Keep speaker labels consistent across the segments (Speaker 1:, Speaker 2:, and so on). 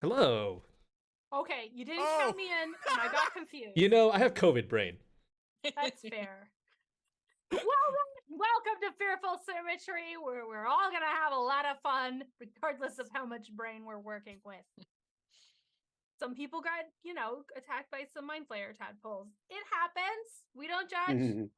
Speaker 1: Hello.
Speaker 2: Okay, you didn't count me in, and I got confused.
Speaker 1: I have COVID brain.
Speaker 2: That's fair. Well, welcome to Fearful Symmetry, where we're all going to have a lot of fun, regardless of how much brain we're working with. Some people got, attacked by some Mind Flayer tadpoles. It happens. We don't judge.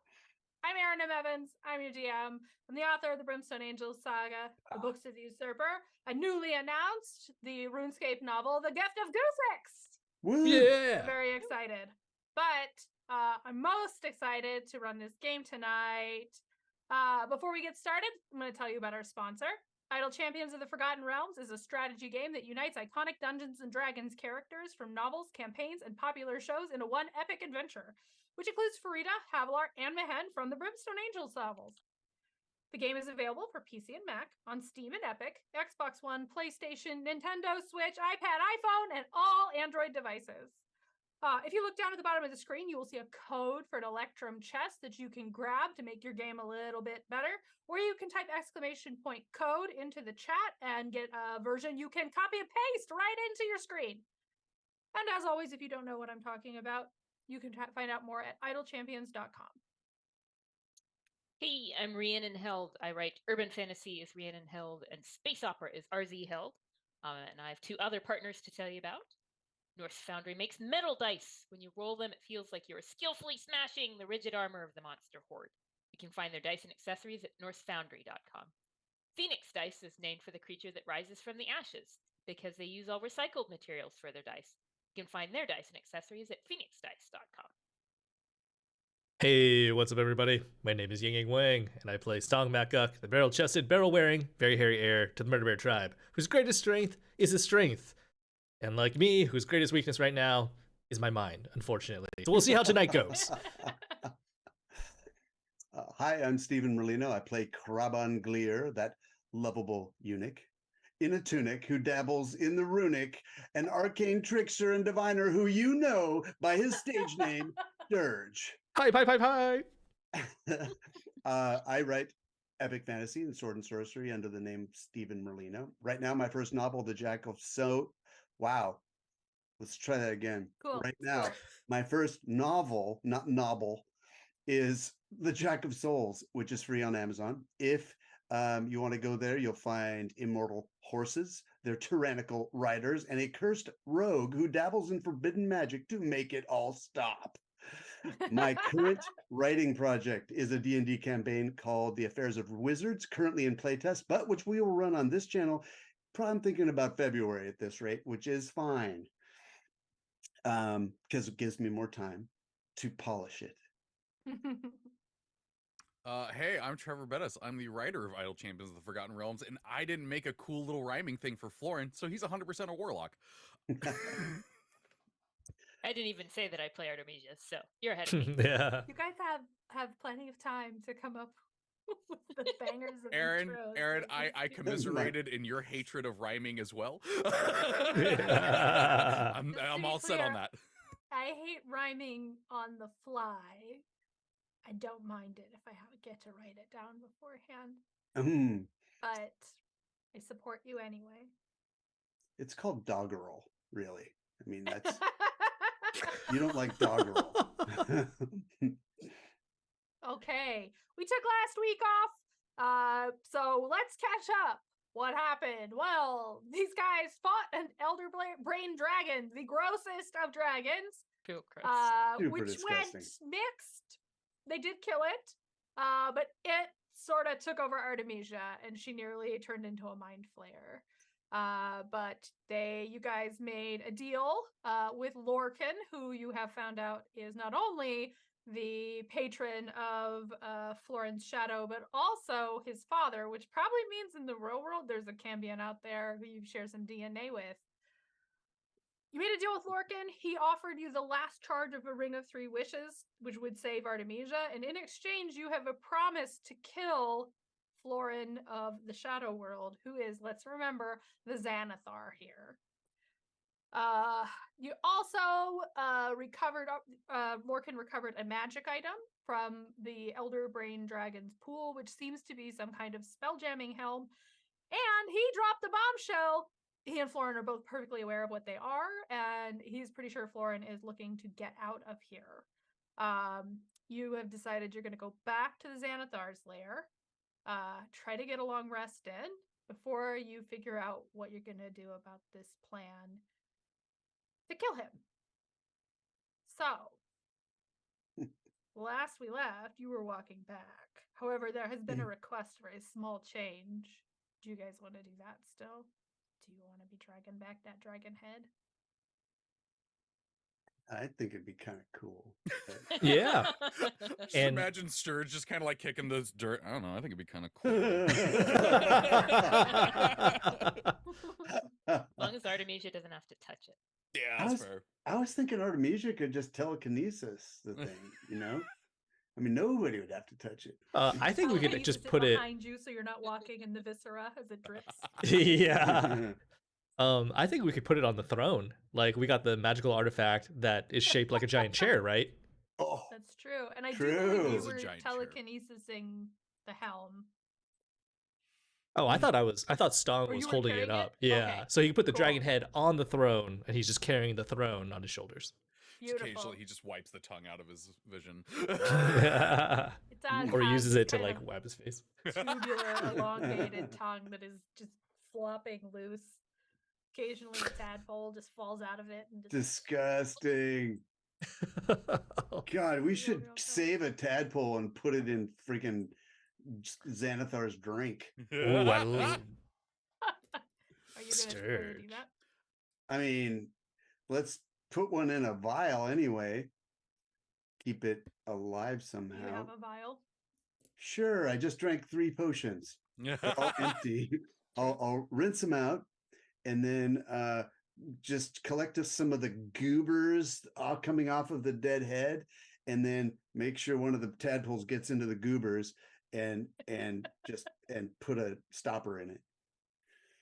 Speaker 2: I'm Erin M. Evans. I'm your DM. I'm the author of the Brimstone Angels saga, The Books of the Usurper, a newly announced the RuneScape novel, The Gift of Goosix.
Speaker 1: Woo! Yeah!
Speaker 2: Very excited. But I'm most excited to run this game tonight. Before we get started, I'm going to tell you about our sponsor. Idle Champions of the Forgotten Realms is a strategy game that unites iconic Dungeons & Dragons characters from novels, campaigns, and popular shows into one epic adventure, which includes Farida, Havilar, and Mehen from the Brimstone Angels novels. The game is available for PC and Mac, on Steam and Epic, Xbox One, PlayStation, Nintendo Switch, iPad, iPhone, and all Android devices. If you look down at the bottom of the screen, you will see a code for an Electrum chest that you can grab to make your game a little bit better, or you can type !code into the chat and get a version you can copy and paste right into your screen. And as always, if you don't know what I'm talking about, you can find out more at idlechampions.com.
Speaker 3: Hey, I'm Rhiannon Held. I write urban fantasy as Rhiannon Held and space opera is RZ Held. And I have two other partners to tell you about. Norse Foundry makes metal dice. When you roll them, it feels like you're skillfully smashing the rigid armor of the monster horde. You can find their dice and accessories at norsefoundry.com. Phoenix Dice is named for the creature that rises from the ashes because they use all recycled materials for their dice. You can find their dice and accessories at phoenixdice.com.
Speaker 1: Hey, what's up, everybody? My name is Ying Wang, and I play Stong Makuk, the barrel-chested, barrel-wearing, very hairy heir to the Murder Bear tribe, whose greatest strength is his strength. And like me, whose greatest weakness right now is my mind, unfortunately. So we'll see how tonight goes.
Speaker 4: Hi, I'm Stephen Merlino. I play Kraban Gleer, that lovable eunuch in a tunic who dabbles in the runic, an arcane trickster and diviner who you know by his stage name, Dirge.
Speaker 1: Hi, hi, hi, hi.
Speaker 4: I write epic fantasy and sword and sorcery under the name Stephen Merlino. Right now, my first novel, The Jack of Wow. Let's try that again.
Speaker 2: Cool.
Speaker 4: Right now, my first novel, not novel, is The Jack of Souls, which is free on Amazon. If you want to go there, you'll find immortal horses, their tyrannical riders, and a cursed rogue who dabbles in forbidden magic to make it all stop. My current writing project is a D&D campaign called The Affairs of Wizards, currently in playtest, but which we will run on this channel. I'm thinking about February at this rate, which is fine, because it gives me more time to polish it.
Speaker 5: Hey, I'm Trevor Bettis. I'm the writer of Idle Champions of the Forgotten Realms, and I didn't make a cool little rhyming thing for Florin, so he's 100% a warlock.
Speaker 3: I didn't even say that I play Artemisia, so you're ahead of me.
Speaker 1: Yeah.
Speaker 2: You guys have plenty of time to come up with the bangers of
Speaker 5: Aaron,
Speaker 2: intros.
Speaker 5: I commiserated in your hatred of rhyming as well.
Speaker 1: Yeah.
Speaker 5: I'm all set on that.
Speaker 2: I hate rhyming on the fly. I don't mind it if I get to write it down beforehand. But I support you anyway.
Speaker 4: It's called doggerel, really. I mean, that's you don't like doggerel.
Speaker 2: Okay, we took last week off, so let's catch up. What happened? Well, these guys fought an elder brain dragon, the grossest of dragons, which went mixed. They did kill it, but it sort of took over Artemisia, and she nearly turned into a mind flayer. But you guys made a deal with Lorcan, who you have found out is not only the patron of Florin's shadow, but also his father, which probably means in the real world there's a Cambion out there who you share some DNA with. You made a deal with Lorcan. He offered you the last charge of a Ring of Three Wishes, which would save Artemisia, and in exchange you have a promise to kill Florin of the Shadow World, who is, let's remember, the Xanathar here. You also Lorcan recovered a magic item from the Elder Brain Dragon's pool, which seems to be some kind of spell jamming helm. And he dropped the bombshell. he and Florin are both perfectly aware of what they are, and he's pretty sure Florin is looking to get out of here. You have decided you're going to go back to the Xanathar's lair, try to get a long rest in before you figure out what you're going to do about this plan to kill him. So, last we left, you were walking back. However, there has been a request for a small change. Do you guys want to do that still? Do you want to be dragging back that dragon head?
Speaker 4: I think it'd be kind of cool.
Speaker 1: Yeah.
Speaker 5: Just
Speaker 1: And-
Speaker 5: imagine Sturge just kind of like kicking this dirt. I don't know. I think it'd be kind of cool.
Speaker 3: As long as Artemisia doesn't have to touch it.
Speaker 5: Yeah, that's fair.
Speaker 4: I was thinking Artemisia could just telekinesis the thing, you know? I mean, nobody would have to touch it.
Speaker 1: I think we could
Speaker 2: Telekinesis
Speaker 1: just put it.
Speaker 2: behind you so you're not walking in the viscera as it drips.
Speaker 1: Yeah. I think we could put it on the throne. Like we got the magical artifact that is shaped like a giant chair, right?
Speaker 4: Oh,
Speaker 2: That's true. And I do
Speaker 4: True.
Speaker 2: believe
Speaker 5: It
Speaker 2: you
Speaker 5: is a
Speaker 2: were
Speaker 5: giant chair.
Speaker 2: telekinesising the helm.
Speaker 1: Oh, I thought Stong
Speaker 2: Or
Speaker 1: was
Speaker 2: you were
Speaker 1: holding it
Speaker 2: carrying it?
Speaker 1: up. Yeah.
Speaker 2: Okay,
Speaker 1: So he put the
Speaker 2: cool.
Speaker 1: dragon head on the throne and he's just carrying the throne on his shoulders.
Speaker 2: Beautiful.
Speaker 5: Occasionally, he just wipes the tongue out of his vision.
Speaker 2: It does
Speaker 1: Or
Speaker 2: have
Speaker 1: uses
Speaker 2: this
Speaker 1: it to
Speaker 2: kind
Speaker 1: like
Speaker 2: of
Speaker 1: wipe his face.
Speaker 2: tubular, elongated tongue that is just flopping loose. Occasionally, a tadpole just falls out of it and just
Speaker 4: disgusting. God, we should
Speaker 2: real fast.
Speaker 4: save a tadpole and put it in freaking Xanathar's drink.
Speaker 1: Ooh, I love-
Speaker 2: Are you going to do
Speaker 1: Sturge.
Speaker 2: that?
Speaker 4: I mean, let's put one in a vial anyway. Keep it alive
Speaker 2: Do you
Speaker 4: somehow.
Speaker 2: have a vial?
Speaker 4: Sure, I just drank 3 potions. They're all empty. I'll rinse them out and then just collect us some of the goobers coming off of the dead head, and then make sure one of the tadpoles gets into the goobers and put a stopper in it.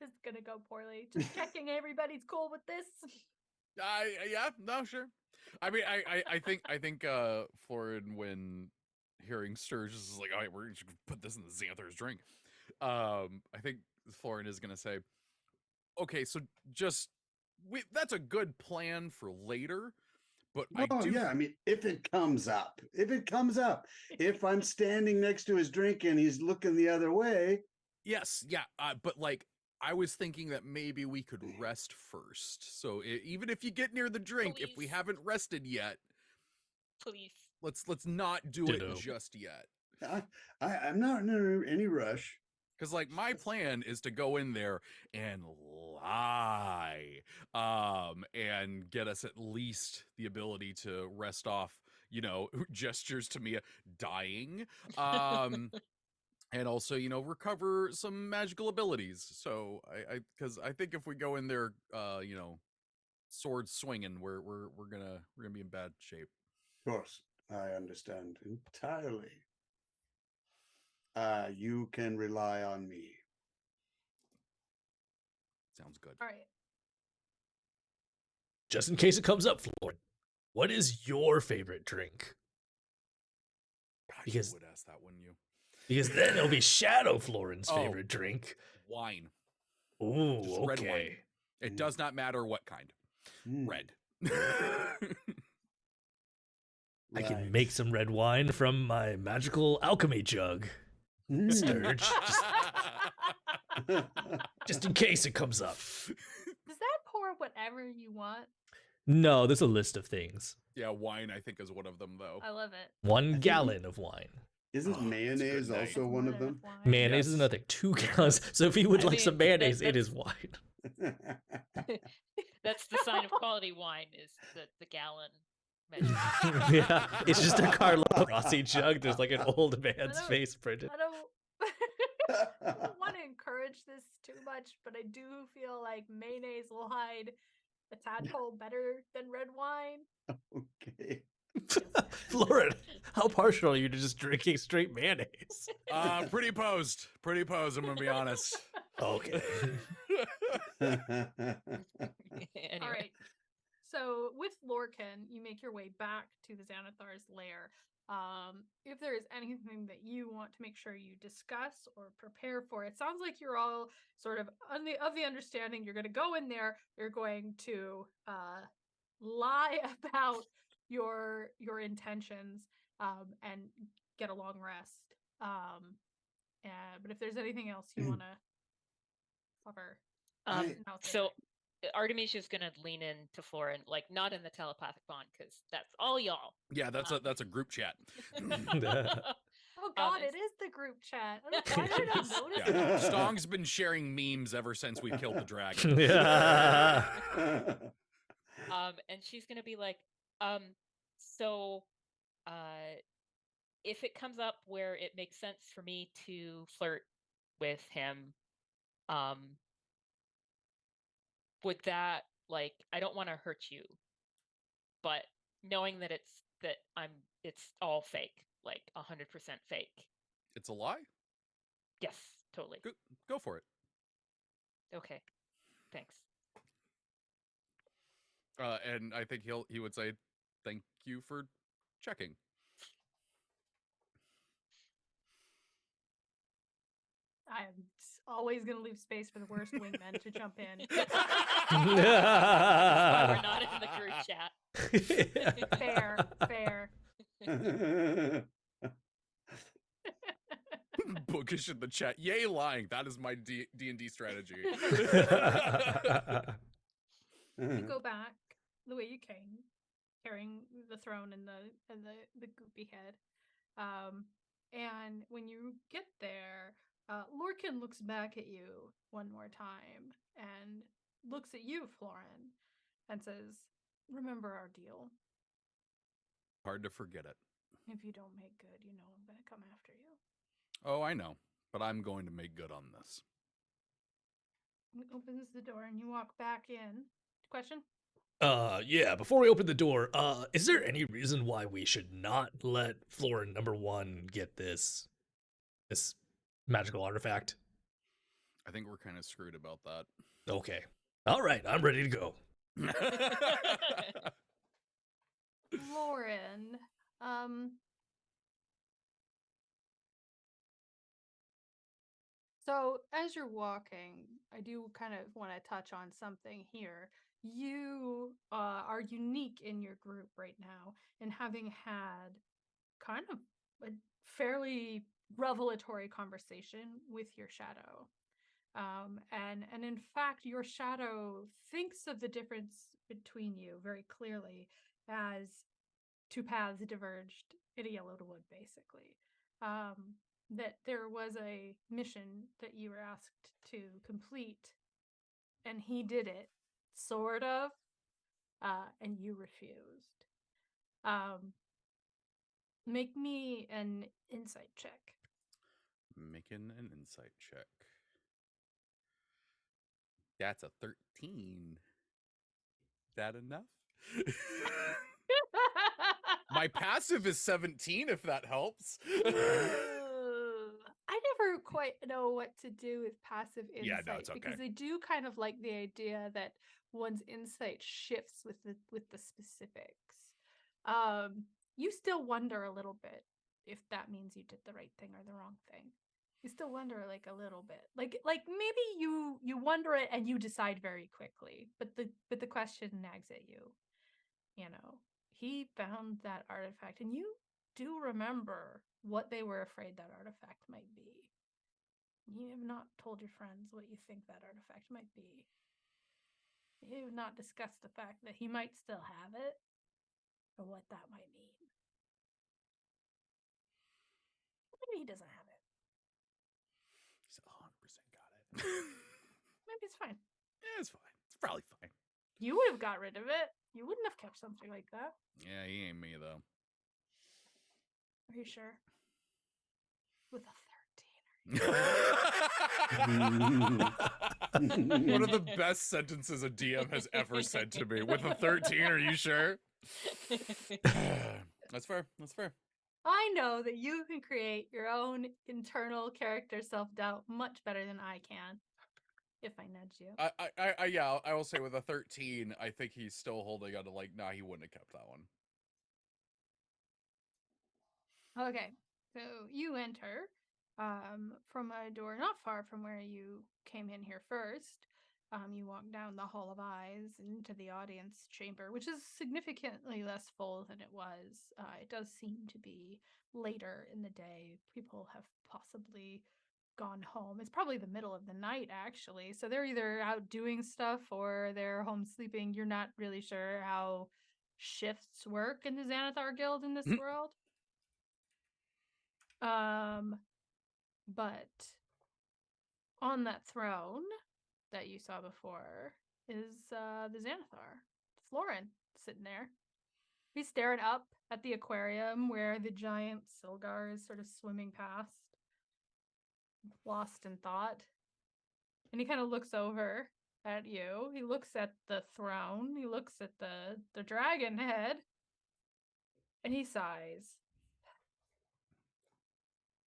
Speaker 2: This is going to go poorly. Just checking everybody's cool with this.
Speaker 5: Yeah, no, sure. I mean, I think Florin, when hearing Sturge, is like, all right, we're just gonna put this in the Xanathar's drink. I think Florin is gonna say, okay, so just that's a good plan for later, but I
Speaker 4: Oh
Speaker 5: do.
Speaker 4: yeah, I mean, if it comes up, if I'm standing next to his drink and he's looking the other way,
Speaker 5: Yes, yeah, but like I was thinking that maybe we could rest first. So even if you get near the drink, if we
Speaker 3: Please.
Speaker 5: haven't rested yet,
Speaker 3: Please.
Speaker 5: let's not do
Speaker 1: Ditto.
Speaker 5: it just yet.
Speaker 4: I'm not in any rush.
Speaker 5: Because like my plan is to go in there and lie, and get us at least the ability to rest off, gestures to Mia dying, and also recover some magical abilities. So because I think if we go in there, sword swinging, we're gonna be in bad shape.
Speaker 4: Of course, I understand entirely. You can rely on me.
Speaker 5: Sounds good.
Speaker 2: All right.
Speaker 1: Just in case it comes up, Florin, what is your favorite drink?
Speaker 5: God,
Speaker 1: Because-
Speaker 5: you would ask that, wouldn't you?
Speaker 1: Because then it'll be Shadow Florin's
Speaker 5: Oh.
Speaker 1: favorite drink.
Speaker 5: Wine.
Speaker 1: Ooh,
Speaker 5: Just
Speaker 1: okay.
Speaker 5: red wine. It does not matter what kind.
Speaker 4: Mm,
Speaker 5: Red.
Speaker 1: I can
Speaker 4: right.
Speaker 1: make some red wine from my magical alchemy jug.
Speaker 4: Mm.
Speaker 1: Sturge, just in case it comes up.
Speaker 2: Does that pour whatever you want?
Speaker 1: No, there's a list of things.
Speaker 5: Yeah, wine I think is one of them though.
Speaker 2: I love it.
Speaker 1: 1
Speaker 4: think
Speaker 1: gallon of wine.
Speaker 4: Isn't
Speaker 5: Oh, it's a good
Speaker 4: mayonnaise
Speaker 5: night.
Speaker 4: also
Speaker 2: That's
Speaker 4: one
Speaker 2: more
Speaker 4: of
Speaker 2: than
Speaker 4: them?
Speaker 2: enough wine.
Speaker 1: Mayonnaise is
Speaker 5: Yes.
Speaker 1: another 2 gallons. So if you would
Speaker 3: I
Speaker 1: like some
Speaker 3: mean,
Speaker 1: mayonnaise, it is
Speaker 3: that's-
Speaker 1: wine.
Speaker 3: That's the sign of quality wine is the gallon measure.
Speaker 1: Yeah, it's just a Carlo Rossi jug. There's like an old man's
Speaker 2: don't-
Speaker 1: face printed.
Speaker 2: I don't want to encourage this too much, but I do feel like mayonnaise will hide a tadpole better than red wine.
Speaker 4: Okay.
Speaker 1: Florin, how partial are you to just drinking straight mayonnaise?
Speaker 5: Pretty posed, I'm gonna be honest.
Speaker 1: Okay.
Speaker 3: Anyway.
Speaker 2: All right. So with Lorcan, you make your way back to the Xanathar's lair. if there is anything that you want to make sure you discuss or prepare for. It sounds like you're all sort of of the understanding you're going to go in there, you're going to lie about your intentions and get a long rest. But if there's anything else you want to cover,
Speaker 3: so Artemisia is gonna lean in to Florin, like not in the telepathic bond, because that's all y'all.
Speaker 5: Yeah, that's a group chat.
Speaker 2: Oh God, it is the group chat. Why did I not notice
Speaker 5: Yeah.
Speaker 2: that?
Speaker 5: Stong's been sharing memes ever since we killed the dragon.
Speaker 1: Yeah.
Speaker 3: And she's gonna be like, so if it comes up where it makes sense for me to flirt with him, would that, like, I don't want to hurt you, but knowing that it's all fake, like 100% fake.
Speaker 5: It's a lie?
Speaker 3: Yes, totally.
Speaker 5: Go for it.
Speaker 3: Okay, thanks.
Speaker 5: And I think he would say, "Thank you for checking."
Speaker 2: I'm always going to leave space for the worst wingmen to jump in.
Speaker 3: That's why we're not in the group chat.
Speaker 2: Fair.
Speaker 5: Bookish in the chat. Yay, lying. That is my D&D strategy.
Speaker 2: You go back the way you came, carrying the throne and the goopy head. And when you get there, Lorcan looks back at you one more time and looks at you, Florin, and says, "Remember our deal.
Speaker 5: Hard to forget it.
Speaker 2: If you don't make good, you know I'm going to come after you."
Speaker 5: Oh, I know. But I'm going to make good on this.
Speaker 2: He opens the door and you walk back in. Question?
Speaker 1: Yeah, before we open the door, is there any reason why we should not let Florin #1 get this magical artifact?
Speaker 5: I think we're kind of screwed about that.
Speaker 1: Okay. All right, I'm ready to go.
Speaker 2: Florin, so as you're walking, I do kind of want to touch on something here. You are unique in your group right now, and having had kind of a fairly revelatory conversation with your shadow. And in fact, your shadow thinks of the difference between you very clearly as two paths diverged in a yellowed wood, basically. That there was a mission that you were asked to complete, and he did it, sort of, and you refused. Make me an insight check.
Speaker 5: Making an insight check. That's a 13. That enough? My passive is 17, if that helps.
Speaker 2: I never quite know what to do with passive insight.
Speaker 5: Yeah, no, it's okay.
Speaker 2: Because I do kind of like the idea that one's insight shifts with the specifics. You still wonder a little bit if that means you did the right thing or the wrong thing. You still wonder like a little bit. Like maybe you wonder it and you decide very quickly, but the question nags at you. You know, he found that artifact, and you do remember what they were afraid that artifact might be. You have not told your friends what you think that artifact might be. You have not discussed the fact that he might still have it, or what that might mean. Maybe he doesn't have it.
Speaker 5: He's 100% got it.
Speaker 2: Maybe it's fine.
Speaker 5: Yeah, it's fine. It's probably fine.
Speaker 2: You would have got rid of it. You wouldn't have kept something like that.
Speaker 5: Yeah, he ain't me, though.
Speaker 2: Are you sure? With a
Speaker 5: 13. One of the best sentences a DM has ever said to me. With a 13, are you sure? That's fair. That's fair.
Speaker 2: I know that you can create your own internal character self-doubt much better than I can. If I nudge you.
Speaker 5: Yeah, I will say with a 13, I think he's still holding on to like, nah, he wouldn't have kept that one.
Speaker 2: Okay, so you enter from a door not far from where you came in here first. You walk down the Hall of Eyes into the audience chamber, which is significantly less full than it was. It does seem to be later in the day. People have possibly gone home. It's probably the middle of the night, actually. So they're either out doing stuff or they're home sleeping. You're not really sure how shifts work in the Xanathar Guild in this world. But on that throne that you saw before is the Xanathar, Florin, sitting there. He's staring up at the aquarium where the giant Silgar is sort of swimming past, lost in thought. And he kind of looks over at you. He looks at the throne. He looks at the dragon head. And he sighs.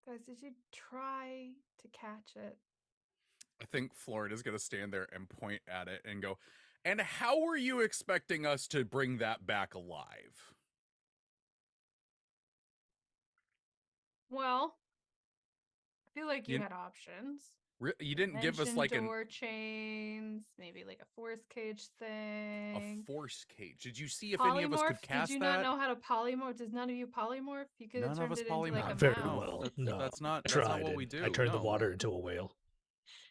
Speaker 2: Guys, did you try to catch it?
Speaker 5: I think Florin is going to stand there and point at it and go, and how were you expecting us to bring that back alive?
Speaker 2: Well, I feel like you had options.
Speaker 5: You didn't give us like
Speaker 2: door chains, maybe like a force cage thing.
Speaker 5: A force cage. Did you see if any of us could cast that?
Speaker 2: Did you not know how to polymorph? Does none of you polymorph? You could have turned it into like a
Speaker 1: Not very
Speaker 2: mouse.
Speaker 1: well. No,
Speaker 5: that's not what we do.
Speaker 1: I turned the water into a whale.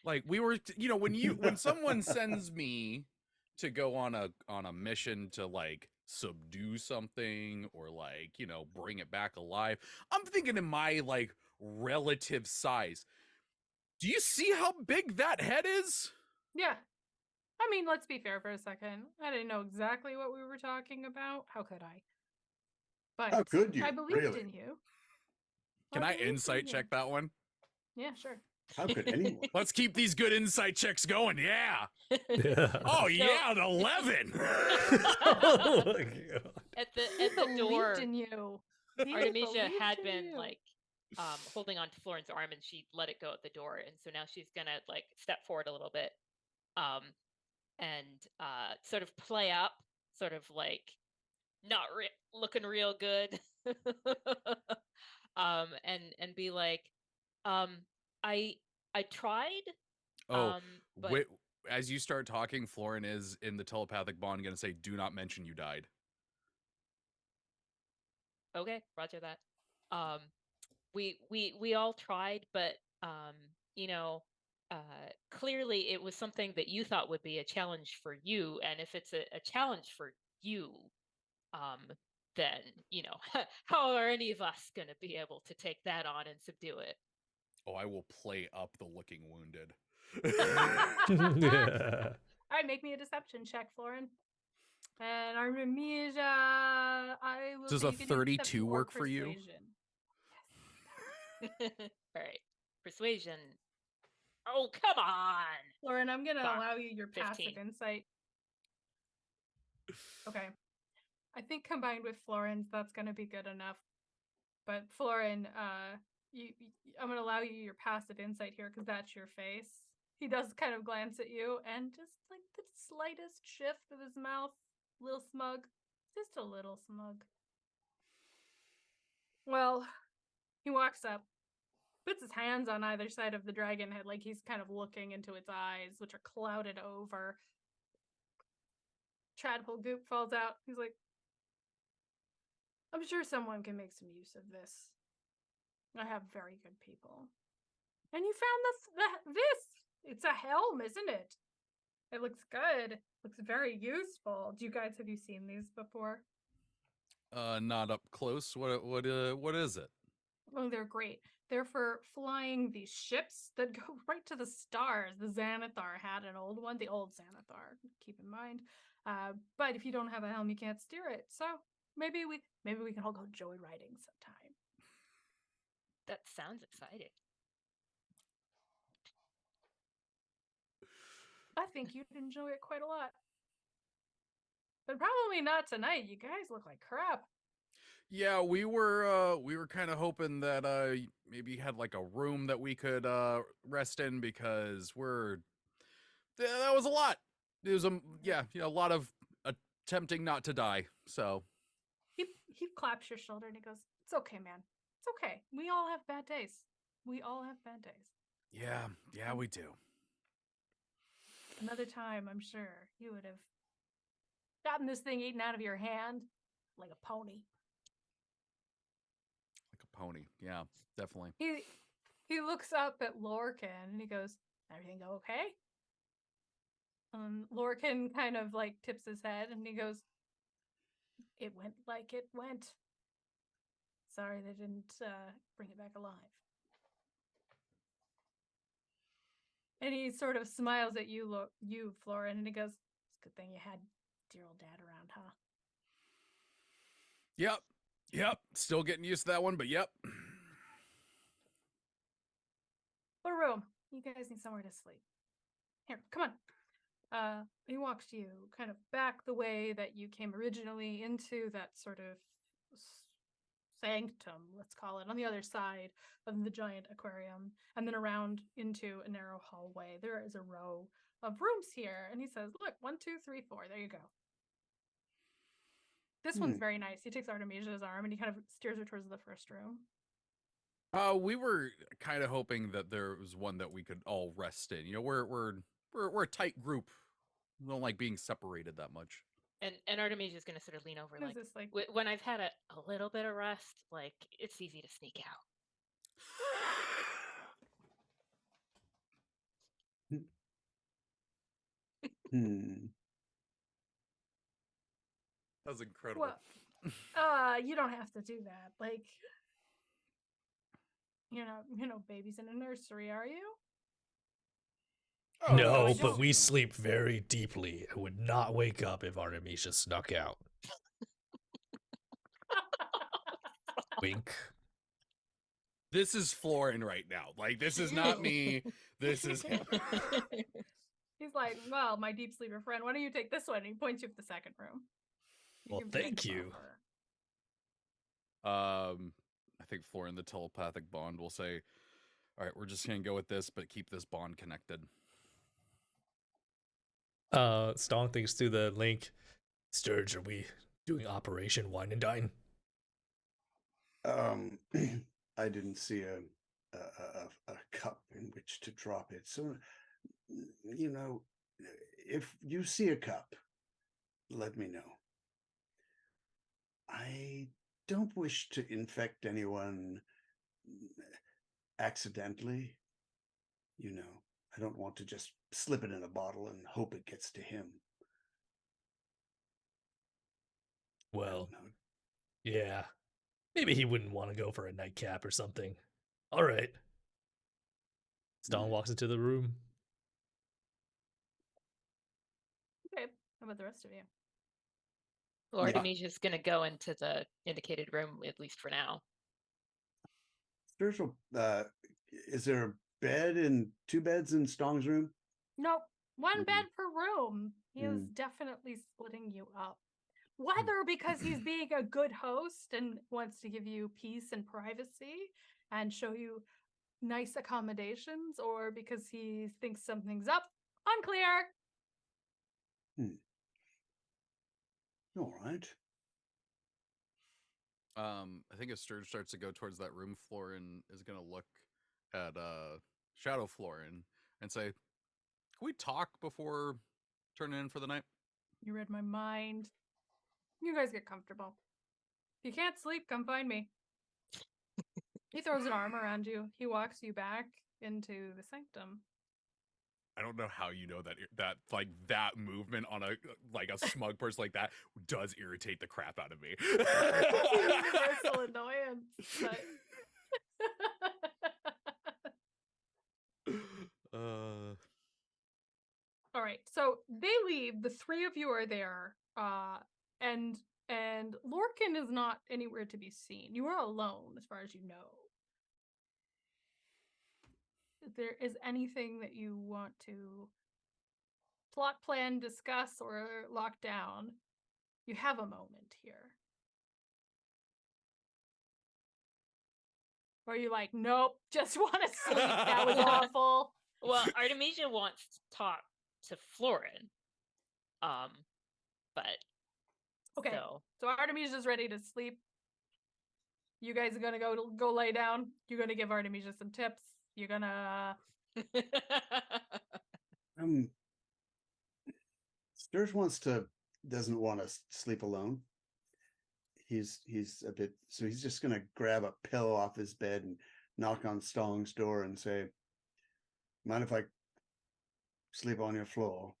Speaker 5: Like we were, when someone sends me to go on a mission to like subdue something or like, bring it back alive, I'm thinking in my like relative size. Do you see how big that head is?
Speaker 2: Yeah. I mean, let's be fair for a second. I didn't know exactly what we were talking about. How could I? But
Speaker 4: how could you?
Speaker 2: I believed in you.
Speaker 5: Can I insight check that one?
Speaker 2: Yeah, sure.
Speaker 4: How could anyone?
Speaker 5: Let's keep these good insight checks going. Yeah. Oh yeah, an 11.
Speaker 1: Oh my God.
Speaker 3: At the door,
Speaker 2: in you.
Speaker 3: Artemisia had been like holding on to Florin's arm, and she let it go at the door, and so now she's gonna like step forward a little bit, and sort of play up, sort of like not looking real good, and be like, I tried. But
Speaker 5: wait, as you start talking, Florin is in the telepathic bond gonna say, "Do not mention you died."
Speaker 3: Okay, roger that. We all tried, but clearly it was something that you thought would be a challenge for you, and if it's a challenge for you, then how are any of us going to be able to take that on and subdue it?
Speaker 5: Oh, I will play up the looking wounded.
Speaker 2: All right, make me a deception check, Florin. And Artemisia, I will.
Speaker 5: Does a 32 work for you?
Speaker 3: Yes. All right, persuasion. Oh, come on,
Speaker 2: Florin. I'm gonna allow you your passive insight. Okay, I think combined with Florin's, that's gonna be good enough. But Florin, I'm gonna allow you your passive insight here because that's your face. He does kind of glance at you, and just like the slightest shift of his mouth, a little smug, just a little smug. Well, he walks up, puts his hands on either side of the dragon head, like he's kind of looking into its eyes, which are clouded over. Tradpole goop falls out. He's like, I'm sure someone can make some use of this. I have very good people. And you found this. It's a helm, isn't it? It looks good. Looks very useful. Have you seen these before?
Speaker 5: Not up close. What is it?
Speaker 2: Oh, they're great. They're for flying these ships that go right to the stars. The Xanathar had an old one, the old Xanathar, keep in mind. But if you don't have a helm, you can't steer it. So maybe we can all go joyriding sometime.
Speaker 3: That sounds exciting.
Speaker 2: I think you'd enjoy it quite a lot. But probably not tonight. You guys look like crap.
Speaker 5: Yeah, we were kind of hoping that maybe you had like a room that we could rest in because that was a lot. It was a lot of attempting not to die. So
Speaker 2: he claps your shoulder and he goes, "It's okay, man. It's okay. We all have bad days. We all have bad days.
Speaker 5: Yeah, we do.
Speaker 2: Another time, I'm sure you would have gotten this thing eaten out of your hand like a pony.
Speaker 5: Like a pony. Yeah, definitely.
Speaker 2: He looks up at Lorcan and he goes, "Everything go okay?" Lorcan kind of like tips his head and he goes, "It went like it went. Sorry they didn't bring it back alive." And he sort of smiles at you, Florin, and he goes, "It's a good thing you had dear old dad around, huh?"
Speaker 5: Yep. Still getting used to that one, but yep.
Speaker 2: What a room. You guys need somewhere to sleep. Here, come on. He walks you kind of back the way that you came originally into that sort of sanctum, let's call it, on the other side of the giant aquarium, and then around into a narrow hallway. There is a row of rooms here, and he says, "Look, 1, 2, 3, 4. There you go." This one's very nice. He takes Artemisia's arm and he kind of steers her towards the first room.
Speaker 5: We were kind of hoping that there was one that we could all rest in. You know, we're a tight group. We don't like being separated that much.
Speaker 3: And Artemisia's gonna sort of lean over,
Speaker 2: What is this like?
Speaker 3: when I've had a little bit of rest, like it's easy to sneak out.
Speaker 5: That was incredible.
Speaker 2: Well, you don't have to do that. Like, you know, babies in a nursery, are you?
Speaker 5: Oh,
Speaker 1: No,
Speaker 2: I
Speaker 1: but
Speaker 2: don't.
Speaker 1: we sleep very deeply and would not wake up if Artemisia snuck out. Wink.
Speaker 5: This is Florin right now. Like, this is not me. This is him.
Speaker 2: He's like, "Well, my deep sleeper friend, why don't you take this one?" And he points you at the second room.
Speaker 1: Well,
Speaker 2: gives you a
Speaker 1: thank you.
Speaker 2: offer.
Speaker 5: I think Florin, the telepathic bond, will say, "All right, we're just gonna go with this, but keep this bond connected."
Speaker 1: Stong thinks through the link. Sturge, are we doing Operation Wine and Dine?
Speaker 4: I didn't see a cup in which to drop it. So, you know, if you see a cup, let me know. I don't wish to infect anyone accidentally. You know, I don't want to just slip it in a bottle and hope it gets to him.
Speaker 1: Well, yeah. Maybe he wouldn't want to go for a nightcap or something. All right. Stong walks into the room.
Speaker 2: Okay. How about the rest of you?
Speaker 3: Well, Artemisia's gonna go into the indicated room, at least for now.
Speaker 4: Spiritual, is there a bed in 2 beds in Stong's room?
Speaker 2: Nope. One bed per room. He is definitely splitting you up. Whether because he's being a good host and wants to give you peace and privacy and show you nice accommodations, or because he thinks something's up, unclear.
Speaker 4: All right.
Speaker 5: I think as Sturge starts to go towards that room, Florin is gonna look at Shadow Florin and say, "Can we talk before turning in for the night?"
Speaker 2: You read my mind. You guys get comfortable. If you can't sleep, come find me. He throws an arm around you. He walks you back into the sanctum.
Speaker 5: I don't know how you know that like that movement on a smug person like that does irritate the crap out of me.
Speaker 2: Universal annoyance. But... All right, so they leave. The 3 of you are there, and Lorcan is not anywhere to be seen. You are alone, as far as you know. If there is anything that you want to plot, plan, discuss, or lock down, you have a moment here. Or are you like, nope, just want to sleep? That was awful.
Speaker 3: Well, Artemisia wants to talk to Florin, but
Speaker 2: okay. So Artemisia's ready to sleep. You guys are gonna go lay down. You're gonna give Artemisia some tips. You're gonna.
Speaker 4: Sturge doesn't want to sleep alone. He's a bit, so he's just gonna grab a pillow off his bed and knock on Stong's door and say, "Mind if I sleep on your floor?"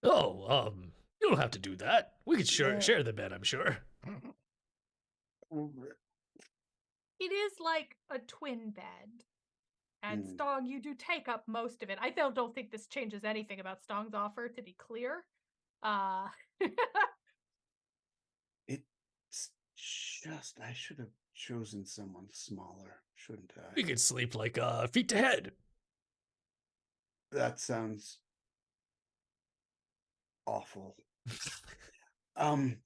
Speaker 1: Oh, you don't have to do that. We could share the bed, I'm sure.
Speaker 2: It is like a twin bed. And
Speaker 4: Hmm.
Speaker 2: Stong, you do take up most of it. I don't think this changes anything about Stong's offer, to be clear.
Speaker 4: It's just, I should have chosen someone smaller, shouldn't
Speaker 1: We
Speaker 4: I?
Speaker 1: could sleep like feet to head.
Speaker 4: That sounds awful. I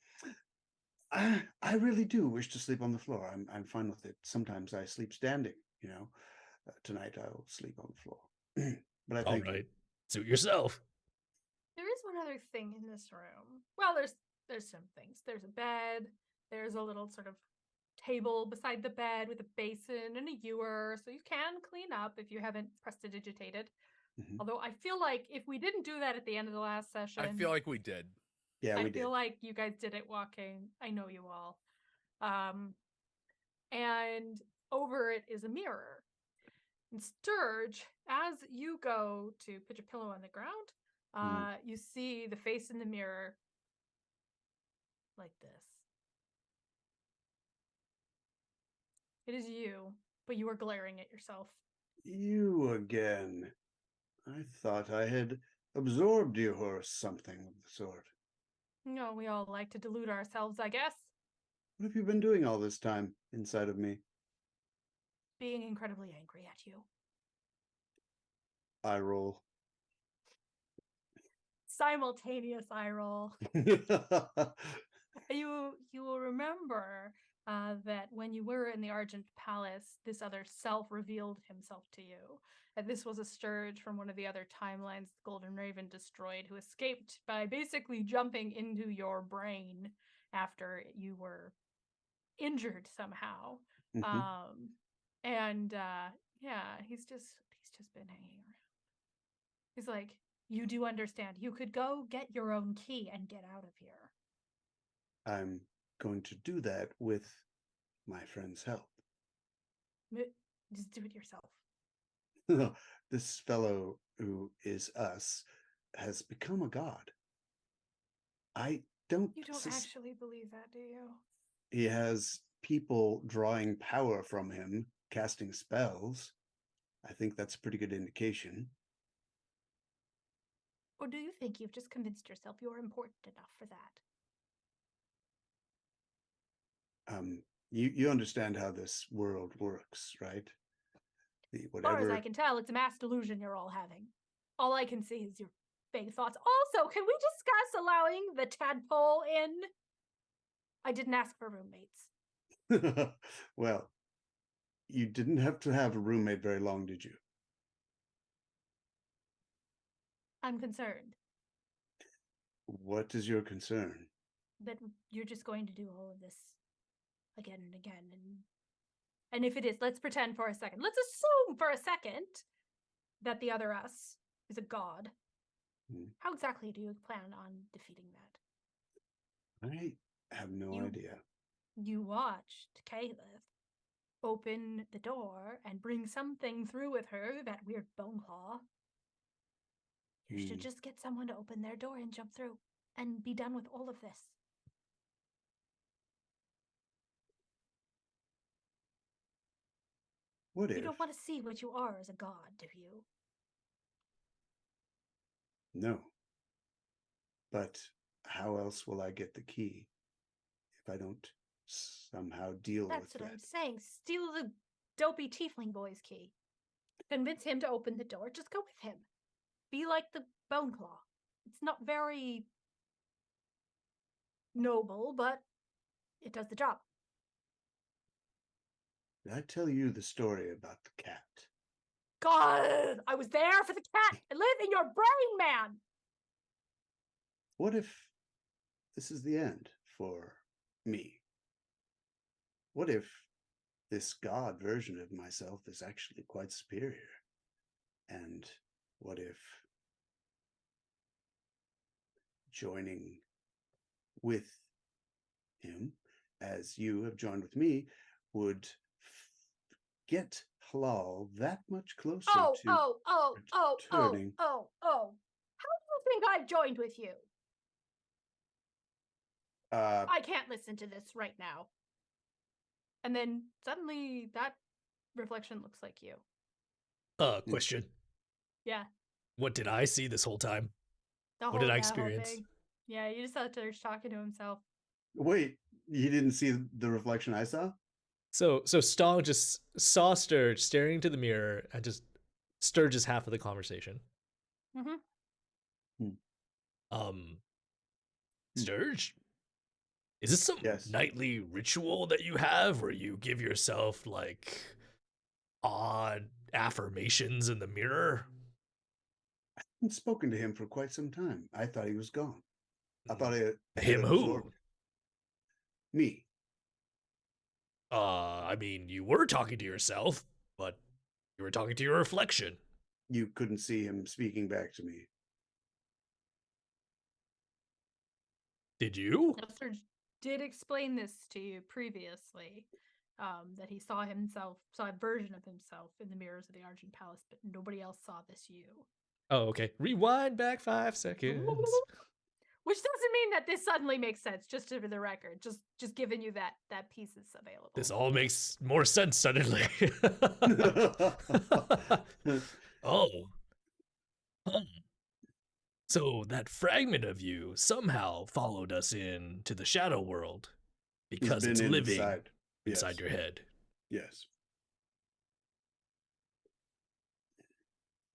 Speaker 4: really do wish to sleep on the floor. I'm fine with it. Sometimes I sleep standing, you know. Tonight I'll sleep on the floor. But I
Speaker 1: All
Speaker 4: thank you.
Speaker 1: right. Suit yourself.
Speaker 2: There is one other thing in this room. Well, there's some things. There's a bed. There's a little sort of table beside the bed with a basin and a ewer, so you can clean up if you haven't prestidigitated.
Speaker 4: Mhm.
Speaker 2: Although I feel like if we didn't do that at the end of the last session,
Speaker 5: I feel like we did.
Speaker 4: Yeah, we
Speaker 2: I
Speaker 4: did.
Speaker 2: feel like you guys did it walking. I know you all. And over it is a mirror. And Sturge, as you go to put your pillow on the ground, you see the face in the mirror like this. It is you, but you are glaring at yourself.
Speaker 4: You again. I thought I had absorbed you or something of the sort.
Speaker 2: No, we all like to delude ourselves, I guess.
Speaker 4: What have you been doing all this time inside of me?
Speaker 2: Being incredibly angry at you.
Speaker 4: Eye roll.
Speaker 2: Simultaneous eye roll. You will remember that when you were in the Argent Palace, this other self revealed himself to you. And this was a Sturge from one of the other timelines the Golden Raven destroyed, who escaped by basically jumping into your brain after you were injured somehow.
Speaker 4: Mhm.
Speaker 2: Yeah, he's just been hanging around. He's like, you do understand. You could go get your own key and get out of here.
Speaker 4: I'm going to do that with my friend's help.
Speaker 2: Just do it yourself.
Speaker 4: This fellow who is us has become a god. I don't.
Speaker 2: You don't actually believe that, do you?
Speaker 4: He has people drawing power from him, casting spells. I think that's a pretty good indication.
Speaker 2: Or do you think you've just convinced yourself you're important enough for that?
Speaker 4: You understand how this world works, right?
Speaker 2: As far as I can tell, it's a mass delusion you're all having. All I can see is your vague thoughts. Also, can we discuss allowing the tadpole in? I didn't ask for roommates.
Speaker 4: Well, you didn't have to have a roommate very long, did you?
Speaker 2: I'm concerned.
Speaker 4: What is your concern?
Speaker 2: That you're just going to do all of this again and again. And if it is, let's pretend for a second. Let's assume for a second that the other us is a god. How exactly do you plan on defeating that?
Speaker 4: I have no idea.
Speaker 2: You watched Caleb open the door and bring something through with her, that weird bone claw. You should just get someone to open their door and jump through and be done with all of this.
Speaker 4: What if?
Speaker 2: You don't want to see what you are as a god, do you?
Speaker 4: No. But how else will I get the key if I don't somehow deal with that?
Speaker 2: That's what I'm saying. Steal the dopey tiefling boy's key. Convince him to open the door. Just go with him. Be like the bone claw. It's not very noble, but it does the job.
Speaker 4: Did I tell you the story about the cat?
Speaker 2: God, I was there for the cat. I live in your brain, man.
Speaker 4: What if this is the end for me? what if this god version of myself is actually quite superior? And what if joining with him, as you have joined with me, would get halal that much closer
Speaker 2: Oh,
Speaker 4: to
Speaker 2: oh, oh, oh, oh,
Speaker 4: returning?
Speaker 2: oh, oh. How do you think I joined with you? I can't listen to this right now. And then suddenly that reflection looks like you.
Speaker 1: Question.
Speaker 2: Yeah,
Speaker 1: What did I see this whole time?
Speaker 2: the
Speaker 1: What did I
Speaker 2: that whole
Speaker 1: experience?
Speaker 2: thing. Yeah, you just saw Serge talking to himself.
Speaker 4: Wait, you didn't see the reflection I saw?
Speaker 1: So Stong just saw Sturge staring into the mirror and just Sturge's half of the conversation.
Speaker 2: Mm-hmm.
Speaker 1: Sturge, is this some
Speaker 4: Yes.
Speaker 1: nightly ritual that you have where you give yourself like odd affirmations in the mirror?
Speaker 4: I haven't spoken to him for quite some time. I thought he was gone. I thought I
Speaker 1: Him
Speaker 4: had
Speaker 1: who?
Speaker 4: absorbed me.
Speaker 1: I mean, you were talking to yourself, but you were talking to your reflection.
Speaker 4: You couldn't see him speaking back to me.
Speaker 1: Did you?
Speaker 2: Now, Serge did explain this to you previously, that he saw a version of himself in the mirrors of the Argent Palace, but nobody else saw this you.
Speaker 1: Oh, okay. Rewind back 5 seconds.
Speaker 2: Which doesn't mean that this suddenly makes sense, just for the record. Just giving you that piece is available.
Speaker 1: This all makes more sense suddenly. Oh. Huh. So that fragment of you somehow followed us into the shadow world because it's living inside your head.
Speaker 4: Yes.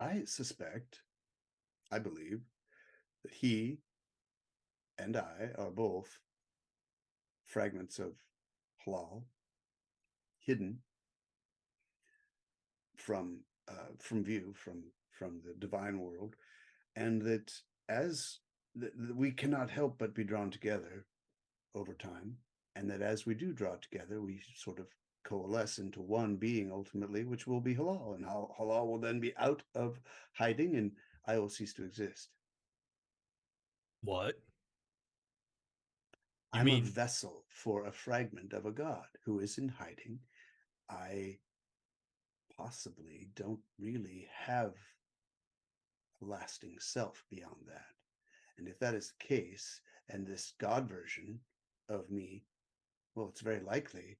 Speaker 4: I suspect, I believe, that he and I are both fragments of halal, hidden from view, from the divine world, and that as we cannot help but be drawn together over time, and that as we do draw together, we sort of coalesce into one being ultimately, which will be halal, and halal will then be out of hiding, and I will cease to exist.
Speaker 1: What?
Speaker 4: I'm a vessel for a fragment of a god who is in hiding. I possibly don't really have a lasting self beyond that. And if that is the case, and this god version of me, well, it's very likely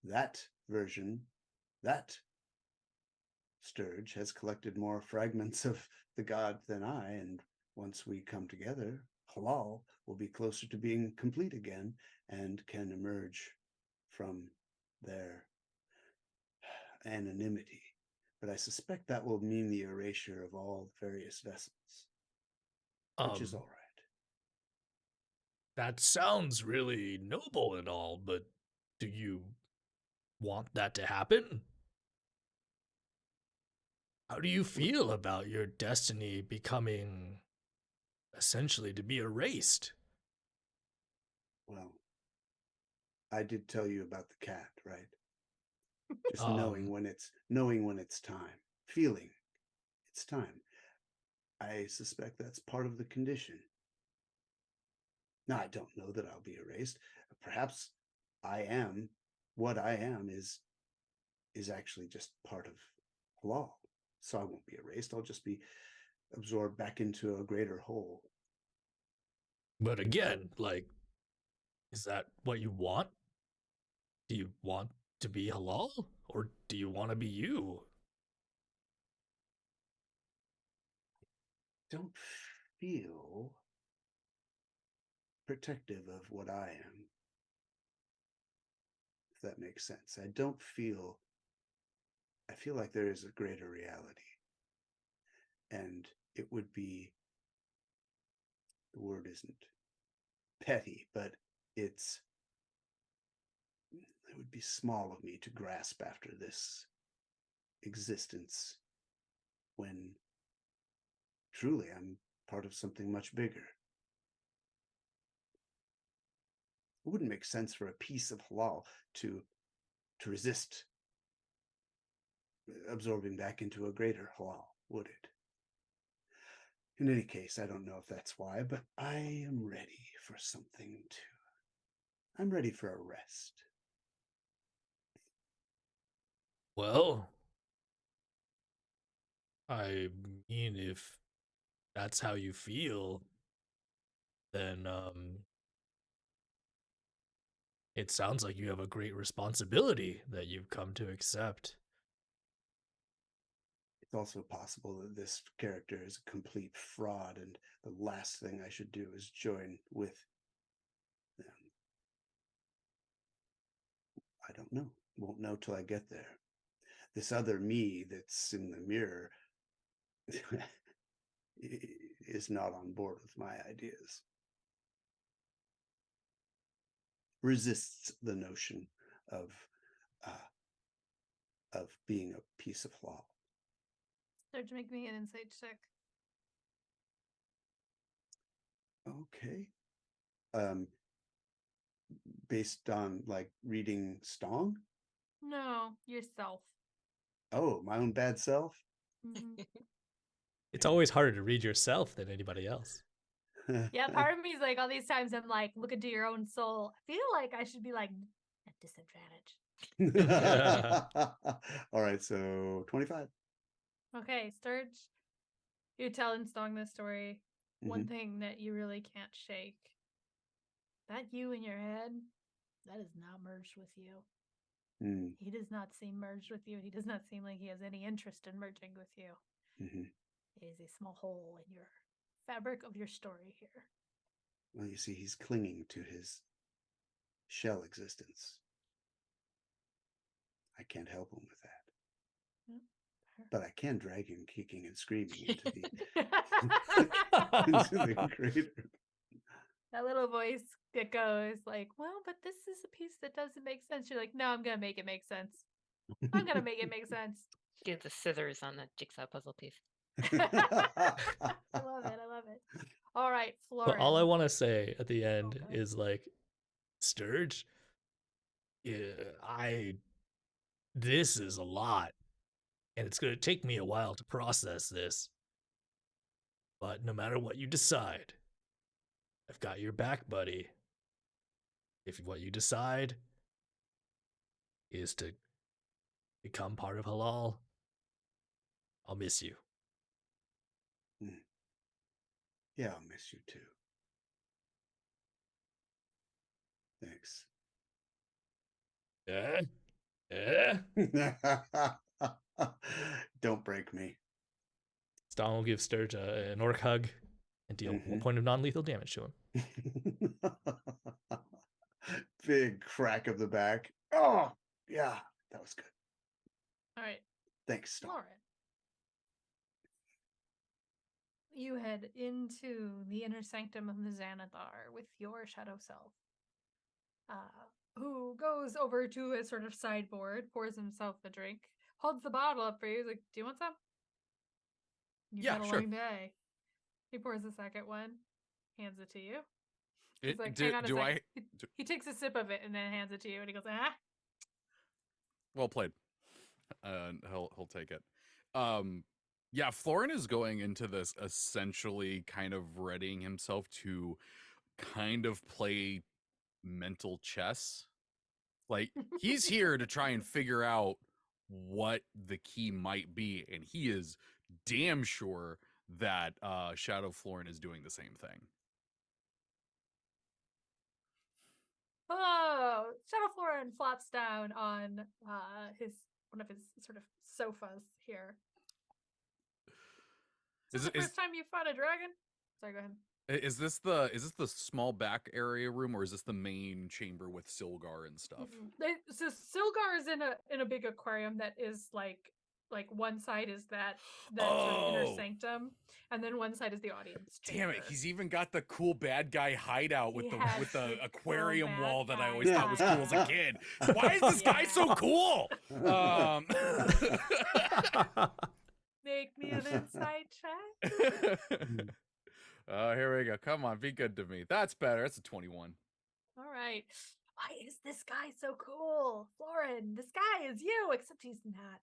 Speaker 4: that version, that Sturge has collected more fragments of the god than I, and once we come together, halal will be closer to being complete again and can emerge from their anonymity. But I suspect that will mean the erasure of all various vessels, which is all right.
Speaker 1: That sounds really noble and all, but do you want that to happen? How do you feel about your destiny becoming essentially to be erased?
Speaker 4: Well, I did tell you about the cat, right? Just knowing when it's time, feeling it's time. I suspect that's part of the condition. Now, I don't know that I'll be erased. Perhaps what I am is actually just part of halal. So I won't be erased. I'll just be absorbed back into a greater whole.
Speaker 1: But again, like, is that what you want? Do you want to be halal? Or do you want to be you?
Speaker 4: Don't feel protective of what I am, if that makes sense. I feel like there is a greater reality. And it would be, the word isn't petty, but it would be small of me to grasp after this existence when truly I'm part of something much bigger. It wouldn't make sense for a piece of halal to to resist absorbing back into a greater halal, would it? In any case, I don't know if that's why, but I am ready for something to. I'm ready for a rest.
Speaker 1: Well, I mean, if that's how you feel, then it sounds like you have a great responsibility that you've come to accept.
Speaker 4: It's also possible that this character is a complete fraud, and the last thing I should do is join with them. I don't know. Won't know till I get there. This other me that's in the mirror is not on board with my ideas. Resists the notion of being a piece of law.
Speaker 2: Start to make me an insight check.
Speaker 4: Okay. Based on like reading Stong?
Speaker 2: No, yourself.
Speaker 4: Oh, my own bad self?
Speaker 2: Mhm.
Speaker 1: It's always harder to read yourself than anybody else.
Speaker 2: Yeah, part of me is like, all these times I'm like, look into your own soul. I feel like I should be like at disadvantage.
Speaker 4: All right, so 25.
Speaker 2: Okay, Sturge, you're telling Stong this story. One
Speaker 4: Mhm.
Speaker 2: thing that you really can't shake. That you in your head, that is not merged with you.
Speaker 4: Mm,
Speaker 2: He does not seem merged with you. He does not seem like he has any interest in merging with you.
Speaker 4: mhm.
Speaker 2: It is a small hole in your fabric of your story here.
Speaker 4: Well, you see, he's clinging to his shell existence. I can't help him with that.
Speaker 2: Yep, fair.
Speaker 4: But I can drag him kicking and screaming into the
Speaker 2: That
Speaker 4: crater.
Speaker 2: little voice that goes like, well, but this is a piece that doesn't make sense. You're like, no, I'm going to make it make sense. I'm going to make it make sense.
Speaker 3: Get the scissors on the jigsaw puzzle piece.
Speaker 2: I love it. I love it. All right, Florin.
Speaker 1: But all I want to say at the end is like, Sturge, yeah, this is a lot, and it's going to take me a while to process this. But no matter what you decide, I've got your back, buddy. If what you decide is to become part of Halal, I'll miss you.
Speaker 4: Yeah, I'll miss you too. Thanks. Don't break me.
Speaker 1: Stalin will give Sturge an orc hug and deal 1 point of non-lethal damage to him.
Speaker 4: Big crack of the back. Oh, yeah, that was good.
Speaker 2: All right,
Speaker 4: Thanks, Stalin.
Speaker 2: Florin. You head into the inner sanctum of the Xanathar with your shadow self, who goes over to a sort of sideboard, pours himself a drink, holds the bottle up for you. He's like, do you want some? You've
Speaker 5: Yeah,
Speaker 2: had a
Speaker 5: sure.
Speaker 2: long day. He pours the second one, hands it to you. He's
Speaker 5: It,
Speaker 2: like,
Speaker 5: do
Speaker 2: hang on a
Speaker 5: do
Speaker 2: second.
Speaker 5: I?
Speaker 2: He takes a sip of it and then hands it to you, and he goes, ah.
Speaker 5: Well played. He'll take it. Yeah, Florin is going into this essentially kind of readying himself to kind of play mental chess. Like he's here to try and figure out what the key might be, and he is damn sure that Shadow Florin is doing the same thing.
Speaker 2: Oh, Shadow Florin flops down on one of his sort of sofas here. Is this the first time you fought a dragon? Sorry, go ahead.
Speaker 5: Is this the small back area room, or is this the main chamber with Silgar and stuff?
Speaker 2: So Silgar is in a big aquarium that is like one side is that sort of inner sanctum, and then one side is the audience chamber.
Speaker 5: Damn it! He's even got the cool bad guy hideout with the aquarium
Speaker 2: cool
Speaker 5: wall that I
Speaker 2: bad
Speaker 5: always thought was cool as a kid. Why is this guy so cool?
Speaker 2: Make me an insight check.
Speaker 5: Oh, here we go. Come on, be good to me. That's better. That's a 21.
Speaker 2: All right. why is this guy so cool? Florin, this guy is you, except he's not.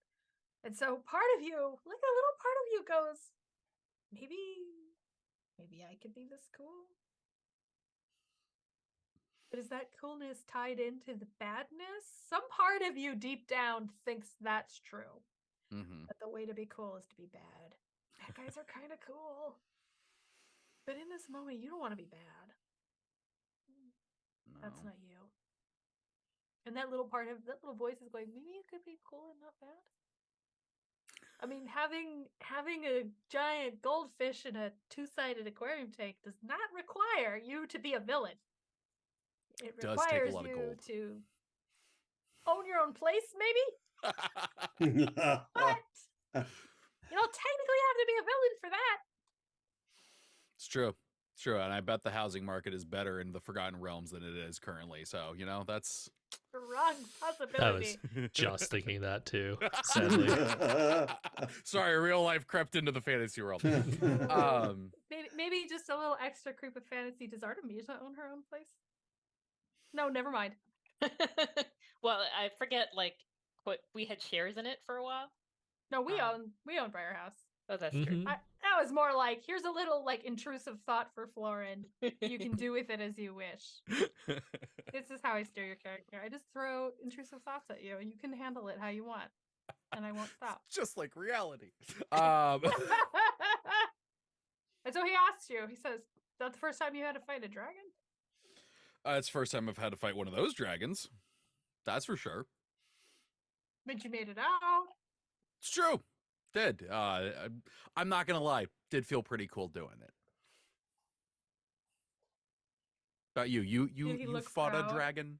Speaker 2: And so part of you, like a little part of you goes, maybe I could be this cool. But is that coolness tied into the badness? Some part of you deep down thinks that's true.
Speaker 5: Mm-hmm.
Speaker 2: That the way to be cool is to be bad. Bad guys are kind of cool. But in this moment, you don't want to be bad.
Speaker 5: No.
Speaker 2: That's not you. And that little voice is going, maybe you could be cool and not bad. I mean, having a giant goldfish in a two-sided aquarium tank does not require you to be a villain. It
Speaker 5: Does take a
Speaker 2: requires
Speaker 5: lot of
Speaker 2: you
Speaker 5: gold.
Speaker 2: to own your own place, maybe. But you don't technically have to be a villain for that.
Speaker 5: It's true. It's true. And I bet the housing market is better in the Forgotten Realms than it is currently. So, that's
Speaker 2: Wrong
Speaker 1: I
Speaker 2: possibility.
Speaker 1: was just thinking that too, sadly.
Speaker 5: Sorry, real life crept into the fantasy world.
Speaker 2: Maybe just a little extra creep of fantasy. Does Artemisia own her own place? No, never mind.
Speaker 3: Well, I forget, what we had shares in it for a while.
Speaker 2: No, we own Briar House.
Speaker 3: Oh, that's true.
Speaker 1: Mhm.
Speaker 2: That was more like, here's a little intrusive thought for Florin. You can do with it as you wish. This is how I steer your character. I just throw intrusive thoughts at you, and you can handle it how you want, and I won't stop.
Speaker 5: Just like reality.
Speaker 2: And so he asks you. He says, "Is that the first time you had to fight a dragon?"
Speaker 5: It's the first time I've had to fight one of those dragons. That's for sure.
Speaker 2: But you made it out.
Speaker 5: It's true. Did. I'm not gonna lie. Did feel pretty cool doing it. About you?
Speaker 2: Did he
Speaker 5: You
Speaker 2: look
Speaker 5: fought
Speaker 2: proud?
Speaker 5: a dragon?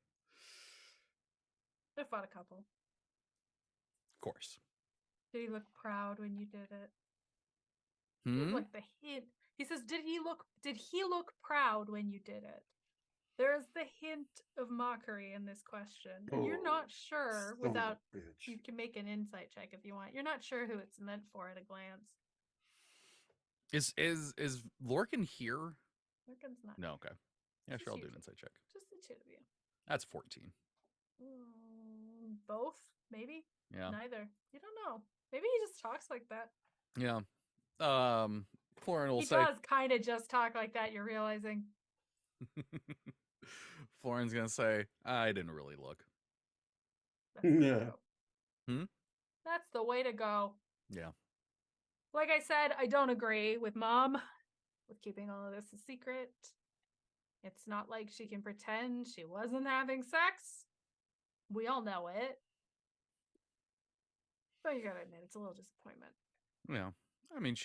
Speaker 2: I fought a couple.
Speaker 5: Of course.
Speaker 2: Did he look proud when you did it? He looked like the hint. He says, "Did he look proud when you did it?" There is the hint of mockery in this question. And you're not sure
Speaker 4: Son of a
Speaker 2: without
Speaker 4: bitch.
Speaker 2: you can make an insight check if you want. You're not sure who it's meant for at a glance.
Speaker 5: Is Lorcan here?
Speaker 2: Lorcan's not.
Speaker 5: No. Okay. Yeah,
Speaker 2: Just
Speaker 5: sure. I'll
Speaker 2: you
Speaker 5: do an
Speaker 2: two.
Speaker 5: insight check.
Speaker 2: Just the two of you.
Speaker 5: That's 14.
Speaker 2: Both, maybe.
Speaker 5: Yeah.
Speaker 2: Neither. You don't know. Maybe he just talks like that.
Speaker 5: Yeah. Florin will
Speaker 2: He
Speaker 5: say.
Speaker 2: does kind of just talk like that. You're realizing.
Speaker 5: Florin's gonna say, I didn't really look.
Speaker 2: That's the way to
Speaker 4: Yeah.
Speaker 2: go. That's the way to go.
Speaker 5: Yeah.
Speaker 2: Like I said, I don't agree with Mom with keeping all of this a secret. It's not like she can pretend she wasn't having sex. We all know it. But you gotta admit, it's a little disappointment.
Speaker 5: Yeah. I mean,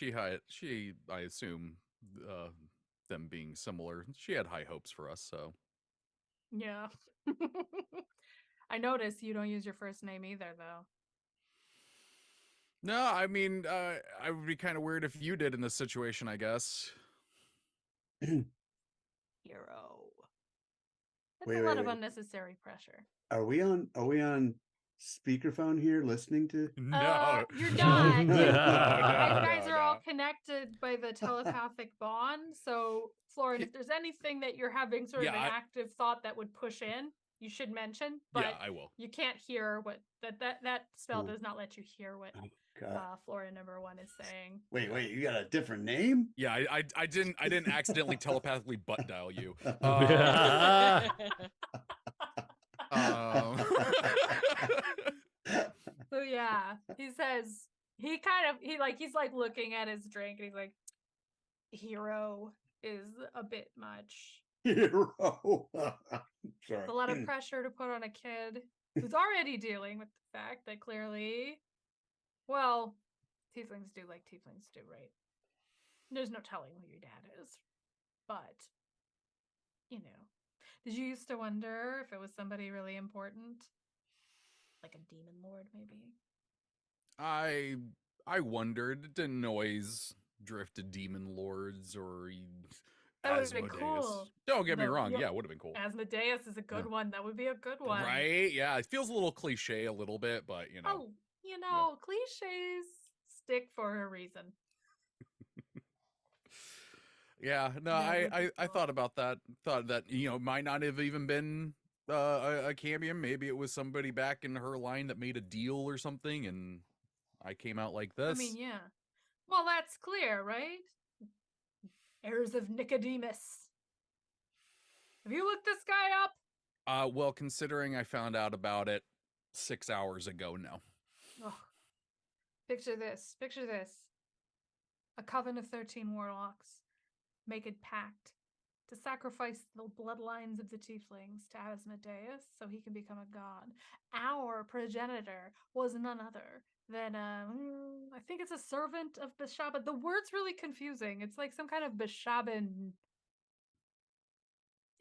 Speaker 5: I assume, them being similar, she had high hopes for us. So
Speaker 2: Yeah. I notice you don't use your first name either, though.
Speaker 5: no, I mean, I would be kind of weird if you did in this situation, I guess.
Speaker 2: Hero. That's
Speaker 4: Wait,
Speaker 2: a lot
Speaker 4: wait,
Speaker 2: of
Speaker 4: wait.
Speaker 2: unnecessary pressure.
Speaker 4: Are we on speakerphone here listening to?
Speaker 5: No,
Speaker 2: You're not. You
Speaker 1: No,
Speaker 2: guys
Speaker 5: no,
Speaker 2: are all
Speaker 5: no.
Speaker 2: connected by the telepathic bond. So, Florin, if there's anything that you're having sort of
Speaker 5: Yeah,
Speaker 2: an active thought that would push in, you should mention. But
Speaker 5: Yeah, I will.
Speaker 2: you can't hear what that spell
Speaker 4: Oh.
Speaker 2: does not let you hear what
Speaker 4: God.
Speaker 2: Florin #1 is saying.
Speaker 4: Wait, you got a different name?
Speaker 5: Yeah, I didn't accidentally telepathically butt dial you.
Speaker 2: So yeah, he says he's looking at his drink and he's like, hero is a bit much.
Speaker 4: Hero.
Speaker 2: It's
Speaker 4: Sorry.
Speaker 2: a lot of pressure to put on a kid who's already dealing with the fact that clearly, well, tieflings do like tieflings do, right? There's no telling who your dad is. But, did you used to wonder if it was somebody really important? Like a demon lord, maybe?
Speaker 5: I wondered, didn't always drift to demon lords or
Speaker 2: That would've been
Speaker 5: Asmodeus.
Speaker 2: cool.
Speaker 5: Don't get me
Speaker 2: No,
Speaker 5: wrong,
Speaker 2: yeah.
Speaker 5: yeah, it would have been cool.
Speaker 2: Asmodeus is a good one. That would be a good one.
Speaker 5: Right? Yeah, it feels a little cliche a little bit, but
Speaker 2: Oh, cliches stick for a reason.
Speaker 5: Yeah, no,
Speaker 2: That would be
Speaker 5: I
Speaker 2: cool.
Speaker 5: thought about that. Thought that, might not have even been a cambium. Maybe it was somebody back in her line that made a deal or something, and I came out like this.
Speaker 2: I mean, yeah. Well, that's clear, right? Heirs of Nicodemus. Have you looked this guy up?
Speaker 5: Well, considering I found out about it 6 hours ago, no.
Speaker 2: Ugh. Picture this. Picture this. A coven of 13 warlocks make a pact to sacrifice the bloodlines of the tieflings to Asmodeus so he can become a god. Our progenitor was none other than, I think it's a servant of Beshaba. The word's really confusing. It's like some kind of Beshaban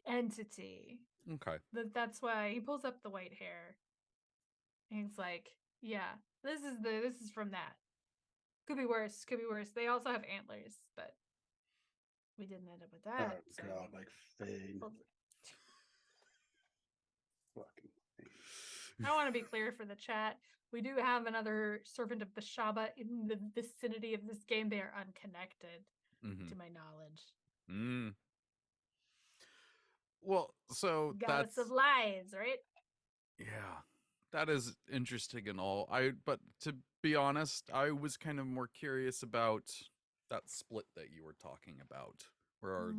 Speaker 2: entity.
Speaker 5: Okay.
Speaker 2: That's why he pulls up the white hair. And he's like, yeah, this is from that. Could be worse. Could be worse. They also have antlers, but we didn't end up with that.
Speaker 4: Oh
Speaker 2: so-
Speaker 4: god, like Fane.
Speaker 2: Well,
Speaker 4: Fucking Fane.
Speaker 2: I want to be clear for the chat. We do have another servant of Beshaba in the vicinity of this game. They are unconnected,
Speaker 5: Mm-hmm.
Speaker 2: to my knowledge.
Speaker 5: Mm. Well, so
Speaker 2: Goddess
Speaker 5: that's
Speaker 2: of lies, right?
Speaker 5: yeah, that is interesting and all. But to be honest, I was kind of more curious about that split that you were talking about, where our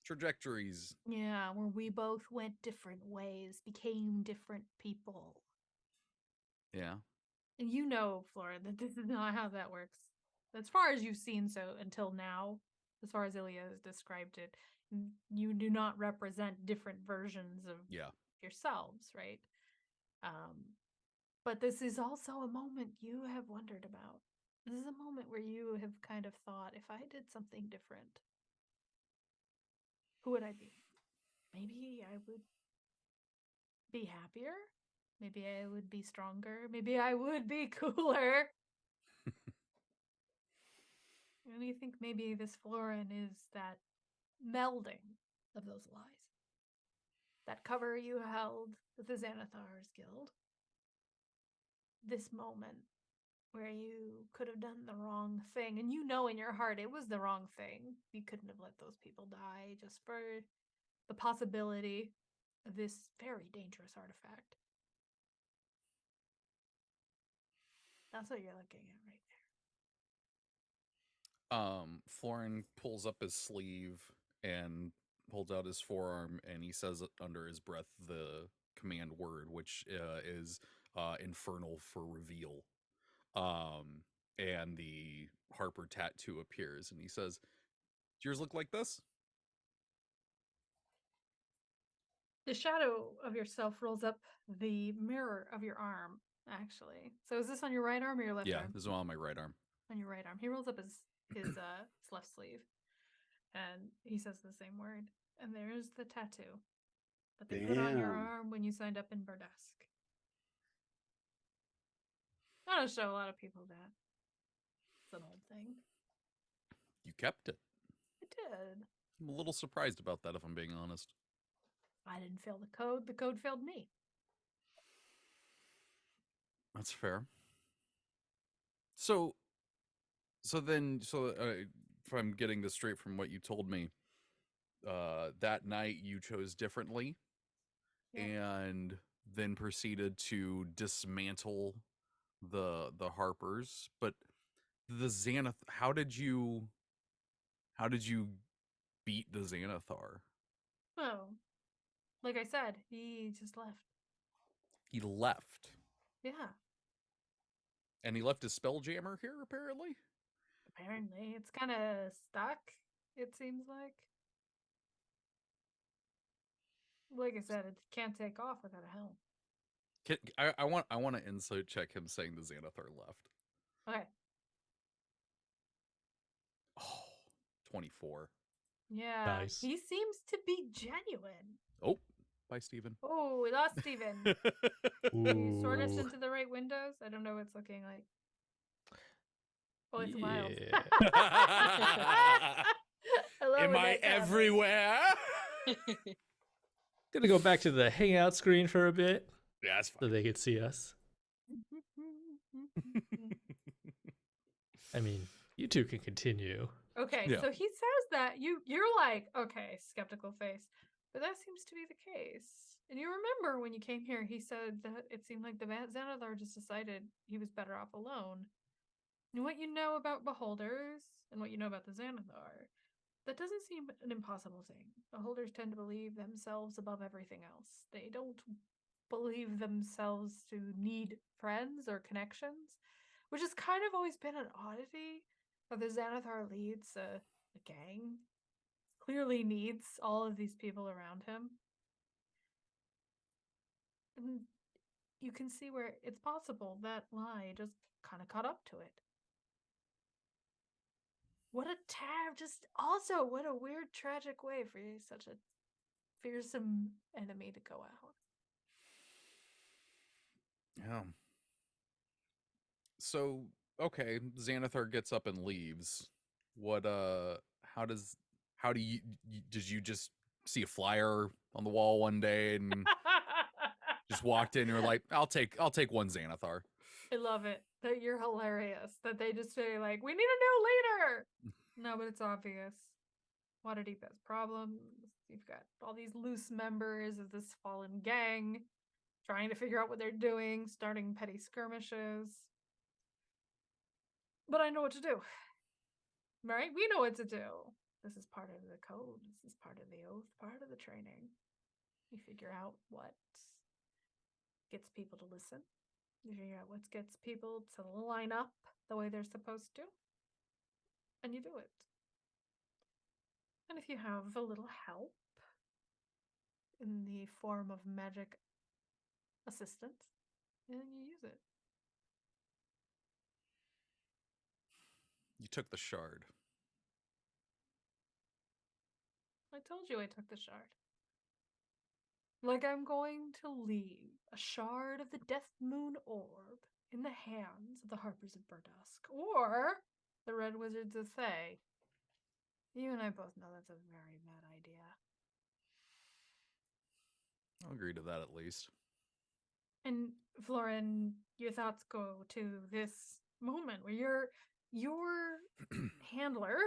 Speaker 5: trajectories.
Speaker 2: Yeah, where we both went different ways, became different people.
Speaker 5: Yeah.
Speaker 2: And you know, Florin, that this is not how that works. As far as you've seen so until now, as far as Ilya has described it, you do not represent different versions of
Speaker 5: Yeah.
Speaker 2: yourselves, right? But this is also a moment you have wondered about. This is a moment where you have kind of thought, if I did something different, who would I be? Maybe I would be happier. Maybe I would be stronger. Maybe I would be cooler. And you think maybe this Florin is that melding of those lies. That cover you held with the Xanathar's Guild. This moment where you could have done the wrong thing, and you know in your heart it was the wrong thing. You couldn't have let those people die just for the possibility of this very dangerous artifact. That's what you're looking at right
Speaker 5: Florin pulls up his sleeve and holds out his forearm, and he says under his breath the command word, which is infernal for reveal. And the Harper tattoo appears, and he says, "Does yours look like this?"
Speaker 2: The shadow of yourself rolls up the mirror of your arm, actually. So is this on your right arm or your left
Speaker 5: Yeah,
Speaker 2: arm?
Speaker 5: this is on my right arm.
Speaker 2: On your right arm. He rolls up his left sleeve, and he says the same word. And there's the tattoo that they put on your
Speaker 4: Damn.
Speaker 2: arm when you signed up in Burdesk. I don't show a lot of people that. It's an old thing.
Speaker 5: You kept it.
Speaker 2: I did.
Speaker 5: I'm a little surprised about that, if I'm being honest.
Speaker 2: I didn't fail the code. The code failed me.
Speaker 5: That's fair. So if I'm getting this straight from what you told me, that night you chose differently,
Speaker 2: Yeah.
Speaker 5: and then proceeded to dismantle the Harpers. But the Xanath, how did you beat the Xanathar?
Speaker 2: Oh, like I said, he just left.
Speaker 5: He left.
Speaker 2: Yeah,
Speaker 5: And he left his spelljammer here, apparently?
Speaker 2: apparently. It's kind of stuck, it seems like. Like I said, it can't take off without a helm.
Speaker 5: I want to insight check him saying the Xanathar left.
Speaker 2: Okay.
Speaker 5: Oh, 24.
Speaker 2: Yeah.
Speaker 1: Nice.
Speaker 2: He seems to be genuine.
Speaker 5: Oh, bye, Steven.
Speaker 2: Oh, we lost Steven. Can you sort us
Speaker 1: Ooh.
Speaker 2: into the right windows? I don't know what it's looking like. Oh, it's wild.
Speaker 1: Yeah.
Speaker 2: I love
Speaker 5: Am
Speaker 2: when
Speaker 5: I
Speaker 2: that happens.
Speaker 5: everywhere?
Speaker 1: Gonna go back to the hangout screen for a bit
Speaker 5: Yeah, that's
Speaker 1: so
Speaker 5: fine.
Speaker 1: they could see us. I mean, you two can continue.
Speaker 2: Okay,
Speaker 5: Yeah.
Speaker 2: so he says that you're like, okay, skeptical face, but that seems to be the case. And you remember when you came here, he said that it seemed like the Xanathar just decided he was better off alone. And what you know about beholders and what you know about the Xanathar, that doesn't seem an impossible thing. Beholders tend to believe themselves above everything else. They don't believe themselves to need friends or connections, which has kind of always been an oddity. But the Xanathar leads a gang, clearly needs all of these people around him. And you can see where it's possible that lie just kind of caught up to it. What a just also what a weird, tragic way for such a fearsome enemy to go out.
Speaker 5: Yeah. So, okay, Xanathar gets up and leaves. What how do you did you just see a flyer on the wall one day and just walked in and were like, I'll take one Xanathar.
Speaker 2: I love it that you're hilarious. That they just say like, we need a new leader. No, but it's obvious. Waterdeep has problems. You've got all these loose members of this fallen gang trying to figure out what they're doing, starting petty skirmishes. But I know what to do. Right? We know what to do. This is part of the code. This is part of the oath, part of the training. You figure out what gets people to listen. You figure out what gets people to line up the way they're supposed to. And you do it. And if you have a little help in the form of magic assistance, then you use it.
Speaker 5: You took the shard.
Speaker 2: I told you I took the shard. Like I'm going to leave a shard of the Death Moon Orb in the hands of the Harpers of Burdusk or the Red Wizards of Thay. You and I both know that's a very bad idea.
Speaker 5: I'll agree to that at least.
Speaker 2: And Florin, your thoughts go to this moment where your handler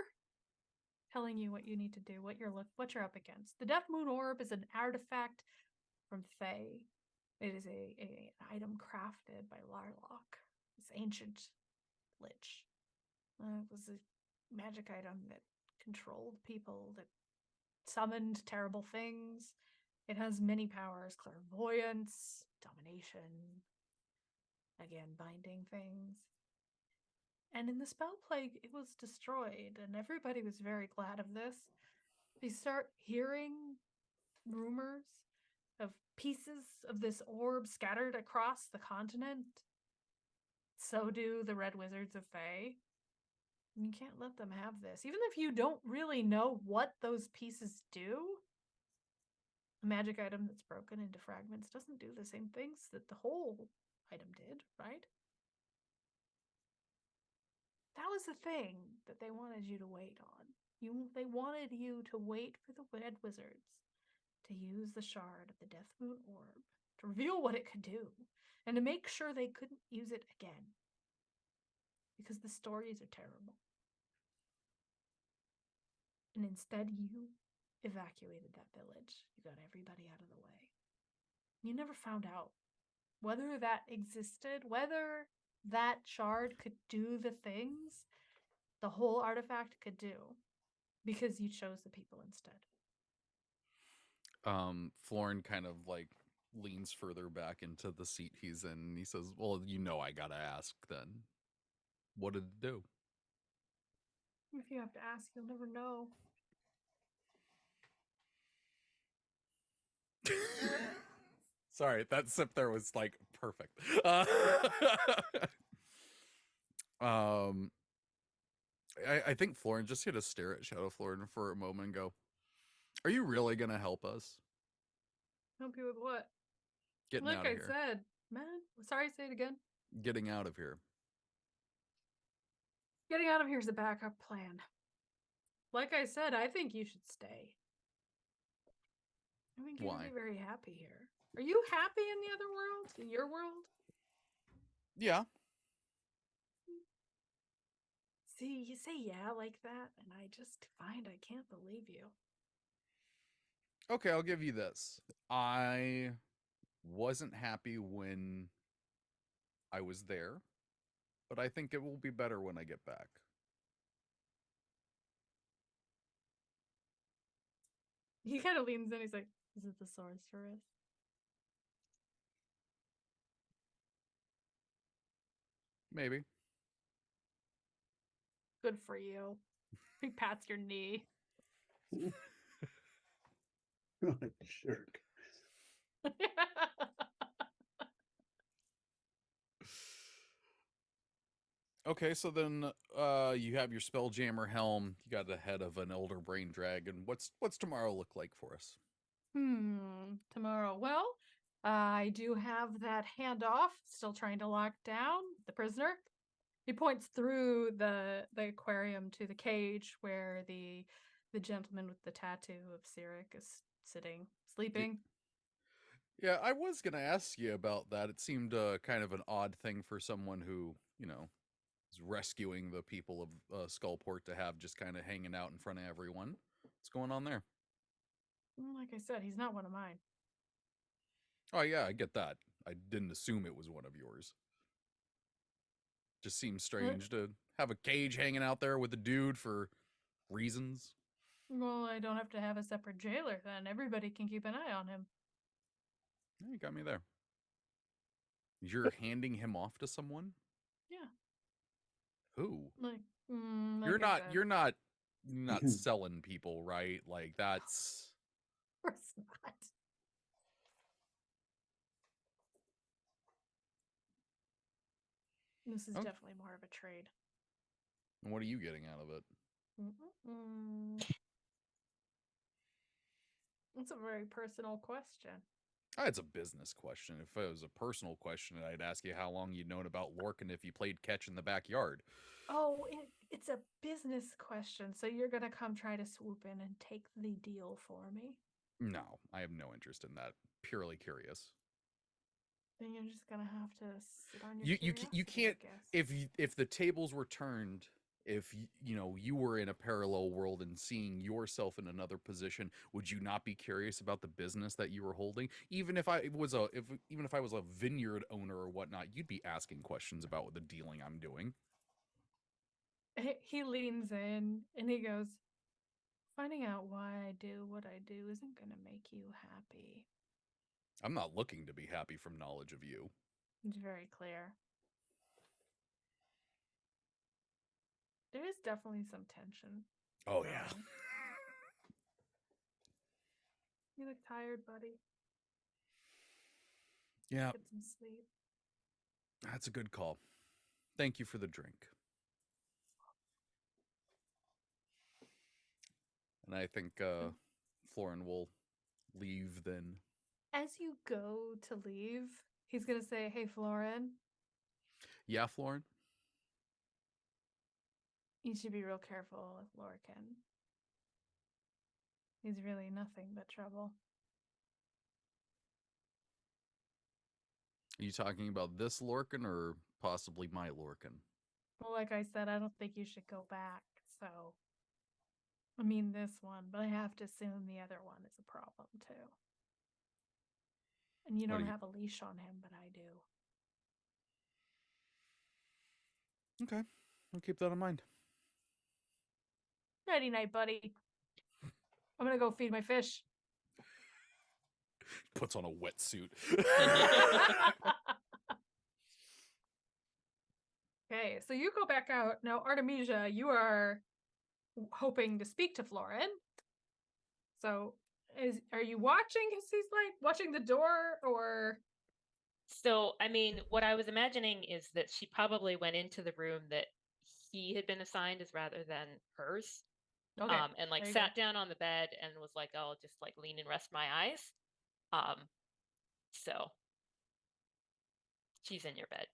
Speaker 2: telling you what you need to do, what you're up against. The Death Moon Orb is an artifact from Thay. It is an item crafted by Larlock, this ancient lich. It was a magic item that controlled people, that summoned terrible things. It has many powers: clairvoyance, domination, again, binding things. And in the spell plague, it was destroyed, and everybody was very glad of this. You start hearing rumors of pieces of this orb scattered across the continent. So do the Red Wizards of Thay. You can't let them have this. Even if you don't really know what those pieces do, a magic item that's broken into fragments doesn't do the same things that the whole item did, right? That was the thing that they wanted you to wait on. They wanted you to wait for the Red Wizards to use the shard of the Death Moon Orb to reveal what it could do, and to make sure they couldn't use it again. Because the stories are terrible. And instead, you evacuated that village. You got everybody out of the way. You never found out whether that existed, whether that shard could do the things the whole artifact could do, because you chose the people instead.
Speaker 5: Florin kind of like leans further back into the seat he's in, and he says, well, I gotta ask then. What did it do?
Speaker 2: If you have to ask, you'll never know.
Speaker 5: Sorry, that sip there was like perfect. I think Florin just hit a stare at Shadow Florin for a moment and go, are you really gonna help us?
Speaker 2: Help you with what?
Speaker 5: Getting
Speaker 2: like
Speaker 5: out of
Speaker 2: I
Speaker 5: here.
Speaker 2: said, man. Sorry, say it again.
Speaker 5: Getting out of here.
Speaker 2: Getting out of here is a backup plan. Like I said, I think you should stay. I think you're
Speaker 5: Why?
Speaker 2: gonna be very happy here. Are you happy in the other world? In your world?
Speaker 5: Yeah.
Speaker 2: See, you say yeah like that, and I just find I can't believe you.
Speaker 5: Okay, I'll give you this. I wasn't happy when I was there, but I think it will be better when I get back.
Speaker 2: He kind of leans in. He's like, "Is it the sorceress?"
Speaker 5: Maybe.
Speaker 2: Good for you. He pats your knee.
Speaker 4: What a jerk.
Speaker 5: Okay, so then you have your Spelljammer helm. You got the head of an Elder Brain Dragon. What's tomorrow look like for us?
Speaker 2: Tomorrow. Well, I do have that handoff. Still trying to lock down the prisoner. He points through the aquarium to the cage where the gentleman with the tattoo of Cyric is sitting, sleeping.
Speaker 5: Yeah, I was gonna ask you about that. It seemed kind of an odd thing for someone who, is rescuing the people of Skullport to have just kind of hanging out in front of everyone. What's going on there?
Speaker 2: Like I said, he's not one of mine.
Speaker 5: Oh yeah, I get that. I didn't assume it was one of yours. Just seems strange to have a cage hanging out there with a dude for reasons.
Speaker 2: Well, I don't have to have a separate jailer then. Everybody can keep an eye on him.
Speaker 5: Yeah, you got me there. You're handing him off to someone?
Speaker 2: Yeah.
Speaker 5: Who?
Speaker 2: Like,
Speaker 5: You're
Speaker 2: like I
Speaker 5: not
Speaker 2: said,
Speaker 5: you're not you're not selling people, right? Like that's
Speaker 2: of course not. This is
Speaker 5: Oh.
Speaker 2: definitely more of a trade.
Speaker 5: what are you getting out of it?
Speaker 2: It's a very personal question.
Speaker 5: It's a business question. If it was a personal question, I'd ask you how long you'd known about Lorcan if you played catch in the backyard.
Speaker 2: Oh, it's a business question. So you're going to come try to swoop in and take the deal for me?
Speaker 5: No, I have no interest in that. Purely curious.
Speaker 2: Then you're just going to have to sit on your curiosity,
Speaker 5: You can't
Speaker 2: I guess.
Speaker 5: if the tables were turned, if you were in a parallel world and seeing yourself in another position, would you not be curious about the business that you were holding? Even if I was a vineyard owner or whatnot, you'd be asking questions about the dealing I'm doing.
Speaker 2: He leans in and he goes, "Finding out why I do what I do isn't going to make you happy."
Speaker 5: I'm not looking to be happy from knowledge of you.
Speaker 2: It's very clear. There is definitely some tension.
Speaker 5: Oh yeah.
Speaker 2: You look tired, buddy.
Speaker 5: Yeah,
Speaker 2: Get some sleep.
Speaker 5: that's a good call. Thank you for the drink. And I think Florin will leave then.
Speaker 2: As you go to leave, he's going to say, "Hey, Florin,
Speaker 5: Yeah, Florin?
Speaker 2: you should be real careful with Lorcan. He's really nothing but trouble."
Speaker 5: Are you talking about this Lorcan or possibly my Lorcan?
Speaker 2: Well, like I said, I don't think you should go back. So, I mean this one, but I have to assume the other one is a problem too. And you
Speaker 5: What
Speaker 2: don't
Speaker 5: do you-
Speaker 2: have a leash on him, but I do.
Speaker 5: Okay, I'll keep that in mind.
Speaker 2: Nighty night, buddy. I'm gonna go feed my fish.
Speaker 5: Puts on a wetsuit.
Speaker 2: Okay, so you go back out. Now, Artemisia, you are hoping to speak to Florin. So, are you watching? Is he's like watching the door, or?
Speaker 3: So, I mean, what I was imagining is that she probably went into the room that he had been assigned as rather than hers.
Speaker 2: Okay,
Speaker 3: And like
Speaker 2: there you
Speaker 3: sat
Speaker 2: go.
Speaker 3: down on the bed and was like, "I'll just like lean and rest my eyes." So she's in your bed.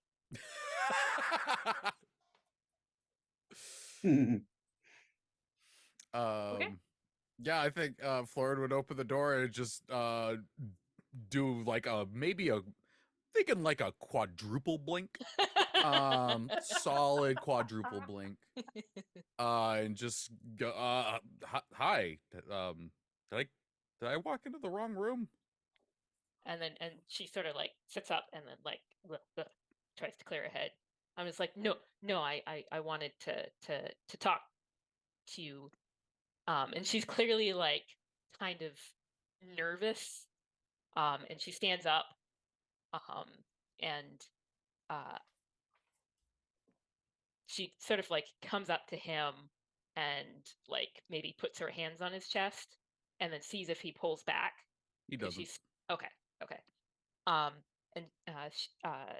Speaker 2: Okay.
Speaker 5: Yeah, I think Florin would open the door and just do like thinking like a quadruple blink. Solid quadruple blink. And just go hi. Did I Did I walk into the wrong room?
Speaker 3: And she sort of like sits up and then like tries to clear her head. I'm just like, no, I wanted to talk to you. And she's clearly like kind of nervous. And she stands up. And she sort of like comes up to him and like maybe puts her hands on his chest and then sees if he pulls back.
Speaker 5: He doesn't.
Speaker 3: She's okay. And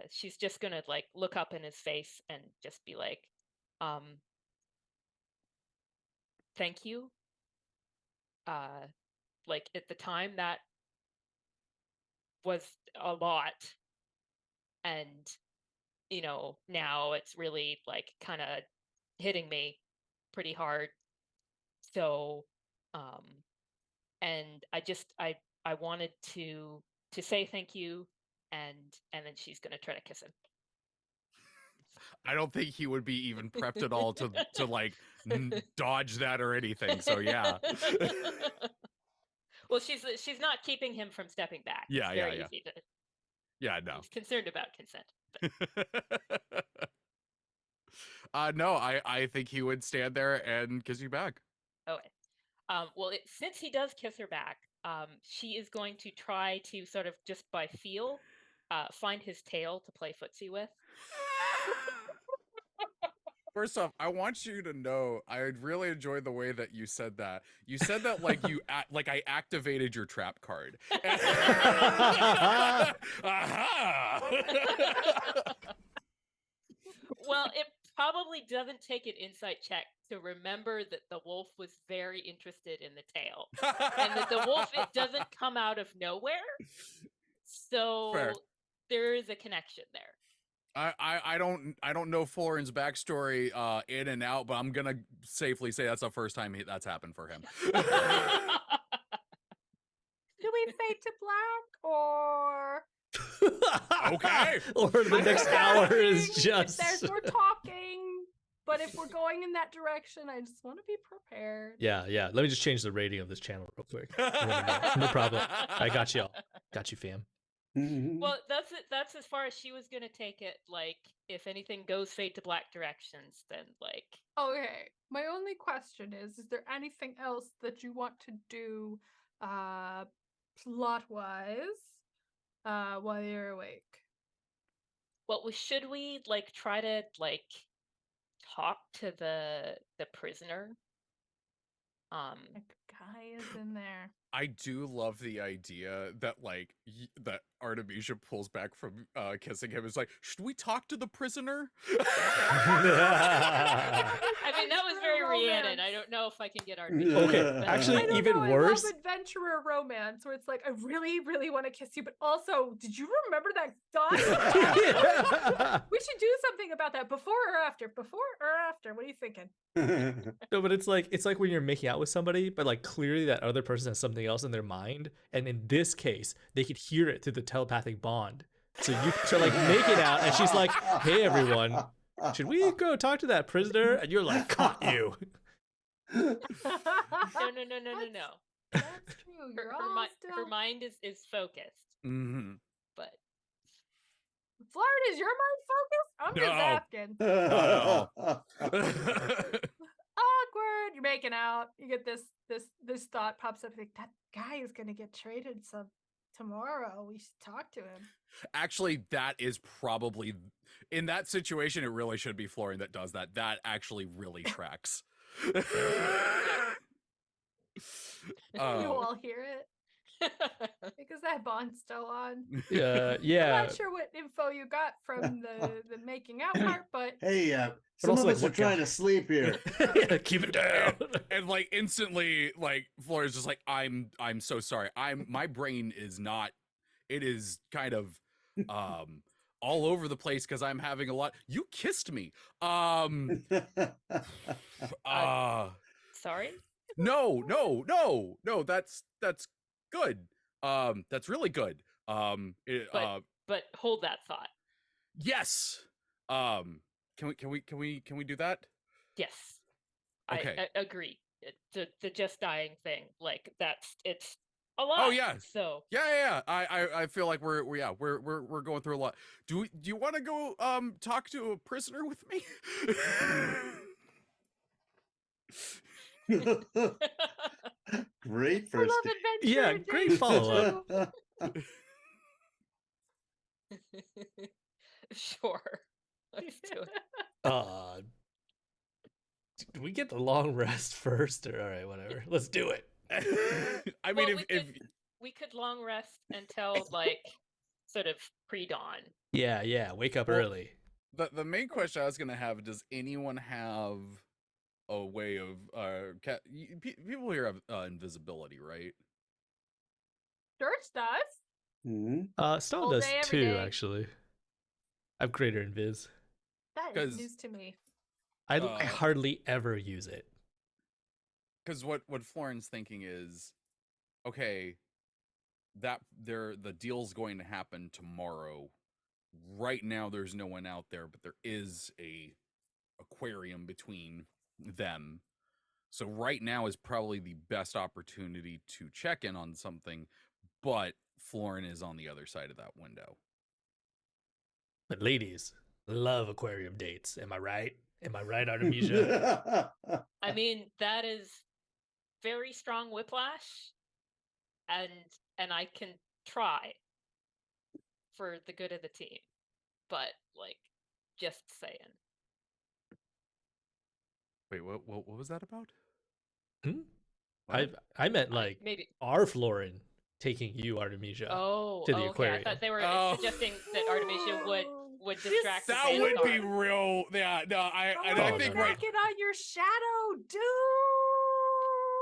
Speaker 3: she's just gonna like look up in his face and just be like, thank you. Like at the time that was a lot, and you know now it's really like kind of hitting me pretty hard. So, and I wanted to say thank you, and then she's gonna try to kiss him.
Speaker 5: I don't think he would be even prepped at all to like dodge that or anything. So yeah.
Speaker 3: Well, she's not keeping him from stepping back.
Speaker 5: Yeah,
Speaker 3: it's very easy to.
Speaker 5: Yeah, no.
Speaker 3: He's concerned about consent.
Speaker 5: No, I think he would stand there and kiss you back.
Speaker 3: Okay. Well, since he does kiss her back, she is going to try to sort of just by feel find his tail to play footsie with.
Speaker 5: First off, I want you to know I really enjoyed the way that you said that. You said that like you like I activated your trap card. Aha!
Speaker 3: Well, it probably doesn't take an insight check to remember that the wolf was very interested in the tail, and that the wolf, it doesn't come out of nowhere. So
Speaker 5: Fair.
Speaker 3: There is a connection there.
Speaker 5: I don't know Florin's backstory in and out, but I'm gonna safely say that's the first time that's happened for him.
Speaker 2: Do we fade to black or?
Speaker 5: Okay.
Speaker 1: Or the next hour is just.
Speaker 2: There's more talking, but if we're going in that direction, I just want to be prepared.
Speaker 1: Yeah. Let me just change the rating of this channel real quick. No problem. I got you all. Got you, fam.
Speaker 3: Well, that's as far as she was gonna take it. Like, if anything goes fade to black directions, then like.
Speaker 2: Okay. My only question is there anything else that you want to do, plot-wise, while you're awake?
Speaker 3: Well, should we like try to like talk to the prisoner?
Speaker 2: A guy is in there.
Speaker 5: I do love the idea that like that Artemisia pulls back from kissing him. Is like, should we talk to the prisoner?
Speaker 3: I mean, that was very Rhiannon. I don't know if I can get Artemisia.
Speaker 1: Okay, actually, even worse.
Speaker 2: I love adventurer romance where it's like, I really, really want to kiss you, but also, did you remember that guy? We should do something about that before or after. Before or after? What are you thinking?
Speaker 1: No, but it's like when you're making out with somebody, but like clearly that other person has something else in their mind, and in this case, they could hear it through the telepathic bond. So you start like making out, and she's like, "Hey, everyone, should we go talk to that prisoner?" And you're like, "Caught you."
Speaker 3: No.
Speaker 2: That's true. You're all still...
Speaker 3: her mind is focused.
Speaker 5: Mm-hmm.
Speaker 3: But
Speaker 2: Florin, is your mind focused? I'm just asking. Awkward. You're making out. You get this thought pops up like, that guy is gonna get traded tomorrow. We should talk to him.
Speaker 5: Actually, that is probably in that situation. It really should be Florin that does that. That actually really tracks.
Speaker 2: You all hear it because that bond's still on.
Speaker 1: Yeah.
Speaker 2: I'm not sure what info you got from the making out part, but
Speaker 4: hey, some
Speaker 1: also,
Speaker 4: of us
Speaker 1: like,
Speaker 4: are trying to sleep here.
Speaker 1: Yeah, keep it down.
Speaker 5: And like instantly, like Florin's just like, I'm so sorry. My brain is not. It is kind of all over the place because I'm having a lot. You kissed me.
Speaker 3: sorry.
Speaker 5: No. That's good. That's really good.
Speaker 3: But hold that thought.
Speaker 5: Yes. Can we do that?
Speaker 3: Yes.
Speaker 5: Okay.
Speaker 3: I agree. The just dying thing, like it's a lot.
Speaker 5: Oh yeah.
Speaker 3: So
Speaker 5: Yeah. I feel like we're going through a lot. Do you want to go talk to a prisoner with me?
Speaker 4: Great
Speaker 2: I
Speaker 4: first.
Speaker 2: love adventure.
Speaker 1: Yeah,
Speaker 2: and
Speaker 1: great
Speaker 2: dates,
Speaker 1: follow-up.
Speaker 2: too.
Speaker 3: sure. Let's do it.
Speaker 1: Do we get the long rest first, or all right, whatever. Let's do it.
Speaker 5: I mean,
Speaker 3: Well,
Speaker 5: if
Speaker 3: we could long rest until like sort of pre-dawn.
Speaker 1: Yeah. Wake up
Speaker 5: Well,
Speaker 1: early.
Speaker 5: the main question I was gonna have: does anyone have a way of people here have invisibility, right?
Speaker 2: Dirge does.
Speaker 4: Mhm.
Speaker 1: Stone
Speaker 2: All
Speaker 1: does
Speaker 2: day, every
Speaker 1: too,
Speaker 2: day.
Speaker 1: actually. I've greater invis.
Speaker 2: That is
Speaker 5: 'Cause,
Speaker 2: news to me.
Speaker 1: I
Speaker 5: Uh,
Speaker 1: hardly ever use it.
Speaker 5: Because what Florin's thinking is, okay, that the deal's going to happen tomorrow. Right now, there's no one out there, but there is a aquarium between them. So right now is probably the best opportunity to check in on something, but Florin is on the other side of that window.
Speaker 1: But ladies love aquarium dates. Am I right? Am I right, Artemisia?
Speaker 3: I mean, that is very strong whiplash, and I can try for the good of the team, but like, just saying.
Speaker 5: Wait, what was that about?
Speaker 1: Hmm?
Speaker 5: What?
Speaker 1: I meant like
Speaker 3: maybe.
Speaker 1: our Florin taking you, Artemisia,
Speaker 3: Oh,
Speaker 1: to the
Speaker 3: okay.
Speaker 1: aquarium.
Speaker 3: I thought they were
Speaker 5: Oh.
Speaker 3: suggesting that Artemisia would
Speaker 2: You
Speaker 3: distract the
Speaker 5: That would be
Speaker 3: Xanathar.
Speaker 5: real. Yeah, no, I
Speaker 1: Oh,
Speaker 5: think
Speaker 1: no.
Speaker 5: right,
Speaker 2: Get on your shadow, dude.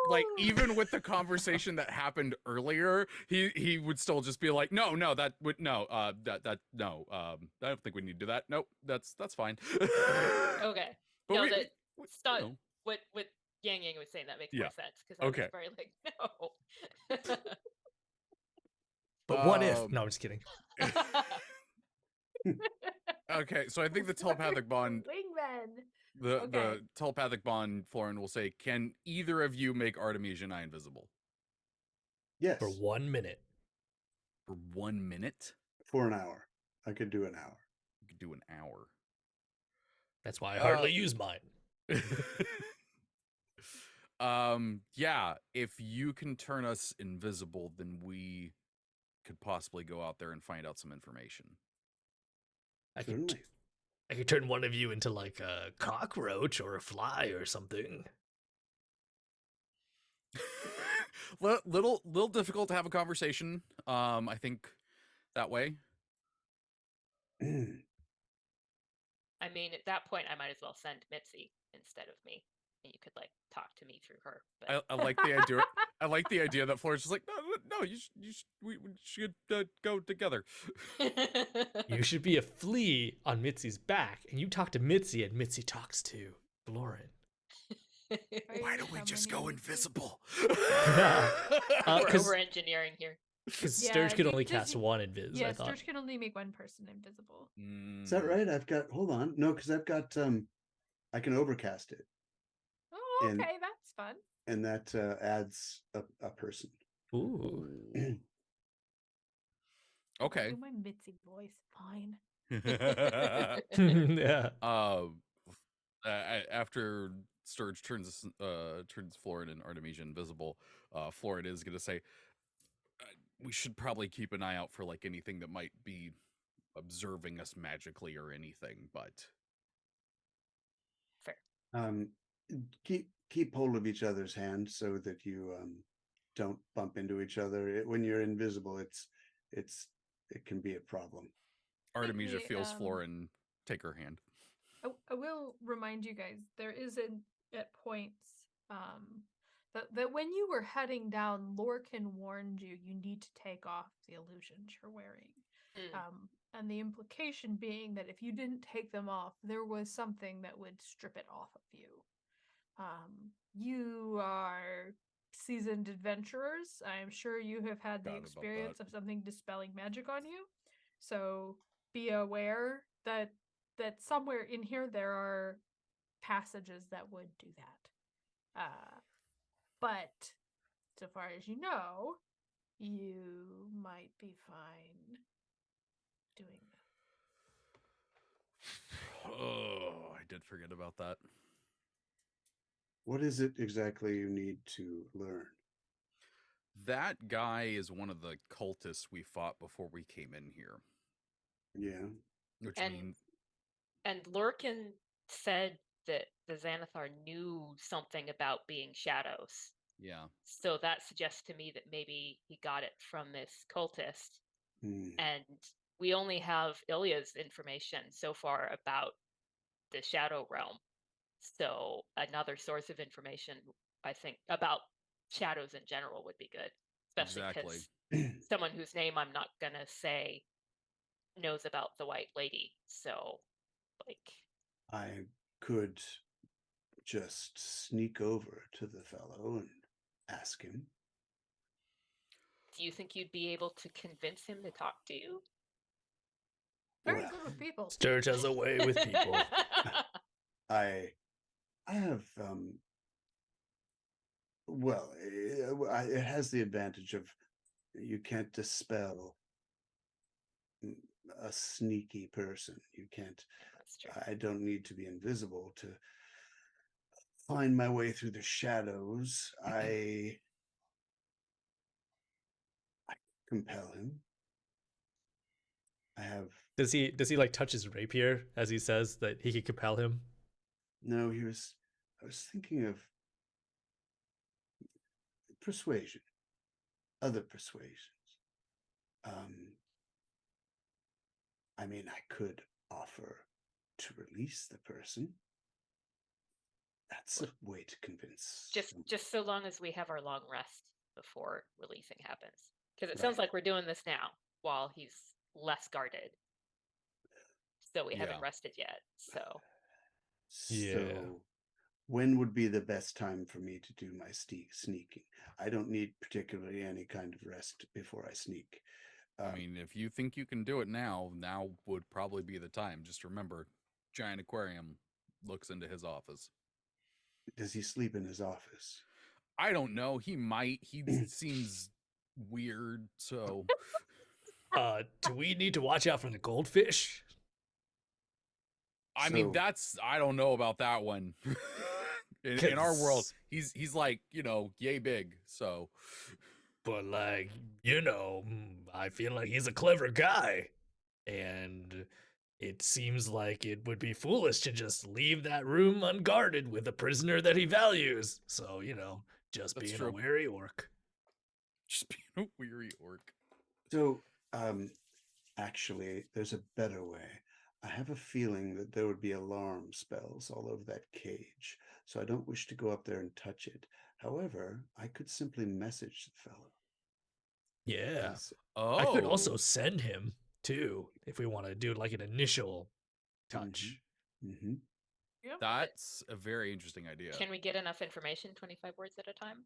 Speaker 5: like even with the conversation that happened earlier, he would still just be like, no, that would no, that no, I don't think we need to do that. Nope, that's fine.
Speaker 3: Okay.
Speaker 5: But
Speaker 3: No,
Speaker 5: we-
Speaker 3: that
Speaker 5: we-
Speaker 3: start
Speaker 5: you know.
Speaker 3: what Yang Yang was saying, that makes
Speaker 5: Yeah.
Speaker 3: more sense, because I
Speaker 5: Okay.
Speaker 3: was very like, no.
Speaker 1: But what if?
Speaker 5: Um,
Speaker 1: No, I'm just kidding.
Speaker 5: Okay, so I think the telepathic bond,
Speaker 2: Wingman.
Speaker 5: the
Speaker 2: Okay.
Speaker 5: telepathic bond, Florin will say, can either of you make Artemisia and I invisible
Speaker 4: Yes,
Speaker 1: For 1 minute.
Speaker 5: for 1 minute?
Speaker 4: for an hour. I could do an hour.
Speaker 5: You could do an hour.
Speaker 1: That's why I hardly use mine.
Speaker 5: Yeah, if you can turn us invisible, then we could possibly go out there and find out some information.
Speaker 1: I could,
Speaker 4: Certainly.
Speaker 1: I could turn one of you into like a cockroach or a fly or something.
Speaker 5: Little difficult to have a conversation. I think that way.
Speaker 3: I mean, at that point, I might as well send Mitzi instead of me, and you could like talk to me through her. But
Speaker 5: I like the idea. I like the idea that Florin's just like, no, we should go together.
Speaker 1: You should be a flea on Mitzi's back, and you talk to Mitzi, and Mitzi talks to Florin.
Speaker 5: Why don't we just go invisible?
Speaker 3: We're
Speaker 1: 'cause-
Speaker 3: over engineering here.
Speaker 1: Because
Speaker 2: Yeah,
Speaker 1: Sturge can
Speaker 2: you-
Speaker 1: only
Speaker 2: does
Speaker 1: cast
Speaker 2: he-
Speaker 1: one invis,
Speaker 2: Yeah,
Speaker 1: I thought.
Speaker 2: Sturge can only make one person invisible.
Speaker 4: Is that right? I've got, hold on. No, because I've got, I can overcast it,
Speaker 2: Oh,
Speaker 4: And-
Speaker 2: okay, that's fun.
Speaker 4: and that adds a person.
Speaker 1: Ooh.
Speaker 5: Okay.
Speaker 2: Do my Mitzi voice, fine.
Speaker 1: Yeah.
Speaker 5: After Sturge turns Florin and Artemisia invisible, Florin is going to say, we should probably keep an eye out for like anything that might be observing us magically or anything, but
Speaker 3: Fair.
Speaker 4: Keep hold of each other's hand so that you don't bump into each other. When you're invisible, it can be a problem.
Speaker 5: Artemisia
Speaker 2: the,
Speaker 5: feels Florin take her hand.
Speaker 2: I will remind you guys, there is at points that when you were heading down, Lorcan warned you need to take off the illusions you're wearing. And the implication being that if you didn't take them off, there was something that would strip it off of you. You are seasoned adventurers. I am sure you have had the
Speaker 5: Forgot about
Speaker 2: experience
Speaker 5: that.
Speaker 2: of something dispelling magic on you. So be aware that somewhere in here there are passages that would do that. But so far as you know, you might be fine doing that.
Speaker 5: Oh, I did forget about that.
Speaker 4: What is it exactly you need to learn?
Speaker 5: That guy is one of the cultists we fought before we came in here.
Speaker 4: Yeah.
Speaker 5: Which
Speaker 3: And-
Speaker 5: means
Speaker 3: And Lurkin said that the Xanathar knew something about being shadows.
Speaker 5: yeah.
Speaker 3: So that suggests to me that maybe he got it from this cultist.
Speaker 4: Hmm.
Speaker 3: And we only have Ilya's information so far about the Shadow Realm. So another source of information, I think, about shadows in general would be good. Especially
Speaker 5: Exactly.
Speaker 3: because someone whose name I'm not going to say knows about the White Lady. So, like,
Speaker 4: I could just sneak over to the fellow and ask him.
Speaker 3: do you think you'd be able to convince him to talk to you?
Speaker 2: Very
Speaker 4: Well,
Speaker 2: good with people.
Speaker 1: Sturge has a way with people.
Speaker 4: I have well, it has the advantage of you can't dispel a sneaky person. You can't.
Speaker 3: That's true.
Speaker 4: I don't need to be invisible to find my way through the shadows. I compel him. I have
Speaker 1: Does he like touch his rapier as he says that he could compel him?
Speaker 4: no. I was thinking of persuasion, other persuasions. I mean, I could offer to release the person. That's a way to convince.
Speaker 3: Just so long as we have our long rest before releasing happens. Because it sounds
Speaker 4: Right.
Speaker 3: like we're doing this now while he's less guarded. So we haven't
Speaker 5: Yeah.
Speaker 3: rested yet. So
Speaker 1: Yeah.
Speaker 4: So, when would be the best time for me to do my sneaking? I don't need particularly any kind of rest before I sneak.
Speaker 5: I mean, if you think you can do it now would probably be the time. Just remember, giant aquarium looks into his office.
Speaker 4: Does he sleep in his office?
Speaker 5: I don't know. He might. He seems weird. So
Speaker 1: Do we need to watch out for the goldfish?
Speaker 5: I mean,
Speaker 4: So-
Speaker 5: I don't know about that one. in our world,
Speaker 1: 'Cause-
Speaker 5: he's like, yay big. So
Speaker 1: But like, I feel like he's a clever guy. And it seems like it would be foolish to just leave that room unguarded with a prisoner that he values. So, just
Speaker 5: That's
Speaker 1: being
Speaker 5: true.
Speaker 1: a wary orc.
Speaker 5: just being a weary orc.
Speaker 4: So, actually, there's a better way. I have a feeling that there would be alarm spells all over that cage, so I don't wish to go up there and touch it. However, I could simply message the fellow.
Speaker 1: Yeah.
Speaker 4: and say,
Speaker 5: Oh,
Speaker 1: I could also send him too if we want to do like an initial touch.
Speaker 4: "Mhm."
Speaker 5: That's a very interesting idea.
Speaker 3: can we get enough information 25 words at a time?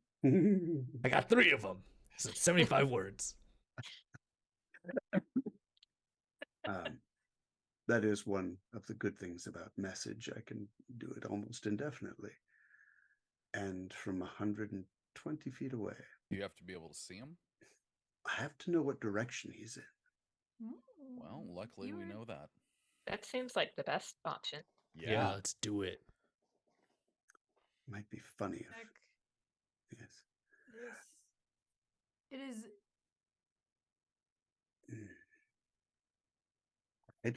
Speaker 1: I got 3 of them. So it's 75 words.
Speaker 4: That is one of the good things about message. I can do it almost indefinitely. And from 120 feet away.
Speaker 5: You have to be able to see him.
Speaker 4: I have to know what direction he's in.
Speaker 5: Well, luckily we know that.
Speaker 3: That seems like the best option.
Speaker 1: Yeah, let's do it.
Speaker 4: Might be funny if
Speaker 2: Heck,
Speaker 4: yes.
Speaker 2: it is.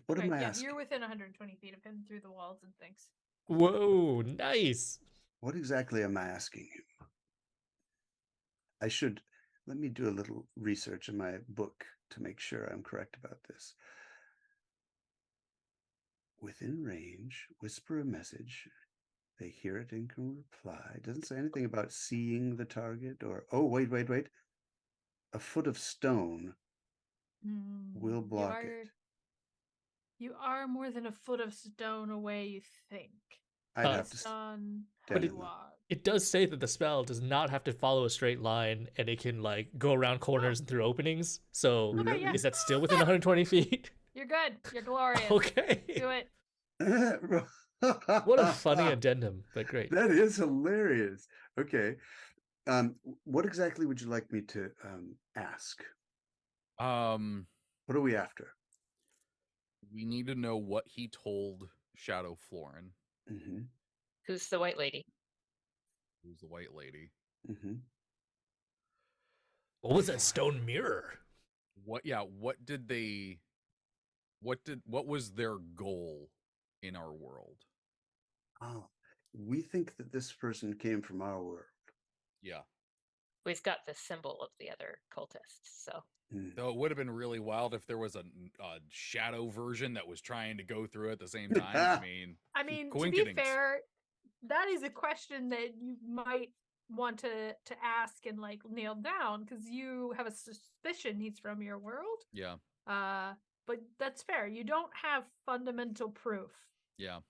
Speaker 4: What am
Speaker 2: Right,
Speaker 4: I
Speaker 2: yeah,
Speaker 4: asking?
Speaker 2: you're within 120 feet of him through the walls and things.
Speaker 1: Whoa, nice.
Speaker 4: What exactly am I asking him? I should let me do a little research in my book to make sure I'm correct about this. Within range, whisper a message. They hear it and can reply. It doesn't say anything about seeing the target or, oh, wait. A foot of stone will block it.
Speaker 2: You are more than a foot of stone away, you think.
Speaker 4: I'd have to.
Speaker 2: Based on
Speaker 4: But
Speaker 2: how
Speaker 4: it-
Speaker 2: you walk.
Speaker 1: It does say that the spell does not have to follow a straight line and it can like go around corners and through openings. So
Speaker 2: Okay, yeah.
Speaker 1: is that still within 120 feet?
Speaker 2: You're good. You're glorious.
Speaker 1: Okay.
Speaker 2: Do it.
Speaker 1: What a funny addendum, but great.
Speaker 4: That is hilarious. Okay. What exactly would you like me to ask? What are we after?
Speaker 5: We need to know what he told Shadow Florin,
Speaker 4: Mm-hmm.
Speaker 3: Who's the white lady?
Speaker 5: who's the white lady.
Speaker 4: Mm-hmm.
Speaker 1: What was that stone mirror?
Speaker 5: What was their goal in our world?
Speaker 4: Oh, we think that this person came from our world.
Speaker 5: Yeah.
Speaker 3: We've got the symbol of the other cultists, so
Speaker 5: Though it would have been really wild if there was a shadow version that was trying to go through at the same time.
Speaker 2: I mean, to be
Speaker 5: coincidence.
Speaker 2: fair, that is a question that you might want to ask and like nail down because you have a suspicion he's from your world.
Speaker 5: Yeah.
Speaker 2: But that's fair. You don't have fundamental proof.
Speaker 5: Yeah.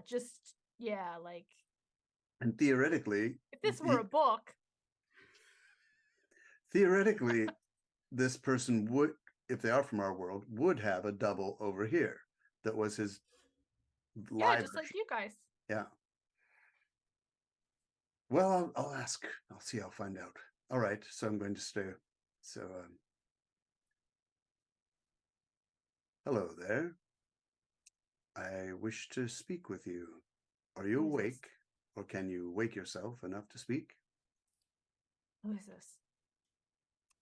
Speaker 2: Just yeah, like
Speaker 4: And theoretically,
Speaker 2: if this were a book,
Speaker 4: this person would, if they are from our world, would have a double over here that was his live
Speaker 2: yeah, just like you guys.
Speaker 4: Yeah. Well, I'll ask. I'll see. I'll find out. All right. So I'm going to stay. So, hello there. I wish to speak with you. Are you
Speaker 2: Who is this?
Speaker 4: awake, or can you wake yourself enough to speak?
Speaker 2: Who is this?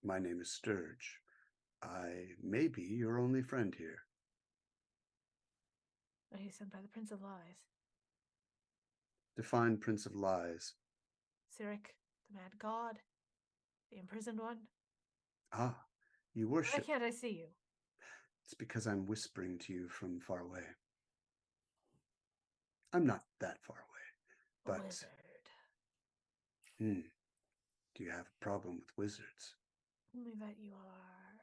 Speaker 4: My name is Sturge. I may be your only friend here.
Speaker 2: Are you sent by the Prince of Lies?
Speaker 4: Define Prince of Lies.
Speaker 2: Cyric, the mad god? The imprisoned one?
Speaker 4: Ah, you
Speaker 2: Why
Speaker 4: worship.
Speaker 2: can't I see you?
Speaker 4: It's because I'm whispering to you from far away. I'm not that far away, but
Speaker 2: Wizard.
Speaker 4: do you have a problem with wizards?
Speaker 2: Only that you are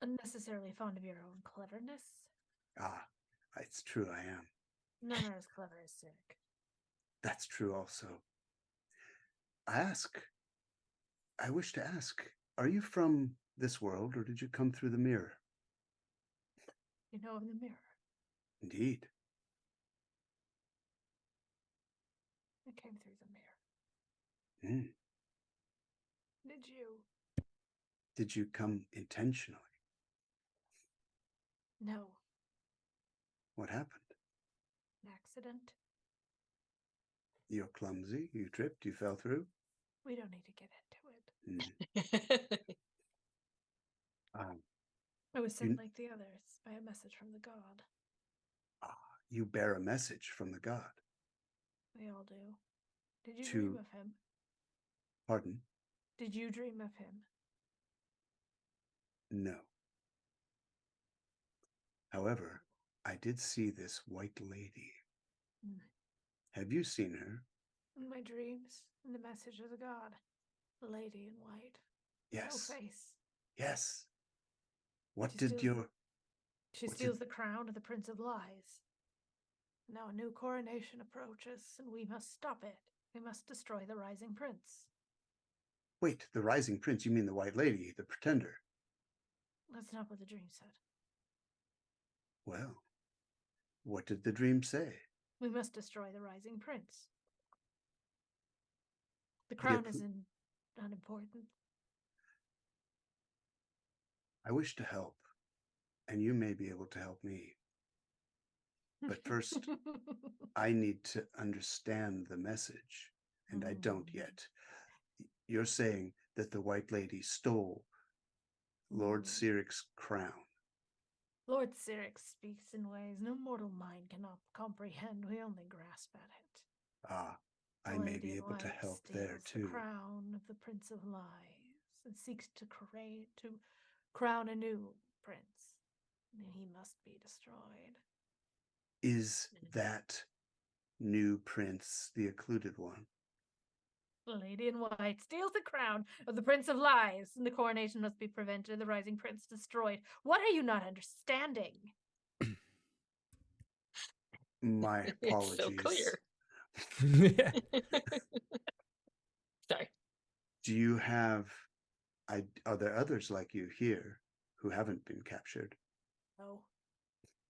Speaker 2: unnecessarily fond of your own cleverness.
Speaker 4: Ah, it's true I am.
Speaker 2: None are as clever as Cyric.
Speaker 4: That's true also. I wish to ask, are you from this world, or did you come through the mirror?
Speaker 2: You know of the mirror.
Speaker 4: Indeed.
Speaker 2: I came through the mirror. Did you?
Speaker 4: Did you come intentionally?
Speaker 2: No.
Speaker 4: What happened?
Speaker 2: An accident?
Speaker 4: You're clumsy, you tripped, you fell through?
Speaker 2: We don't need to get into it. I was sent like the others by a message from the god.
Speaker 4: You bear a message from the god.
Speaker 2: We all do. Did you dream of him?
Speaker 4: Pardon?
Speaker 2: Did you dream of him?
Speaker 4: No. However, I did see this white lady. Have you seen her?
Speaker 2: In my dreams, in the message of the god. The lady in white.
Speaker 4: Yes.
Speaker 2: No face.
Speaker 4: Yes.
Speaker 2: She steals the crown of the Prince of Lies. Now a new coronation approaches, and we must stop it. We must destroy the Rising Prince.
Speaker 4: Wait, the Rising Prince? You mean the White Lady, the pretender?
Speaker 2: That's not what the dream said.
Speaker 4: Well, what did the dream say?
Speaker 2: We must destroy the Rising Prince. The crown is unimportant.
Speaker 4: I wish to help, and you may be able to help me. But first, I need to understand the message, and I don't yet. You're saying that the White Lady stole Lord Cyric's crown.
Speaker 2: Lord Cyric speaks in ways no mortal mind cannot comprehend. We only grasp at it.
Speaker 4: I may be able to help there too.
Speaker 2: The crown of the Prince of Lies and seeks to crown a new prince. And he must be destroyed.
Speaker 4: Is that new prince the occluded one?
Speaker 2: The lady in white steals the crown of the Prince of Lies, and the coronation must be prevented and the Rising Prince destroyed. What are you not understanding?
Speaker 4: My apologies.
Speaker 3: It's so clear. Sorry.
Speaker 4: Do you have... are there others like you here who haven't been captured?
Speaker 2: No.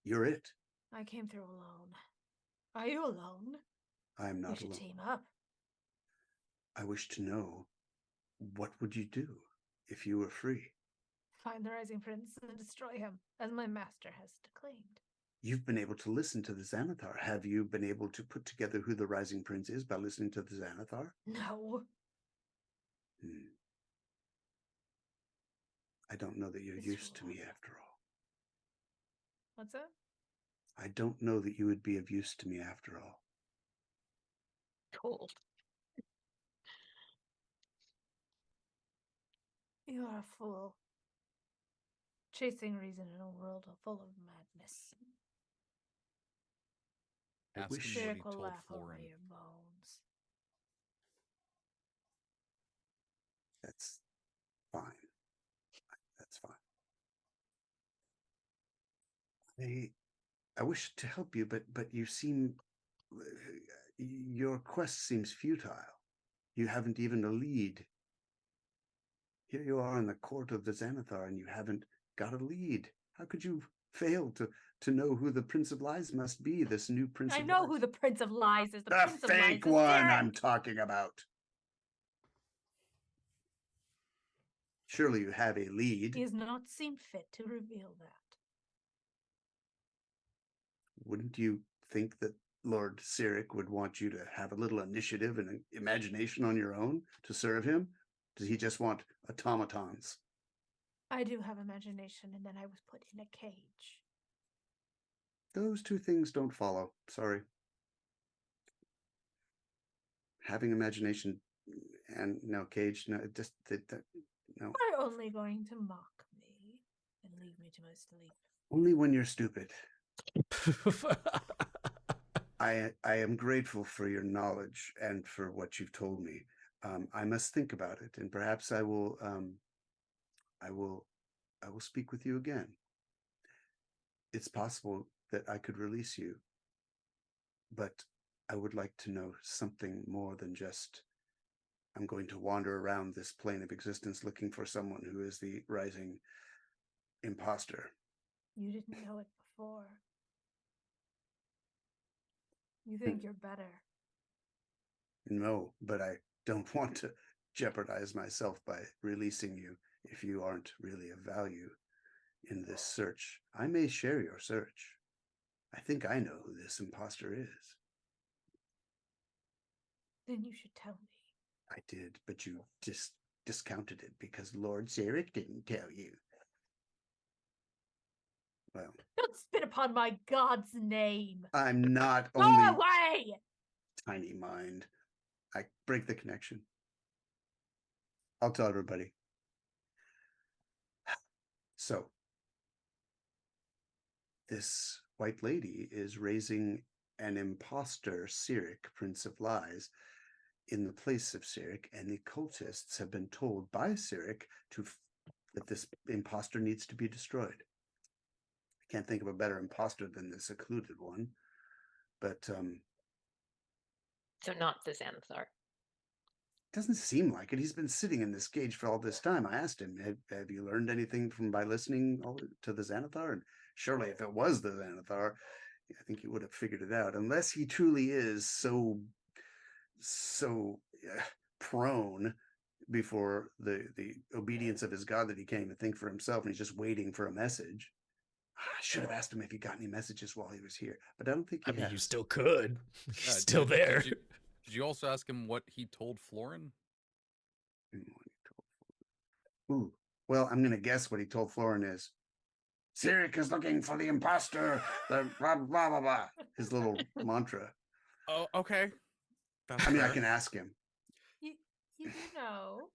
Speaker 4: You're it.
Speaker 2: I came through alone. Are you alone?
Speaker 4: I'm not
Speaker 2: we should
Speaker 4: alone.
Speaker 2: team up.
Speaker 4: I wish to know, what would you do if you were free?
Speaker 2: Find the Rising Prince and destroy him, as my master has declaimed.
Speaker 4: You've been able to listen to the Xanathar. Have you been able to put together who the Rising Prince is by listening to the Xanathar?
Speaker 2: No.
Speaker 4: I don't know that you're
Speaker 2: It's
Speaker 4: used to
Speaker 2: wrong.
Speaker 4: me after all.
Speaker 2: What's that?
Speaker 4: I don't know that you would be of use to me after all.
Speaker 3: Cold.
Speaker 2: You are a fool. Chasing reason in a world full of madness.
Speaker 5: Ask
Speaker 4: wish-
Speaker 5: him what he
Speaker 2: Cyric will
Speaker 5: told
Speaker 2: laugh over
Speaker 5: Florin.
Speaker 2: your bones.
Speaker 4: That's fine. That's fine. I wish to help you, but you seem, your quest seems futile. You haven't even a lead. Here you are in the court of the Xanathar, and you haven't got a lead. How could you fail to know who the Prince of Lies must be? This new Prince.
Speaker 2: I
Speaker 4: of
Speaker 2: know
Speaker 4: Lies?
Speaker 2: who the Prince of Lies is. The
Speaker 4: The
Speaker 2: Prince of Lies
Speaker 4: fake
Speaker 2: is
Speaker 4: one
Speaker 2: Cyric.
Speaker 4: I'm talking about. Surely you have a lead.
Speaker 2: He has not seen fit to reveal that.
Speaker 4: Wouldn't you think that Lord Cyric would want you to have a little initiative and imagination on your own to serve him? Does he just want automatons?
Speaker 2: I do have imagination, and then I was put in a cage.
Speaker 4: Those two things don't follow. Sorry. Having imagination and no cage, no, just no.
Speaker 2: You're only going to mock me and leave me to my sleep.
Speaker 4: Only when you're stupid. I am grateful for your knowledge and for what you've told me. I must think about it, and perhaps I will speak with you again. It's possible that I could release you, but I would like to know something more than just, I'm going to wander around this plane of existence looking for someone who is the rising imposter.
Speaker 2: You didn't know it before. You think you're better.
Speaker 4: No, but I don't want to jeopardize myself by releasing you if you aren't really of value in this search. I may share your search. I think I know who this imposter is.
Speaker 2: Then you should tell me.
Speaker 4: I did, but you just discounted it because Lord Cyric didn't tell you. Well,
Speaker 2: Don't spit upon my god's name.
Speaker 4: I'm not
Speaker 2: Go
Speaker 4: only
Speaker 2: away!
Speaker 4: tiny mind. I break the connection. I'll tell everybody. So, this white lady is raising an imposter, Cyric, Prince of Lies, in the place of Cyric, and the cultists have been told by Cyric that this imposter needs to be destroyed. I can't think of a better imposter than the secluded one, but
Speaker 3: So not the Xanathar.
Speaker 4: doesn't seem like it. He's been sitting in this cage for all this time. I asked him, have you learned anything by listening to the Xanathar? And surely if it was the Xanathar, I think he would have figured it out, unless he truly is so prone before the obedience of his god that he can't even think for himself, and he's just waiting for a message. I should have asked him if he got any messages while he was here, but I don't think he has.
Speaker 1: you still could. He's
Speaker 5: Yeah,
Speaker 1: still there.
Speaker 5: Did you also ask him what he told Florin?
Speaker 4: Ooh, well, I'm going to guess what he told Florin is, Cyric is looking for the imposter, the blah, blah, blah, blah. His little mantra.
Speaker 5: Oh, okay. That's
Speaker 4: I mean, I
Speaker 5: fair.
Speaker 4: can ask him.
Speaker 2: You do know,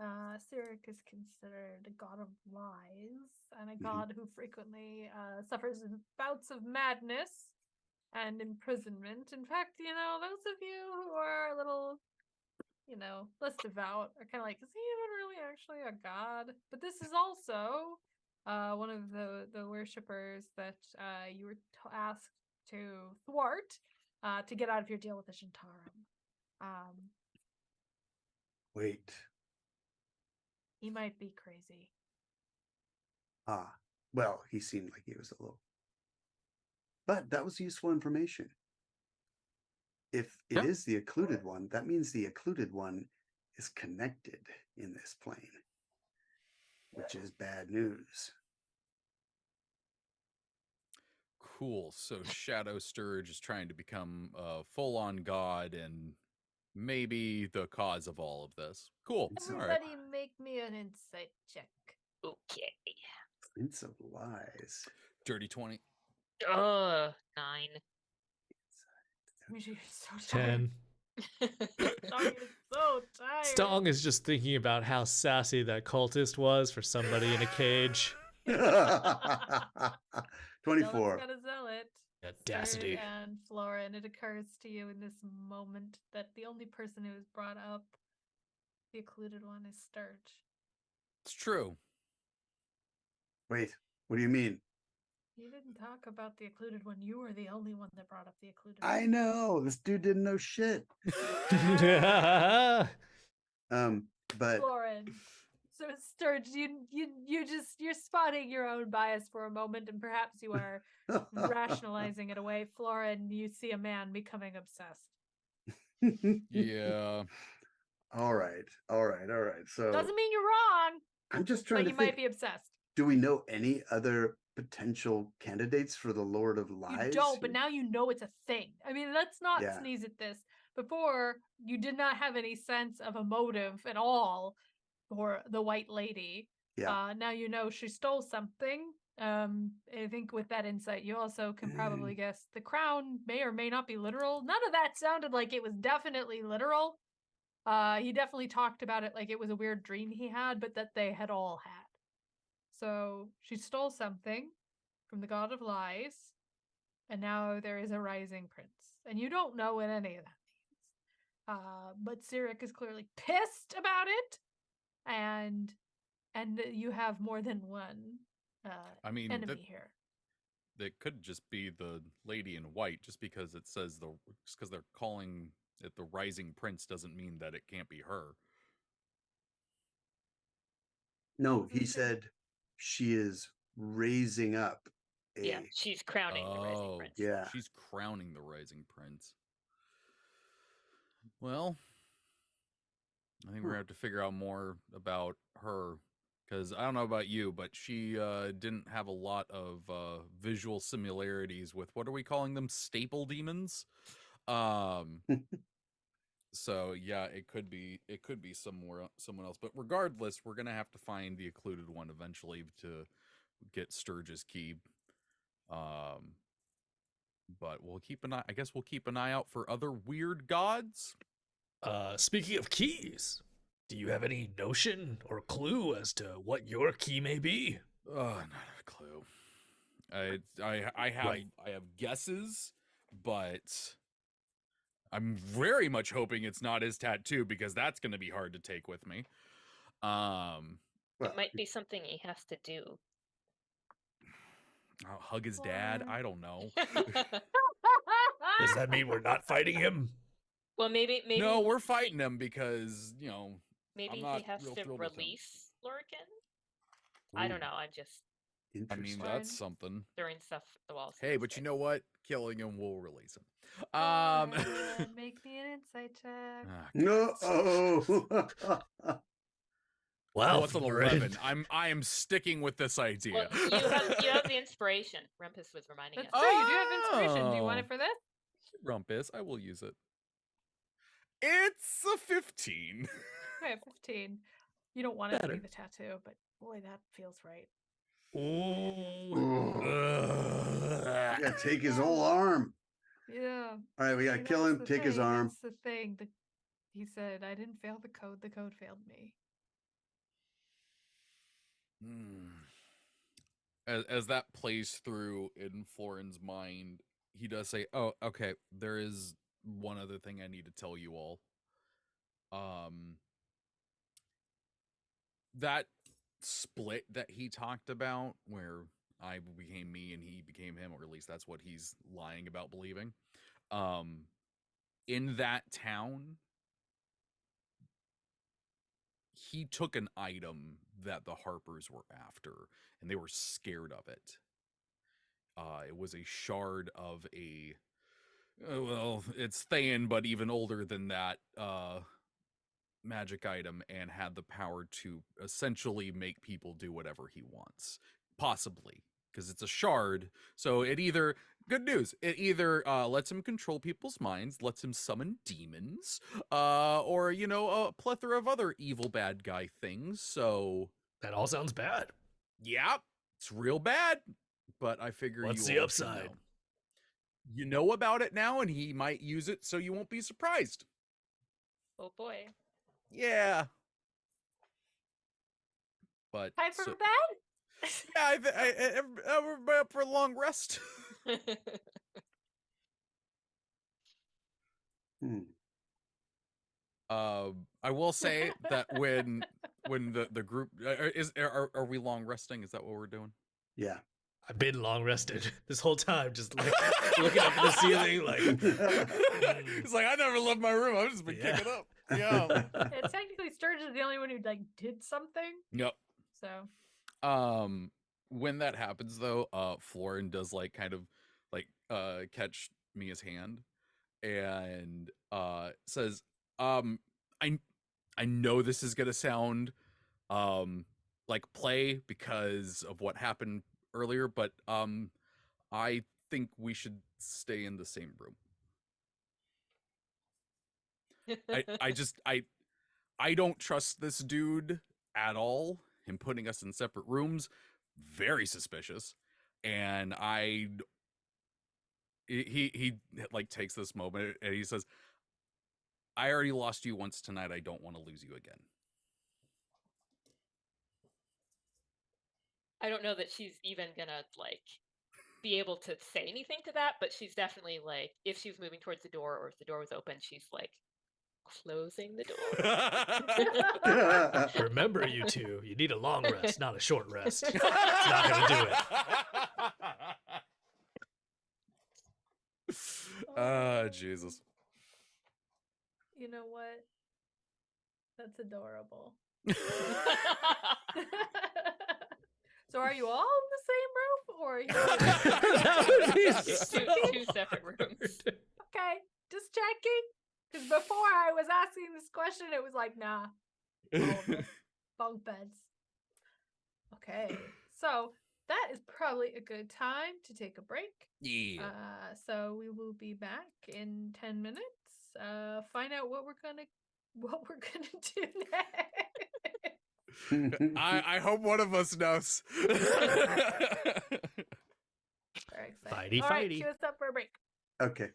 Speaker 2: Cyric is considered a god of lies and a god who frequently suffers bouts of madness and imprisonment. In fact, those of you who are a little, less devout are kind of like, is he even really actually a god? But this is also one of the worshippers that you were asked to thwart to get out of your deal with the Shantaram.
Speaker 4: Wait.
Speaker 2: He might be crazy.
Speaker 4: Well, he seemed like he was a little. But that was useful information. If it is the occluded one, that means the occluded one is connected in this plane, which is bad news.
Speaker 5: Cool. So Shadow Sturge is trying to become a full-on god and maybe the cause of all of this. Cool. All right.
Speaker 2: Everybody make me an insight check.
Speaker 3: Okay.
Speaker 4: Prince of Lies.
Speaker 5: Dirty 20.
Speaker 3: 9.
Speaker 2: You're so tired.
Speaker 1: 10.
Speaker 2: Stong is so tired.
Speaker 1: Stong is just thinking about how sassy that cultist was for somebody in a cage.
Speaker 4: 24.
Speaker 2: Gotta sell it.
Speaker 1: Audacity.
Speaker 2: Sturge and Florin, it occurs to you in this moment that the only person who has brought up the occluded one is Sturge.
Speaker 5: It's true.
Speaker 4: Wait, what do you mean?
Speaker 2: You didn't talk about the occluded one. You were the only one that brought up the occluded
Speaker 4: I
Speaker 2: one.
Speaker 4: know this dude didn't know shit. But
Speaker 2: Florin. So Sturge, you're spotting your own bias for a moment, and perhaps you are rationalizing it away. Florin, you see a man becoming obsessed.
Speaker 5: Yeah.
Speaker 4: All right. So
Speaker 2: Doesn't mean you're wrong,
Speaker 4: I'm just
Speaker 2: but
Speaker 4: trying to
Speaker 2: you
Speaker 4: think.
Speaker 2: might be obsessed.
Speaker 4: Do we know any other potential candidates for the Lord of Lies?
Speaker 2: You don't, but now you know it's a thing. I mean, let's not
Speaker 4: Yeah.
Speaker 2: sneeze at this. Before, you did not have any sense of a motive at all for the white lady.
Speaker 4: Yeah.
Speaker 2: Now you know she stole something. I think with that insight, you also can probably guess the crown may or may not be literal. None of that sounded like it was definitely literal. He definitely talked about it like it was a weird dream he had, but that they had all had. So she stole something from the god of lies, and now there is a rising prince. And you don't know what any of that means. But Cyric is clearly pissed about it, and you have more than one
Speaker 5: I mean,
Speaker 2: enemy here.
Speaker 5: that could just be the lady in white. Just because it says just because they're calling it the Rising Prince doesn't mean that it can't be her.
Speaker 4: No, he said she is raising up a.
Speaker 3: Yeah, she's crowning the Rising Prince.
Speaker 4: Yeah.
Speaker 5: She's crowning the Rising Prince. Well, I think we're gonna have to figure out more about her, because I don't know about you, but she didn't have a lot of visual similarities with, what are we calling them, staple demons. So yeah, it could be someone else. But regardless, we're gonna have to find the occluded one eventually to get Sturge's key. But we'll keep an eye. I guess we'll keep an eye out for other weird gods.
Speaker 1: Speaking of keys, do you have any notion or clue as to what your key may be?
Speaker 5: Not a clue. I have guesses, but I'm very much hoping it's not his tattoo, because that's going to be hard to take with me.
Speaker 3: It might be something he has to do.
Speaker 5: I'll hug his dad. I don't know.
Speaker 1: Does that mean we're not fighting him?
Speaker 3: Well, maybe
Speaker 5: No, we're fighting him because
Speaker 3: maybe
Speaker 5: I'm
Speaker 3: he has
Speaker 5: not real
Speaker 3: to
Speaker 5: thrilled with him.
Speaker 3: release Lurkin. I don't know. I'm just
Speaker 5: I mean,
Speaker 4: Interesting.
Speaker 5: that's something.
Speaker 3: throwing stuff at the walls.
Speaker 5: Hey, but you know what? Killing him will release him.
Speaker 2: Make me an insight check.
Speaker 4: No.
Speaker 1: Well,
Speaker 5: what's an
Speaker 1: Florin.
Speaker 5: 11? I am sticking with this idea.
Speaker 3: Well, you have the inspiration. Rumpus was reminding
Speaker 2: That's
Speaker 3: us.
Speaker 2: true. You do have inspiration. Do you want
Speaker 5: Oh.
Speaker 2: it for this?
Speaker 5: Rumpus, I will use it. It's a 15.
Speaker 2: Okay, 15. You don't want it to be
Speaker 1: Better.
Speaker 2: the tattoo, but boy, that feels right.
Speaker 4: Yeah, take his whole arm.
Speaker 2: Yeah.
Speaker 4: All right, we gotta
Speaker 2: See,
Speaker 4: kill
Speaker 2: that's
Speaker 4: him.
Speaker 2: the
Speaker 4: Take his
Speaker 2: thing,
Speaker 4: arm.
Speaker 2: That's the thing. He said, I didn't fail the code failed me.
Speaker 5: As that plays through in Florin's mind, he does say, "Oh, okay, there is one other thing I need to tell you all. That split that he talked about, where I became me and he became him, or at least that's what he's lying about believing. In that town, he took an item that the Harpers were after, and they were scared of it. It was a shard of well, it's Thayan, but even older than that, magic item and had the power to essentially make people do whatever he wants, possibly, because it's a shard. So it either, good news, it either lets him control people's minds, lets him summon demons, or, you know, a plethora of other evil bad guy things. So
Speaker 1: That all sounds bad.
Speaker 5: yeah, it's real bad, but I figure
Speaker 1: What's
Speaker 5: you
Speaker 1: the
Speaker 5: all should
Speaker 1: upside?
Speaker 5: know. You know about it now, and he might use it, so you won't be surprised.
Speaker 3: Oh boy.
Speaker 5: Yeah. But
Speaker 2: Time for
Speaker 5: so,
Speaker 2: bed?
Speaker 5: yeah, everybody up for a long rest.
Speaker 4: Hmm.
Speaker 5: I will say that when the group are we long resting? Is that what we're doing?
Speaker 4: Yeah.
Speaker 1: I've been long rested this whole time, just like looking up at the ceiling, like.
Speaker 5: It's like I never left my room. I've just been
Speaker 1: Yeah.
Speaker 5: kicking up. Yeah.
Speaker 2: Yeah, technically, Sturge is the only one who like did something.
Speaker 5: Yep.
Speaker 2: So
Speaker 5: When that happens though, Florin does like kind of like catch Mia's hand and says, I know this is gonna sound like play because of what happened earlier, but I think we should stay in the same room. I don't trust this dude at all. Him putting us in separate rooms, very suspicious. And he like takes this moment and he says, I already lost you once tonight. I don't want to lose you again.
Speaker 3: I don't know that she's even gonna like be able to say anything to that, but she's definitely like, if she was moving towards the door or if the door was open, she's like closing the door.
Speaker 1: Remember, you two, you need a long rest, not a short rest. It's not gonna do it.
Speaker 5: Ah, Jesus.
Speaker 2: you know what? That's adorable. So are you all in the same room, or are you?
Speaker 1: That would be so
Speaker 3: two separate rooms.
Speaker 1: weird.
Speaker 2: Okay, just checking. Because before I was asking this question, it was like, nah, all of us, bunk beds. Okay, so that is probably a good time to take a break.
Speaker 5: Yeah.
Speaker 2: So we will be back in 10 minutes. Find out what we're gonna do next.
Speaker 5: I hope one of us knows.
Speaker 2: Very excited.
Speaker 1: Fighty,
Speaker 2: All right,
Speaker 1: fighty.
Speaker 2: cue us up for a break.
Speaker 4: Okay.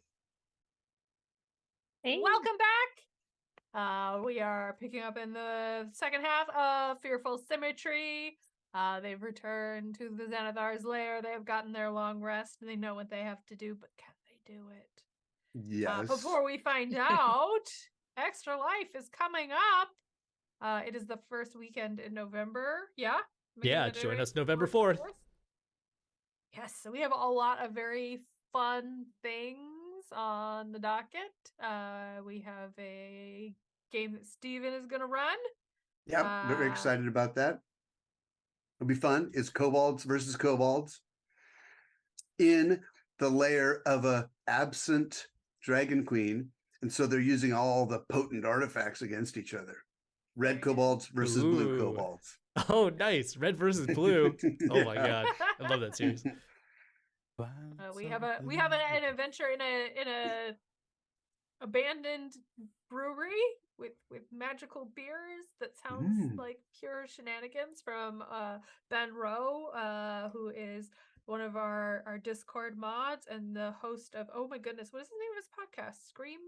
Speaker 2: Welcome back. We are picking up in the second half of Fearful Symmetry. They've returned to the Xanathar's lair. They have gotten their long rest and they know what they have to do, but can they do it?
Speaker 4: Yes.
Speaker 2: Before we find out, Extra Life is coming up. It is the first weekend in November. Yeah? Am I
Speaker 1: Yeah,
Speaker 2: getting it
Speaker 1: join
Speaker 2: right?
Speaker 1: us November
Speaker 2: 4th.
Speaker 1: 4th.
Speaker 2: Yes, so we have a lot of very fun things on the docket. We have a game that Steven is going to run.
Speaker 4: Yep. Very excited about that. It'll be fun. It's kobolds versus kobolds in the lair of a absent dragon queen. And so they're using all the potent artifacts against each other. Red kobolds versus blue
Speaker 1: Ooh.
Speaker 4: kobolds.
Speaker 1: Oh, nice. Red versus blue. Oh my god. I love that series.
Speaker 2: We have an adventure in a abandoned brewery with magical beers that sounds like pure shenanigans from Ben Rowe, who is one of our Discord mods and the host of, oh my goodness, what is the name of his podcast?
Speaker 3: Screen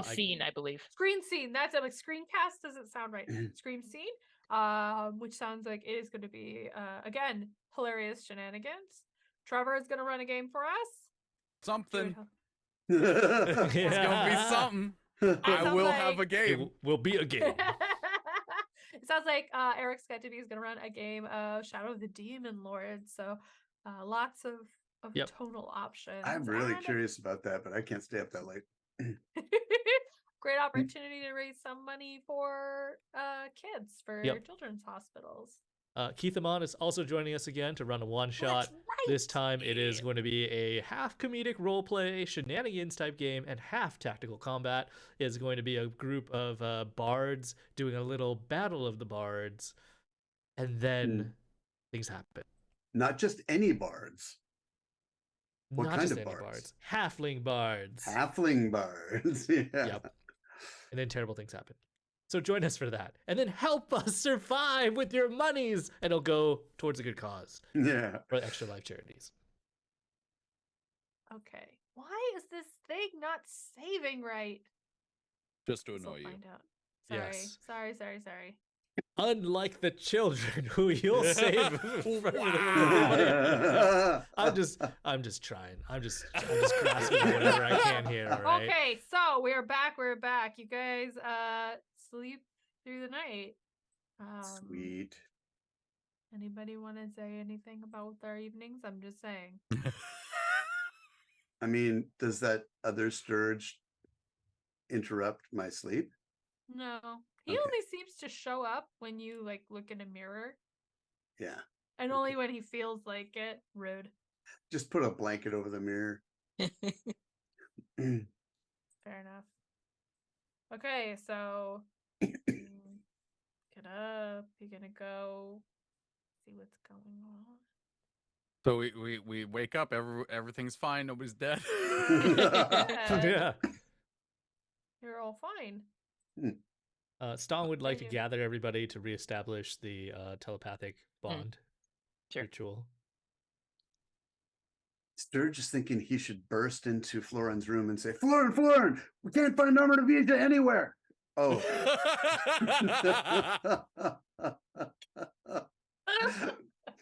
Speaker 3: Scene, I believe.
Speaker 2: Screen Scene. That's like Screencast doesn't sound right. Screen Scene, which sounds like it is going to be again hilarious shenanigans. Trevor is going to run a game for us.
Speaker 5: Something.
Speaker 4: It's
Speaker 5: It's gonna be something. I
Speaker 2: sounds
Speaker 5: will
Speaker 2: like-
Speaker 5: have a
Speaker 1: It
Speaker 5: game.
Speaker 1: will be a game.
Speaker 2: It sounds like Eric Sketcheby is going to run a game of Shadow of the Demon Lord. So lots of
Speaker 1: Yep.
Speaker 2: tonal options.
Speaker 4: I'm really
Speaker 2: and
Speaker 4: curious about that, but I can't stay up that late.
Speaker 2: great opportunity to raise some money for kids for
Speaker 1: Yep.
Speaker 2: children's hospitals.
Speaker 1: Keith Amon is also joining us again to run a one-shot.
Speaker 2: That's right.
Speaker 1: This time it is going to be a half comedic roleplay, shenanigans type game, and half tactical combat. It's going to be a group of bards doing a little battle of the bards, and then things happen.
Speaker 4: Not just any bards. What
Speaker 1: Not
Speaker 4: kind
Speaker 1: just
Speaker 4: of
Speaker 1: any
Speaker 4: bards?
Speaker 1: bards. Halfling bards.
Speaker 4: Halfling bards. Yeah.
Speaker 1: Yep. And then terrible things happen. So join us for that. And then help us survive with your monies. And it'll go towards a good cause.
Speaker 4: Yeah.
Speaker 1: For extra life charities.
Speaker 2: Okay. Why is this thing not saving right?
Speaker 5: Just to
Speaker 2: Guess I'll
Speaker 5: annoy you.
Speaker 2: find out. Sorry.
Speaker 1: Yes.
Speaker 2: Sorry.
Speaker 1: Unlike the children who you'll save. I'm just trying. I'm just grasping whatever I can here, all right?
Speaker 2: Okay, so we're back. You guys sleep through the night.
Speaker 4: Sweet.
Speaker 2: Anybody want to say anything about their evenings? I'm just saying.
Speaker 4: I mean, does that other Sturge interrupt my sleep?
Speaker 2: No. He
Speaker 4: Okay.
Speaker 2: only seems to show up when you like look in a mirror.
Speaker 4: Yeah.
Speaker 2: And only when he feels like it. Rude.
Speaker 4: Just put a blanket over the mirror.
Speaker 2: Fair enough. Okay, so get up. You're gonna go see what's going on.
Speaker 5: So we wake up, everything's fine, nobody's dead.
Speaker 1: Yeah.
Speaker 2: You're all fine.
Speaker 1: Stong would like to
Speaker 2: Continue.
Speaker 1: gather everybody to reestablish the telepathic bond
Speaker 3: Sure.
Speaker 1: ritual.
Speaker 4: Sturge is thinking he should burst into Florin's room and say, Florin, we can't find Artemisia anywhere. Oh.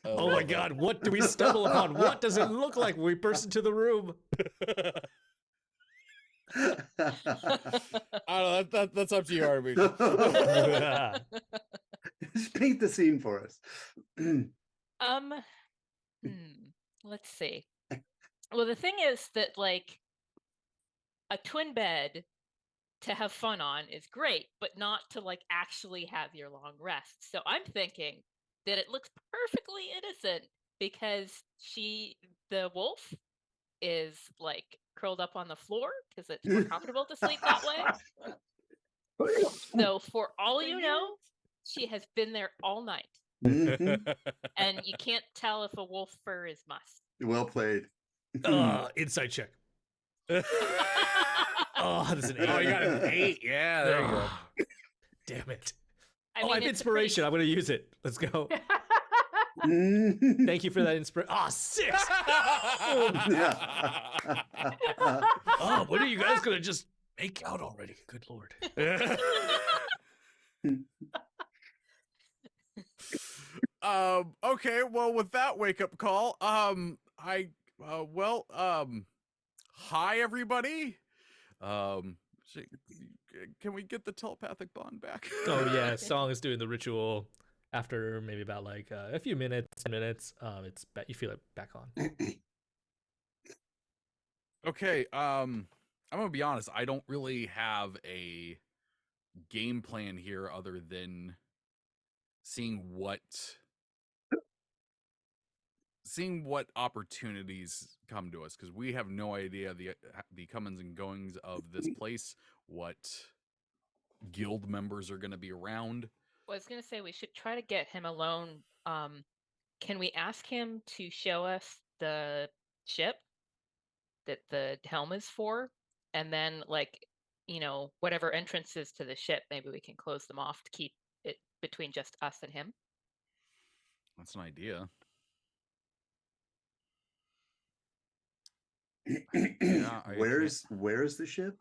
Speaker 1: Oh my god, what do we stumble upon? What does it look like when we burst into the room?
Speaker 5: I don't know, that's up to you, Arby.
Speaker 4: Just paint the scene for us.
Speaker 3: Let's see. Well, the thing is that like a twin bed to have fun on is great, but not to like actually have your long rest. So I'm thinking that it looks perfectly innocent because the wolf is like curled up on the floor because it's more comfortable to sleep that way. So for all you know, she has been there all night.
Speaker 4: Mhm.
Speaker 3: And you can't tell if a wolf fur is musk.
Speaker 4: Well played.
Speaker 1: Insight check. Oh, that's an 8.
Speaker 5: Oh, you got an 8. Yeah, there you go.
Speaker 1: Damn it.
Speaker 3: I
Speaker 1: I have
Speaker 3: it's a
Speaker 1: inspiration. I'm going to use it. Let's go.
Speaker 4: Mhm.
Speaker 1: Thank you for that inspiration. Ah, 6. Oh, what are you guys going to just make out already? Good Lord.
Speaker 5: Okay, well, with that wake-up call, hi everybody. Can we get the telepathic bond back?
Speaker 1: Oh yeah, Song is doing the ritual after maybe about like a few minutes, 10 minutes. You feel it back on.
Speaker 5: Okay, I'm gonna be honest, I don't really have a game plan here other than seeing what opportunities come to us, because we have no idea the comings and goings of this place, what guild members are going to be around.
Speaker 3: Well, I was going to say we should try to get him alone. Can we ask him to show us the ship that the helm is for? And then, like, whatever entrances to the ship, maybe we can close them off to keep it between just us and him.
Speaker 5: That's an idea. Yeah,
Speaker 4: Where's the ship?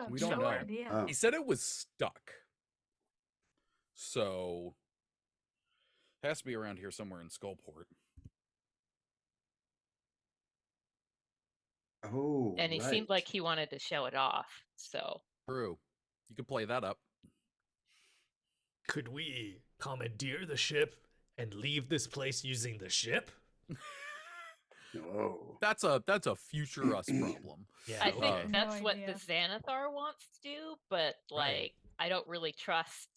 Speaker 5: We don't
Speaker 2: no
Speaker 5: know.
Speaker 2: idea.
Speaker 4: Oh.
Speaker 5: He said it was stuck. So it has to be around here somewhere in Skullport.
Speaker 4: Oh,
Speaker 3: And he seemed
Speaker 4: right.
Speaker 3: like he wanted to show it off. So
Speaker 5: True. You could play that up.
Speaker 1: Could we commandeer the ship and leave this place using the ship?
Speaker 4: Oh.
Speaker 5: That's a future us problem.
Speaker 1: Yeah,
Speaker 3: I think
Speaker 1: okay.
Speaker 3: that's
Speaker 2: No
Speaker 3: what the
Speaker 2: idea.
Speaker 3: Xanathar wants to do, but like
Speaker 1: Right.
Speaker 3: I don't really trust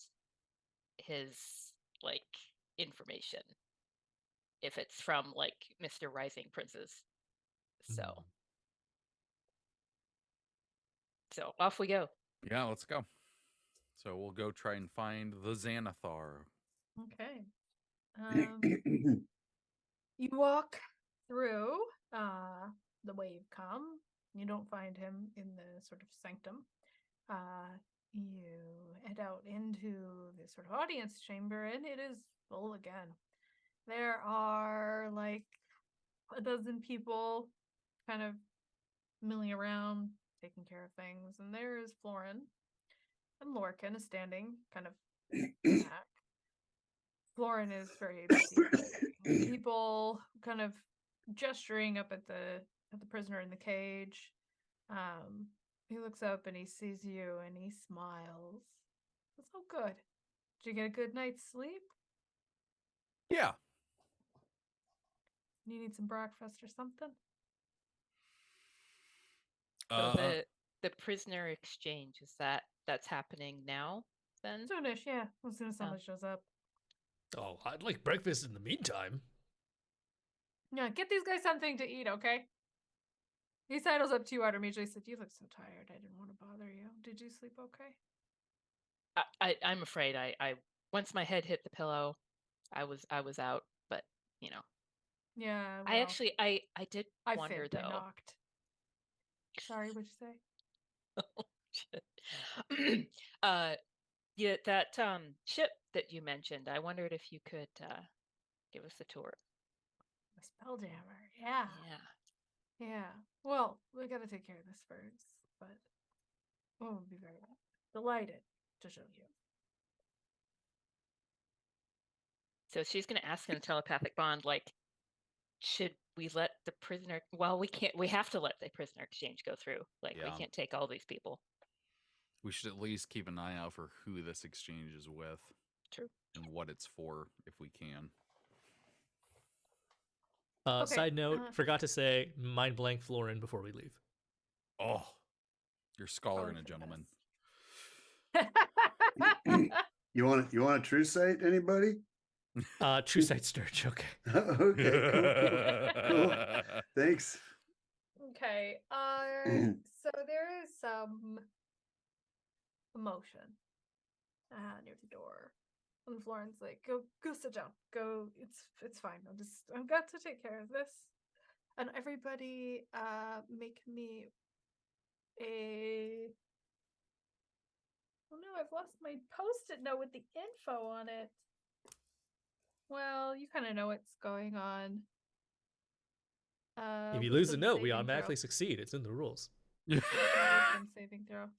Speaker 3: his like information if it's from like Mr. Rising Princes. So off we go.
Speaker 5: Yeah, let's go. So we'll go try and find the Xanathar.
Speaker 2: Okay. You walk through the way you've come. You don't find him in the sort of sanctum. You head out into the sort of audience chamber, and it is full again. There are like a dozen people kind of milling around, taking care of things, and there is Florin, and Lorcan is standing kind of back. Florin is very busy. People kind of gesturing up at the prisoner in the cage. He looks up and he sees you and he smiles. It's all good. Did you get a good night's sleep?
Speaker 5: Yeah.
Speaker 2: You need some breakfast or something?
Speaker 3: So the prisoner exchange, is that's happening now then?
Speaker 2: Soonish, yeah. As soon as somebody shows up.
Speaker 1: Oh, I'd like breakfast in the meantime.
Speaker 2: Yeah, get these guys something to eat, okay? He sidles up to you, Artemisia. He said, "You look so tired. I didn't want to bother you. Did you sleep okay?"
Speaker 3: I'm afraid I once my head hit the pillow, I was out, but you know.
Speaker 2: Yeah,
Speaker 3: I actually I did
Speaker 2: I
Speaker 3: wonder
Speaker 2: fibbed, I
Speaker 3: though.
Speaker 2: knocked. Sorry, what'd you say?
Speaker 3: Oh, shit. Yeah, that ship that you mentioned, I wondered if you could give us a tour.
Speaker 2: The Spelljammer, yeah. Yeah. Well, we gotta take care of this first, but we'll be very delighted to show you.
Speaker 3: So she's gonna ask in a telepathic bond, like, should we let the prisoner we have to let the prisoner exchange go through. Like we can't take all these people.
Speaker 5: We should at least keep an eye out for who this exchange is with.
Speaker 3: True.
Speaker 5: And what it's for, if we can.
Speaker 2: Okay,
Speaker 1: Side note, forgot to say mind blank Florin before we leave.
Speaker 5: Oh, you're a scholar and a gentleman.
Speaker 4: You want a true sight, anybody?
Speaker 1: True sight Sturge, okay.
Speaker 4: Okay, cool. Thanks.
Speaker 2: Okay, so there is some emotion near the door. And Florin's like, go sit down. Go, it's fine. I've got to take care of this. And everybody make me a oh no, I've lost my post-it note with the info on it. Well, you kind of know what's going on.
Speaker 1: If you lose a
Speaker 2: wisdom
Speaker 1: note, we
Speaker 2: saving
Speaker 1: automatically
Speaker 2: throw.
Speaker 1: succeed. It's in the rules.
Speaker 2: Wisdom saving throw.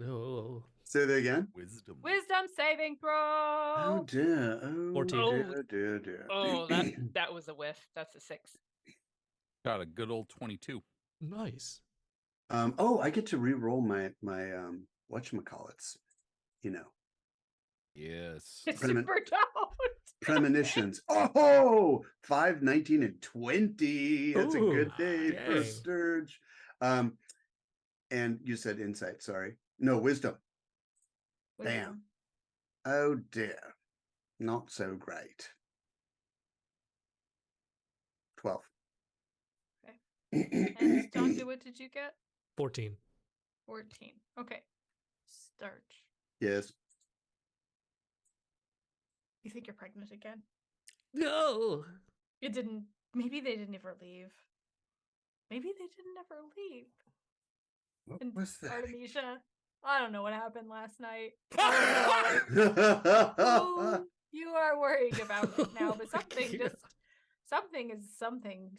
Speaker 1: Oh,
Speaker 4: Say that again.
Speaker 5: Wisdom.
Speaker 2: Wisdom saving throw.
Speaker 4: Oh dear. Oh
Speaker 1: 14.
Speaker 4: dear.
Speaker 3: Oh, that was a whiff. That's a 6.
Speaker 5: Got a good old 22.
Speaker 1: nice.
Speaker 4: Oh, I get to re-roll my whatchamacallits. You know.
Speaker 5: Yes.
Speaker 2: It's super down.
Speaker 4: Premonitions. Oh, 5, 19, and 20. That's a good day for
Speaker 1: dang.
Speaker 4: Sturge. And you said insight, sorry. No, wisdom. Damn. Oh dear. Not so great. 12.
Speaker 2: Okay. And John, what did you get?
Speaker 1: 14.
Speaker 2: 14. Okay. Starch.
Speaker 4: Yes.
Speaker 2: You think you're pregnant again?
Speaker 1: No.
Speaker 2: Maybe they didn't ever leave. Maybe they didn't ever leave.
Speaker 4: What
Speaker 2: And
Speaker 4: was that?
Speaker 2: Artemisia, I don't know what happened last night. I don't know who you are worried about right now, but something is moving.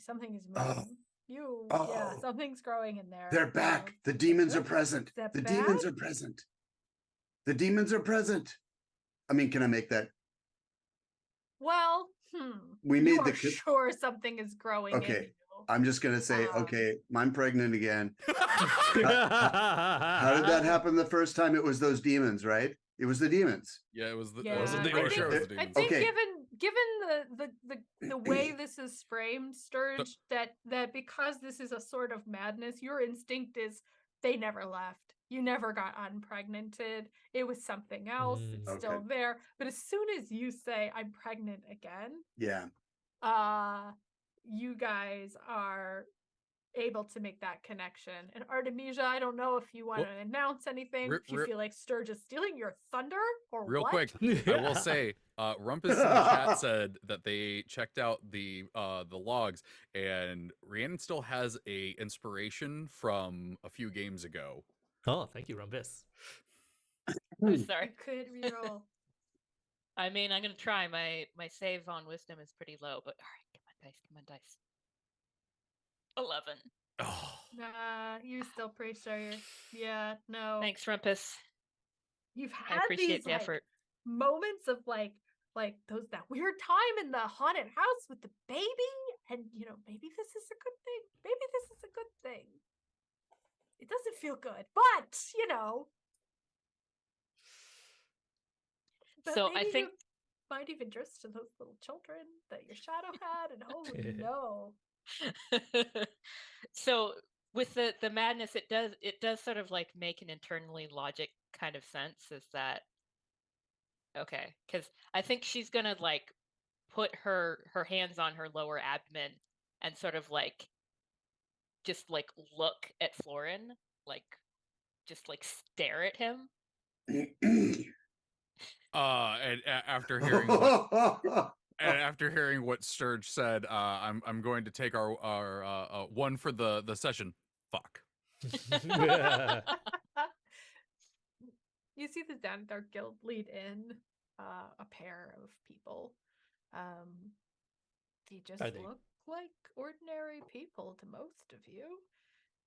Speaker 2: Something's growing in there.
Speaker 4: They're back. The demons are present. The demons are present. The demons are present. I mean, can I make that?
Speaker 2: Well,
Speaker 4: We made the
Speaker 2: sure something is growing.
Speaker 4: Okay.
Speaker 2: In you.
Speaker 4: I'm just gonna say, okay, I'm pregnant again. How did that happen the first time? It was those demons, right? It was the demons.
Speaker 5: Yeah, it was the.
Speaker 2: Yeah.
Speaker 5: It wasn't the
Speaker 2: I
Speaker 5: Osho, it was the
Speaker 2: I
Speaker 5: demons.
Speaker 2: think
Speaker 4: Okay.
Speaker 2: given the way this is framed, Sturge, that because this is a sort of madness, your instinct is they never left. You never got unpregnanted. It was something else. It's still
Speaker 4: Okay.
Speaker 2: there. But as soon as you say I'm pregnant again,
Speaker 4: Yeah.
Speaker 2: you guys are able to make that connection. And Artemisia, I don't know if you want to announce anything.
Speaker 5: Re-
Speaker 2: If you
Speaker 5: re-
Speaker 2: feel like Sturge is stealing your thunder or
Speaker 5: Real
Speaker 2: what?
Speaker 5: quick, I will say, Rumpus in the chat said that they checked out the logs, and Rhiannon still has a inspiration from a few games ago.
Speaker 1: Oh, thank you, Rumpus.
Speaker 3: I'm sorry.
Speaker 2: I could reroll.
Speaker 3: I mean, I'm gonna try. My save on wisdom is pretty low, but all right, come on, dice. 11.
Speaker 5: Oh,
Speaker 2: Nah, you're still pretty sure you're. Yeah, no.
Speaker 3: Thanks, Rumpus.
Speaker 2: You've
Speaker 3: I
Speaker 2: had
Speaker 3: appreciate
Speaker 2: these
Speaker 3: the effort.
Speaker 2: moments of like that weird time in the haunted house with the baby, and maybe this is a good thing. Maybe this is a good thing. It doesn't feel good, but But
Speaker 3: So I
Speaker 2: maybe
Speaker 3: think
Speaker 2: you might even just to those little children that your shadow had, and oh no.
Speaker 3: so with the madness, it does sort of like make an internally logic kind of sense. Is that okay? Because I think she's gonna like put her hands on her lower abdomen and sort of like just like look at Florin, like just like stare at him.
Speaker 5: and after hearing what after hearing what Sturge said, I'm going to take our one for the session. Fuck.
Speaker 2: You see the Xanathar Guild lead in a pair of people. They just
Speaker 1: Are they-
Speaker 2: look like ordinary people to most of you.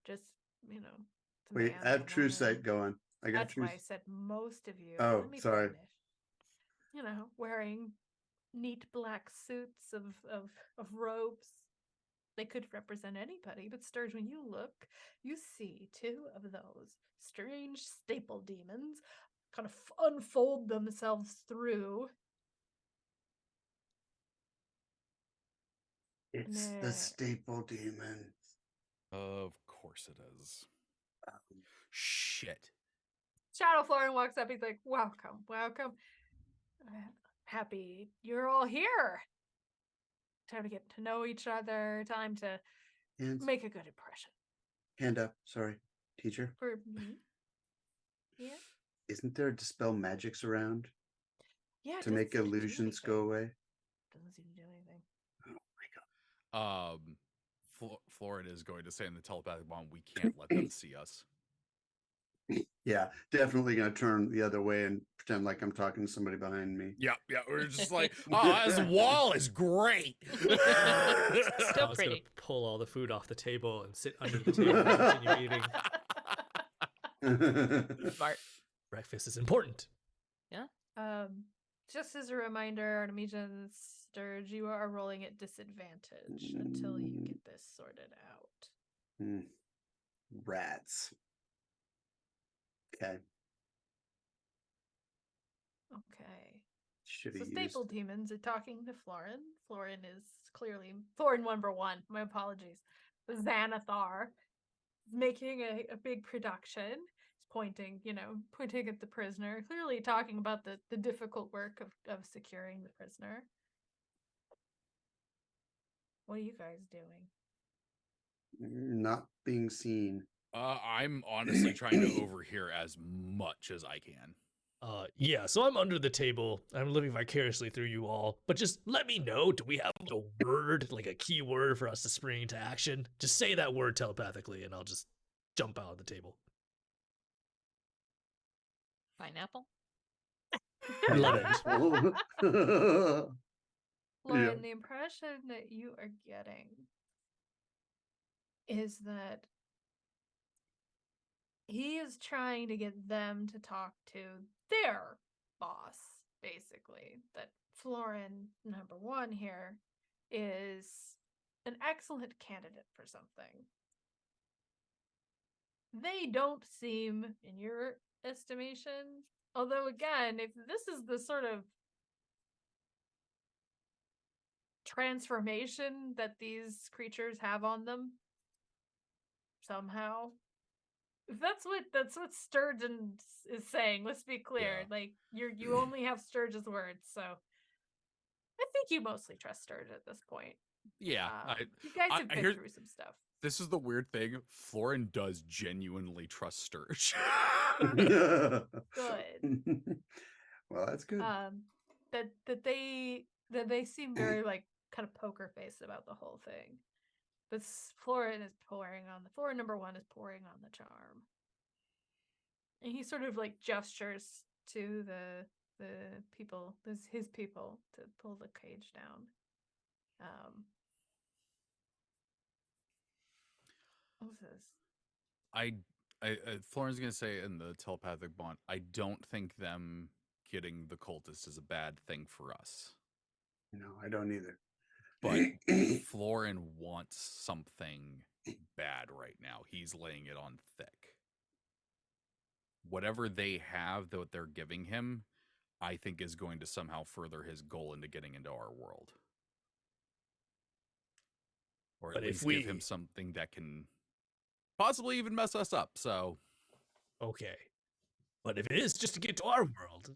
Speaker 2: Just, it's a
Speaker 4: Wait,
Speaker 2: man
Speaker 4: I have
Speaker 2: and a
Speaker 4: true
Speaker 2: woman.
Speaker 4: sight going. I got
Speaker 2: That's
Speaker 4: true.
Speaker 2: why I said most of you.
Speaker 4: Oh,
Speaker 2: Let me
Speaker 4: sorry.
Speaker 2: finish. Wearing neat black suits of robes. They could represent anybody, but Sturge, when you look, you see two of those strange staple demons kind of unfold themselves through.
Speaker 4: It's the staple demon.
Speaker 5: Of course it is. Shit.
Speaker 2: Shadow Florin walks up. He's like, welcome. Happy you're all here. Time to get to know each other. Time to make a good impression.
Speaker 4: Hand up. Sorry, teacher.
Speaker 2: For me? Yeah?
Speaker 4: Isn't there dispel magics around
Speaker 2: Yeah.
Speaker 4: to make illusions go away?
Speaker 2: Doesn't seem to do anything.
Speaker 4: Oh my god.
Speaker 5: Florin is going to say in the telepathic bond, we can't let them see us.
Speaker 4: Yeah, definitely gonna turn the other way and pretend like I'm talking to somebody behind me.
Speaker 5: Yeah, we're just like, oh, this wall is great.
Speaker 3: Still
Speaker 1: I was
Speaker 3: pretty.
Speaker 1: gonna pull all the food off the table and sit under the table and continue eating.
Speaker 3: Smart.
Speaker 1: Breakfast is important.
Speaker 2: Just as a reminder, Artemisia and Sturge, you are rolling at disadvantage until you get this sorted out.
Speaker 4: Rats. Okay.
Speaker 2: So staple demons are talking to Florin. Florin is clearly Florin number one. My apologies. Xanathar is making a big production. He's pointing at the prisoner, clearly talking about the difficult work of securing the prisoner. What are you guys doing?
Speaker 4: Not being seen.
Speaker 5: I'm honestly trying to overhear as much as I can.
Speaker 1: Yeah, so I'm under the table. I'm living vicariously through you all. But just let me know, do we have a word, like a key word for us to spring into action? Just say that word telepathically and I'll just jump out of the table.
Speaker 3: Pineapple?
Speaker 1: Love it.
Speaker 2: Lauren,
Speaker 4: Yeah.
Speaker 2: the impression that you are getting is that he is trying to get them to talk to their boss, basically. That Florin, number one here, is an excellent candidate for something. They don't seem, in your estimation, although again, if this is the sort of transformation that these creatures have on them, somehow, That's what Sturgeon is saying. Let's be clear.
Speaker 5: Yeah.
Speaker 2: Like you only have Sturgeon's words, so I think you mostly trust Sturgeon at this point.
Speaker 5: Yeah.
Speaker 2: You guys have been
Speaker 5: here's-
Speaker 2: through some stuff.
Speaker 5: This is the weird thing. Florin does genuinely trust Sturge.
Speaker 2: Good.
Speaker 4: Well, that's good.
Speaker 2: That they seem very like kind of poker faced about the whole thing. But Florin number 1 is pouring on the charm. And he sort of like gestures to the people, his people, to pull the cage down. What's this?
Speaker 5: Florin's gonna say in the telepathic bond, I don't think them getting the cultist is a bad thing for us.
Speaker 4: No, I don't either.
Speaker 5: But Florin wants something bad right now. He's laying it on thick. Whatever they have that they're giving him, I think is going to somehow further his goal into getting into our world. Or at least give him something that can possibly even mess us up. So,
Speaker 1: okay. But if it is just to get to our world,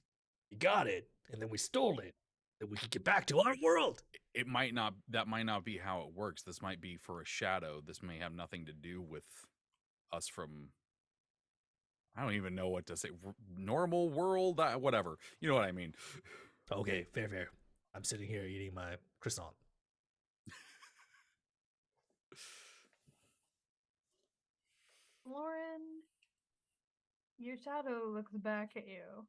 Speaker 1: we got it, and then we stole it, then we can get back to our world.
Speaker 5: That might not be how it works. This might be for a shadow. This may have nothing to do with us from, I don't even know what to say, normal world, whatever. You know what I mean?
Speaker 1: Okay, fair. I'm sitting here eating my croissant.
Speaker 2: Florin, your shadow looks back at you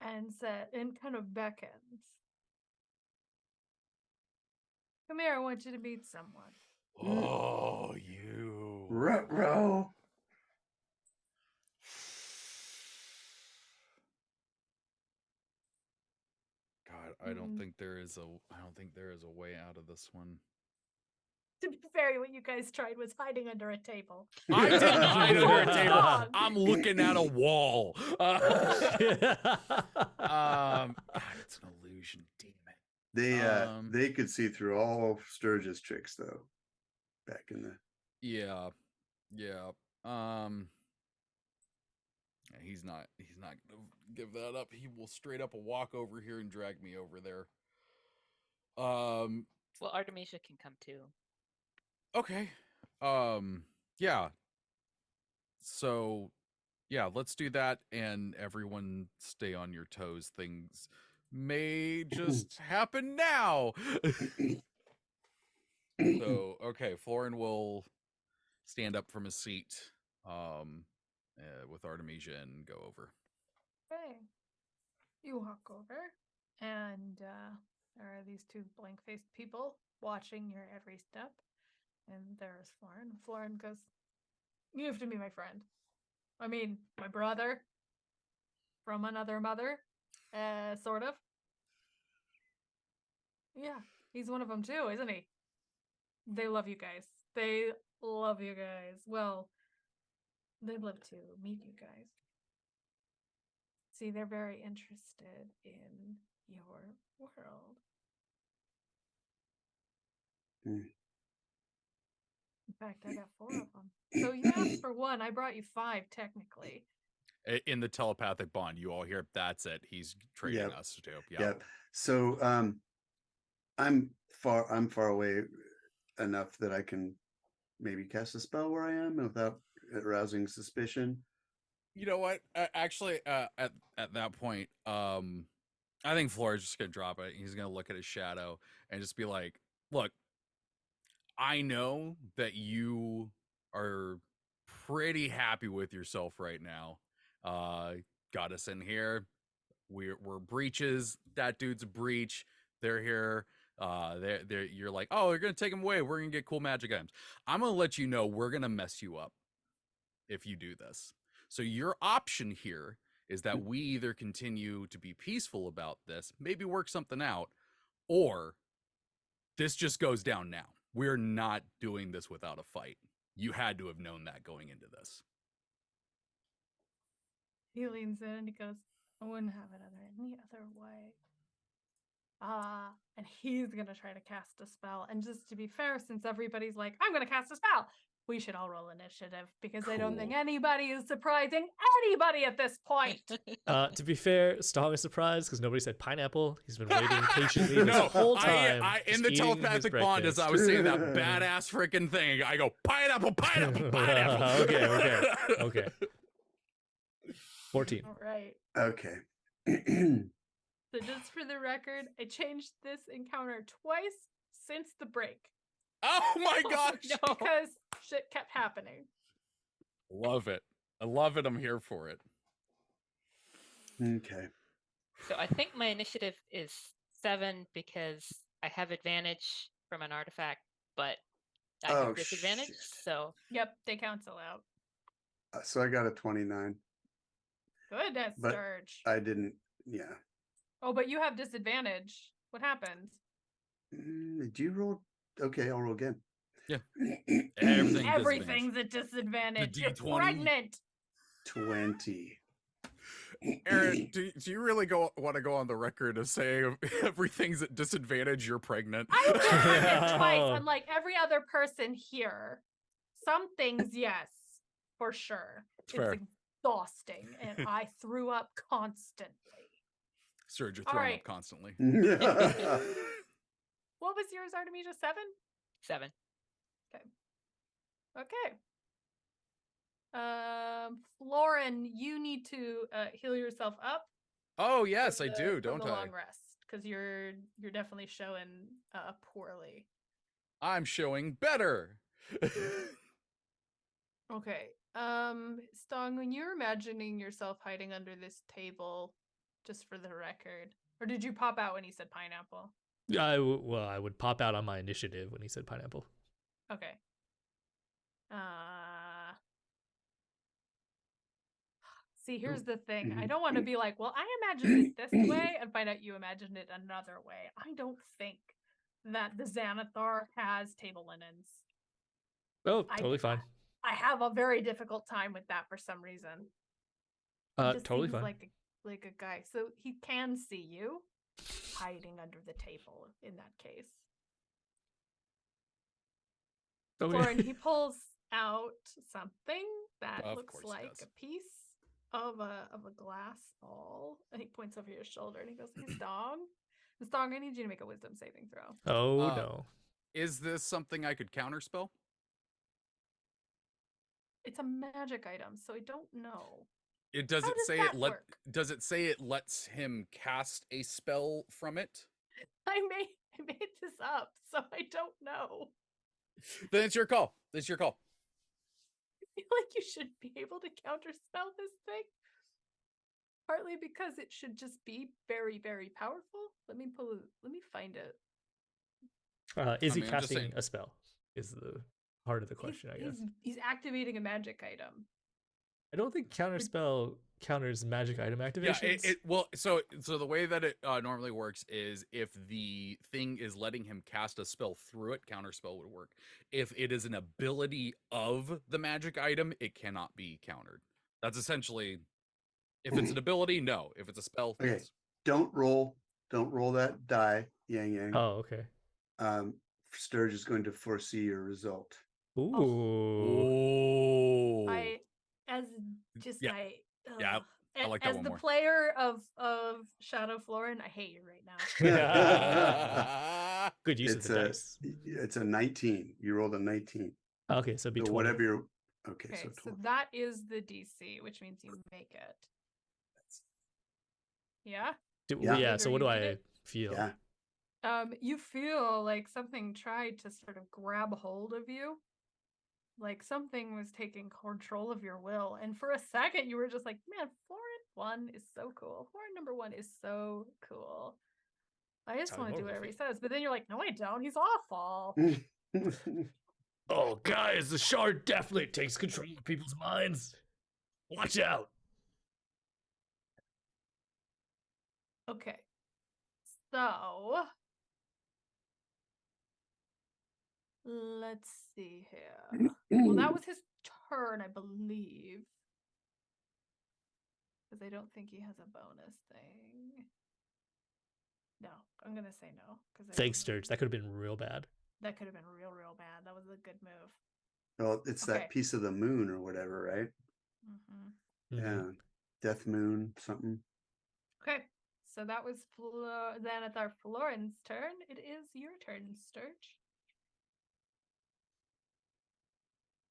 Speaker 2: and kind of beckons. Come here, I want you to meet someone.
Speaker 5: Oh, you.
Speaker 4: Ruh-roh.
Speaker 5: God, I don't think there is a way out of this one.
Speaker 2: To be fair, what you guys tried was hiding under a table.
Speaker 5: I didn't hide under a table.
Speaker 2: Dog.
Speaker 5: I'm looking at a wall. God, it's an illusion. Damn it.
Speaker 4: They could see through all of Sturge's tricks though. Back in the
Speaker 5: Yeah. He's not gonna give that up. He will straight up walk over here and drag me over there.
Speaker 3: Well, Artemisia can come too.
Speaker 5: Okay. Yeah. So, yeah, let's do that, and everyone stay on your toes. Things may just happen now. So, okay, Florin will stand up from his seat with Artemisia and go over.
Speaker 2: Okay. You walk over, and there are these two blank-faced people watching your every step. And there's Florin. Florin goes, "You have to be my friend. I mean, my brother from another mother, sort of. Yeah, he's one of them too, isn't he? They love you guys. They love you guys. Well, they'd love to meet you guys. See, they're very interested in your world." In fact, I got 4 of them. So you asked for 1. I brought you 5, technically.
Speaker 5: In the telepathic bond, you all hear, that's it. He's trading us to.
Speaker 4: Yep. So I'm far away enough that I can maybe cast a spell where I am without arousing suspicion.
Speaker 5: You know what? Actually, at that point, I think Florin's just gonna drop it. He's gonna look at his shadow and just be like, "Look, I know that you are pretty happy with yourself right now. Got us in here. We're breaches. That dude's a breach. They're here. You're like, oh, they're gonna take him away. We're gonna get cool magic items. I'm gonna let you know we're gonna mess you up if you do this. So your option here is that we either continue to be peaceful about this, maybe work something out, or this just goes down now. We're not doing this without a fight. You had to have known that going into this."
Speaker 2: He leans in and he goes, "I wouldn't have it any other way." And he's gonna try to cast a spell. And just to be fair, since everybody's like, "I'm gonna cast a spell," we should all roll initiative because I don't think
Speaker 5: Cool.
Speaker 2: anybody is surprising anybody at this point.
Speaker 1: To be fair, Stong is surprised because nobody said pineapple. He's been waiting patiently this
Speaker 5: No,
Speaker 1: whole time.
Speaker 5: I in
Speaker 1: just
Speaker 5: the
Speaker 1: eating his
Speaker 5: telepathic bond as I
Speaker 1: breakfast.
Speaker 5: was saying that badass freaking thing, I go pineapple, pineapple, pineapple.
Speaker 1: Okay. 14.
Speaker 2: All right.
Speaker 4: Okay.
Speaker 2: So just for the record, I changed this encounter twice since the break
Speaker 5: Oh my gosh.
Speaker 3: No.
Speaker 2: because shit kept happening.
Speaker 5: Love it. I love it. I'm here for it.
Speaker 4: Okay.
Speaker 3: So I think my initiative is 7 because I have advantage from an artifact, but I
Speaker 4: Oh,
Speaker 3: have disadvantage.
Speaker 4: shit.
Speaker 3: So
Speaker 2: Yep, they cancel out.
Speaker 4: So I got a 29.
Speaker 2: Goodness,
Speaker 4: But
Speaker 2: Sturge.
Speaker 4: I didn't. Yeah.
Speaker 2: Oh, but you have disadvantage. What happened?
Speaker 4: Did you roll? Okay, I'll roll again.
Speaker 5: Yeah. Everything.
Speaker 2: Everything's a disadvantage. You're
Speaker 5: D20.
Speaker 2: pregnant.
Speaker 4: 20.
Speaker 5: Aaron, do you really want to go on the record of saying everything's at disadvantage? You're pregnant.
Speaker 2: I was pregnant twice, unlike every other person here. Some things, yes, for sure.
Speaker 5: Fair.
Speaker 2: It's exhausting, and I threw up constantly.
Speaker 5: Serge, you're
Speaker 2: All
Speaker 5: throwing
Speaker 2: right.
Speaker 5: up constantly.
Speaker 2: What was yours, Artemisia? 7?
Speaker 3: 7.
Speaker 2: Okay. Florin, you need to heal yourself up.
Speaker 5: Oh yes,
Speaker 2: for
Speaker 5: I
Speaker 2: the-
Speaker 5: do,
Speaker 2: for
Speaker 5: don't
Speaker 2: the
Speaker 5: I?
Speaker 2: long rest, because you're definitely showing poorly.
Speaker 5: I'm showing better.
Speaker 2: Okay. Stong, when you're imagining yourself hiding under this table, just for the record, or did you pop out when he said pineapple?
Speaker 1: I would pop out on my initiative when he said pineapple.
Speaker 2: Okay. See, here's the thing. I don't want to be like, well, I imagined it this way and find out you imagined it another way. I don't think that the Xanathar has table linens.
Speaker 1: Oh, totally fine.
Speaker 2: I have a very difficult time with that for some reason. He just
Speaker 1: Totally
Speaker 2: seems
Speaker 1: fine.
Speaker 2: like a guy. So he can see you hiding under the table in that case.
Speaker 1: Okay.
Speaker 2: Florin, he pulls out something that
Speaker 5: Of
Speaker 2: looks
Speaker 5: course he
Speaker 2: like
Speaker 5: does.
Speaker 2: a piece of a glass ball, and he points over your shoulder and he goes, "Hey, Stong, Stong, I need you to make a wisdom saving throw."
Speaker 1: Oh no.
Speaker 5: Is this something I could counterspell?
Speaker 2: It's a magic item, so I don't know.
Speaker 5: It does
Speaker 2: How
Speaker 5: it
Speaker 2: does
Speaker 5: say
Speaker 2: that
Speaker 5: it let
Speaker 2: work?
Speaker 5: does it say it lets him cast a spell from it?
Speaker 2: I made this up, so I don't know.
Speaker 5: Then it's your call. It's your call.
Speaker 2: I feel like you should be able to counterspell this thing. Partly because it should just be very, very powerful. Let me find it.
Speaker 1: Is he
Speaker 5: mean, I'm just
Speaker 1: casting
Speaker 5: saying.
Speaker 1: a spell? Is the heart of the question, I guess.
Speaker 2: He's activating a magic item.
Speaker 1: I don't think counterspell counters magic item
Speaker 5: Yeah,
Speaker 1: activations.
Speaker 5: well, so the way that it normally works is if the thing is letting him cast a spell through it, counterspell would work. If it is an ability of the magic item, it cannot be countered. That's essentially, if it's an ability, no. If it's a spell,
Speaker 4: Okay.
Speaker 5: yes.
Speaker 4: Don't roll that die, Yang Yang.
Speaker 1: Oh, okay.
Speaker 4: Sturge is going to foresee your result.
Speaker 1: Ooh.
Speaker 5: Oh,
Speaker 2: I as just
Speaker 5: Yeah.
Speaker 2: I
Speaker 5: Yeah, I like that
Speaker 2: as
Speaker 5: one
Speaker 2: the
Speaker 5: more.
Speaker 2: player of Shadow Florin, I hate you right now.
Speaker 1: Good use of the dice.
Speaker 4: It's a 19. You rolled a 19.
Speaker 1: Okay, so it'd be
Speaker 4: So
Speaker 1: 20.
Speaker 4: whatever your okay,
Speaker 2: Okay,
Speaker 4: so
Speaker 2: so
Speaker 4: 12.
Speaker 2: that is the DC, which means you make it. Yeah.
Speaker 4: Yeah.
Speaker 1: So
Speaker 2: Or
Speaker 1: what
Speaker 2: you
Speaker 1: do
Speaker 2: made
Speaker 1: I
Speaker 2: it?
Speaker 1: feel?
Speaker 4: Yeah.
Speaker 2: You feel like something tried to sort of grab hold of you. Like something was taking control of your will. And for a second you were just like, man, Florin 1 is so cool. Florin number 1 is so cool. I just
Speaker 1: Tell me
Speaker 2: want to do
Speaker 1: more,
Speaker 2: whatever he
Speaker 1: Luffy.
Speaker 2: says. But then you're like, no, I don't. He's awful.
Speaker 1: Oh, guys, the shard definitely takes control of people's minds. Watch out.
Speaker 2: Okay. So let's see here. Well, that was his turn, I believe. Because I don't think he has a bonus thing. No, I'm gonna say no.
Speaker 1: Thanks, Sturge. That could have been real bad.
Speaker 2: That could have been real, real bad. That was a good move.
Speaker 4: Well, it's
Speaker 2: Okay.
Speaker 4: that piece of the moon or whatever, right?
Speaker 2: Mm-hmm.
Speaker 1: Mhm.
Speaker 4: Yeah. Death moon, something.
Speaker 2: Okay. So that was Xanathar Florin's turn. It is your turn, Sturge.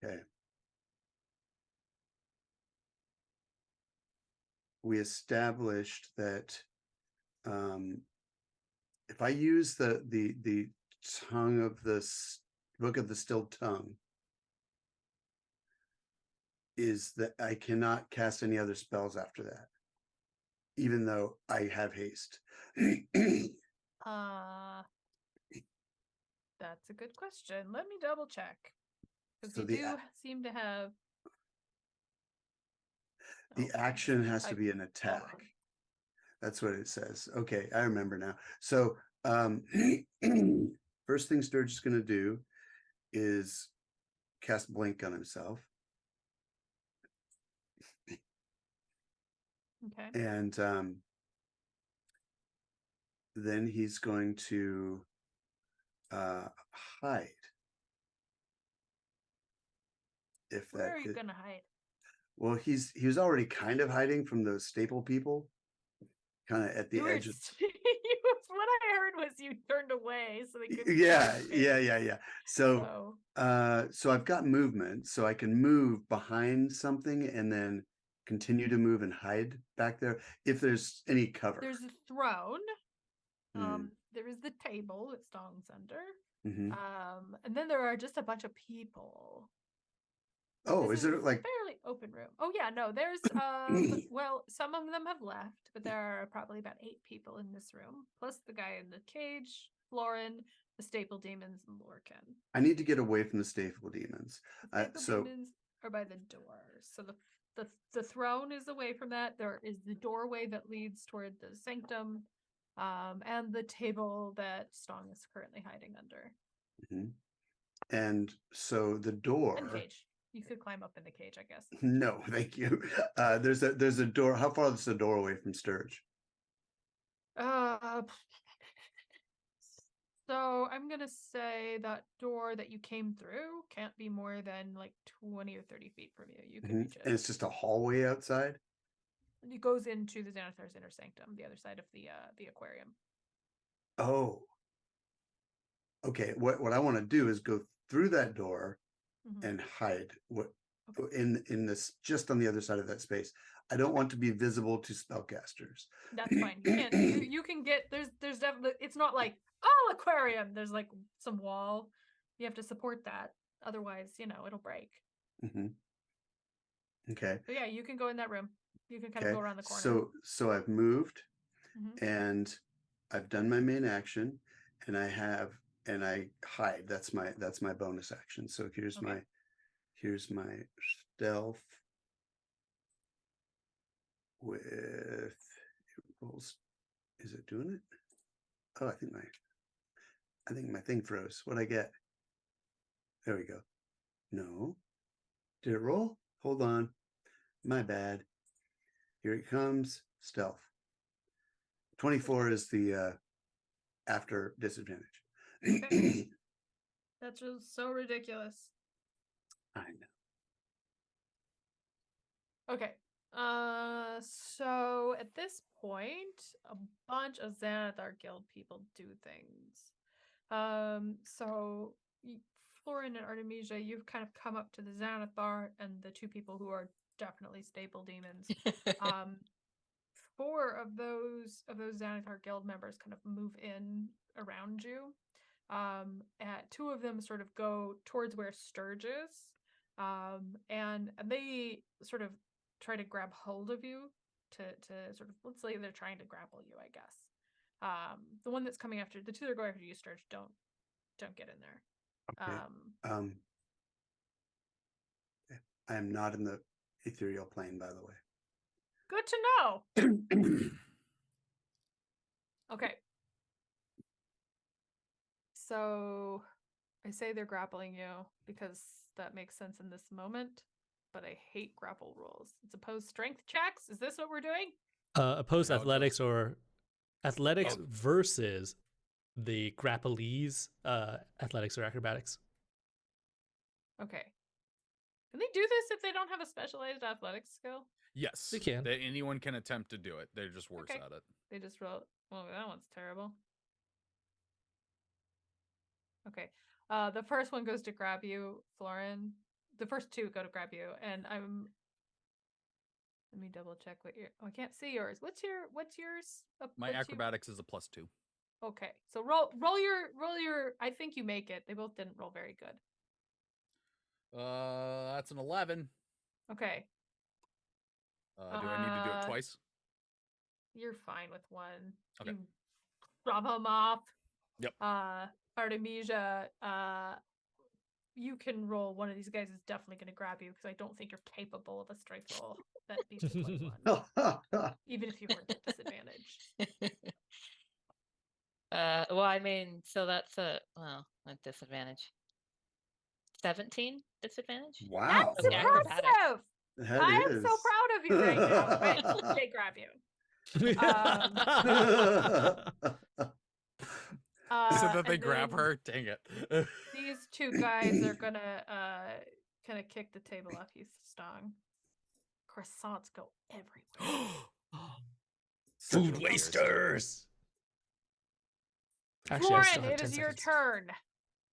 Speaker 4: Okay. We established that if I use the tongue of the book of the still tongue, is that I cannot cast any other spells after that, even though I have haste.
Speaker 2: That's a good question. Let me double check. Because
Speaker 4: So
Speaker 2: you
Speaker 4: the
Speaker 2: do seem to have
Speaker 4: the
Speaker 2: Oh,
Speaker 4: action has to
Speaker 2: I-
Speaker 4: be an
Speaker 2: all
Speaker 4: attack.
Speaker 2: wrong.
Speaker 4: That's what it says. Okay, I remember now. So first thing Sturge is going to do is cast blink on himself,
Speaker 2: Okay.
Speaker 4: and then he's going to hide. If
Speaker 2: Where
Speaker 4: that
Speaker 2: are you
Speaker 4: is,
Speaker 2: gonna hide?
Speaker 4: well, he was already kind of hiding from those staple people, kind of at the
Speaker 2: You were
Speaker 4: edge of.
Speaker 2: what I heard was you turned away so they couldn't
Speaker 4: Yeah,
Speaker 2: see your face.
Speaker 4: yeah. So so I've got movement, so I can move behind something and then continue to move and hide back there if there's any cover.
Speaker 2: There's a throne.
Speaker 4: Mm.
Speaker 2: There is the table that Stong's under.
Speaker 4: Mhm.
Speaker 2: And then there are just a bunch of people.
Speaker 4: Oh,
Speaker 2: This
Speaker 4: is there
Speaker 2: a
Speaker 4: like
Speaker 2: fairly open room? Oh yeah, no, there's well, some of them have left, but there are probably about 8 people in this room, plus the guy in the cage, Florin, the staple demons, and Lorcan.
Speaker 4: I need to get away from the staple demons.
Speaker 2: The staple
Speaker 4: So
Speaker 2: demons are by the door. So the throne is away from that. There is the doorway that leads toward the sanctum, and the table that Stong is currently hiding under.
Speaker 4: mhm. And so the
Speaker 2: And
Speaker 4: door.
Speaker 2: cage. You could climb up in the cage, I guess.
Speaker 4: No, thank you. There's a door. How far is the door away from Sturge?
Speaker 2: So I'm gonna say that door that you came through can't be more than like 20 or 30 feet from you. You could reach
Speaker 4: And
Speaker 2: it.
Speaker 4: it's just a hallway outside.
Speaker 2: It goes into the Xanathar's inner sanctum, the other side of the aquarium.
Speaker 4: Oh, okay. What I want to do is go through that door
Speaker 2: Mhm.
Speaker 4: and hide. What in this just on the other side of that space. I don't want to be visible to spellcasters.
Speaker 2: That's fine. You can't. You can get. There's definitely. It's not like aquarium. There's like some wall. You have to support that. Otherwise, it'll break.
Speaker 4: Mhm. Okay.
Speaker 2: So yeah, you can go in that room. You can kind of
Speaker 4: Okay.
Speaker 2: go around the corner.
Speaker 4: So I've moved
Speaker 2: Mhm.
Speaker 4: and I've done my main action, and I hide. That's my bonus action. So here's
Speaker 2: Okay.
Speaker 4: my stealth with it rolls. Is it doing it? Oh, I think my thing froze. What'd I get? There we go. No. Did it roll? Hold on. My bad. Here it comes. Stealth. 24 is the after disadvantage.
Speaker 2: Okay. That's just so ridiculous.
Speaker 4: I know.
Speaker 2: Okay. So at this point, a bunch of Xanathar Guild people do things. So Florin and Artemisia, you've kind of come up to the Xanathar and the 2 people who are definitely staple demons. 4 of those Xanathar Guild members kind of move in around you. And 2 of them sort of go towards where Sturge is. And they sort of try to grab hold of you to sort of, let's say they're trying to grapple you, I guess. The one that's coming after, the 2 that are going after you, Sturge, don't get in there.
Speaker 4: Okay. I am not in the ethereal plane, by the way.
Speaker 2: Good to know. Okay. So I say they're grappling you because that makes sense in this moment, but I hate grapple rules. It's opposed strength checks. Is this what we're doing?
Speaker 1: Opposed
Speaker 5: No,
Speaker 1: athletics or athletics
Speaker 5: Oh.
Speaker 1: versus the grappleese athletics or acrobatics.
Speaker 2: Okay. Can they do this if they don't have a specialized athletics skill?
Speaker 5: Yes,
Speaker 1: They can.
Speaker 5: Anyone can attempt to do it. They're just worse
Speaker 2: Okay.
Speaker 5: at it.
Speaker 2: They just roll. Well, that one's terrible. Okay. The first one goes to grab you, Florin. The first two go to grab you, and let me double check what your. Oh, I can't see yours. What's yours?
Speaker 5: My acrobatics is a +2.
Speaker 2: Okay, so roll your. I think you make it. They both didn't roll very good.
Speaker 5: That's an 11.
Speaker 2: Okay.
Speaker 5: Do I need to do it twice?
Speaker 2: You're fine with one.
Speaker 5: Okay.
Speaker 2: You drop him off.
Speaker 5: Yep.
Speaker 2: Artemisia, you can roll. One of these guys is definitely going to grab you because I don't think you're capable of a strength roll that beats a 21, even if you weren't at disadvantage.
Speaker 3: Well, I mean, so that's a disadvantage. 17 disadvantage.
Speaker 4: Wow.
Speaker 2: That's impressive.
Speaker 4: That
Speaker 2: I am
Speaker 4: is.
Speaker 2: so proud of you right now. But they grab you.
Speaker 5: So that they
Speaker 2: and
Speaker 5: grab
Speaker 2: then
Speaker 5: her. Dang it.
Speaker 2: These two guys are gonna kind of kick the table off you, Stong. Croissants go everywhere.
Speaker 1: Food wasters. Actually, I still
Speaker 2: Florin,
Speaker 1: have
Speaker 2: it
Speaker 1: 10
Speaker 2: is your
Speaker 1: seconds.
Speaker 2: turn.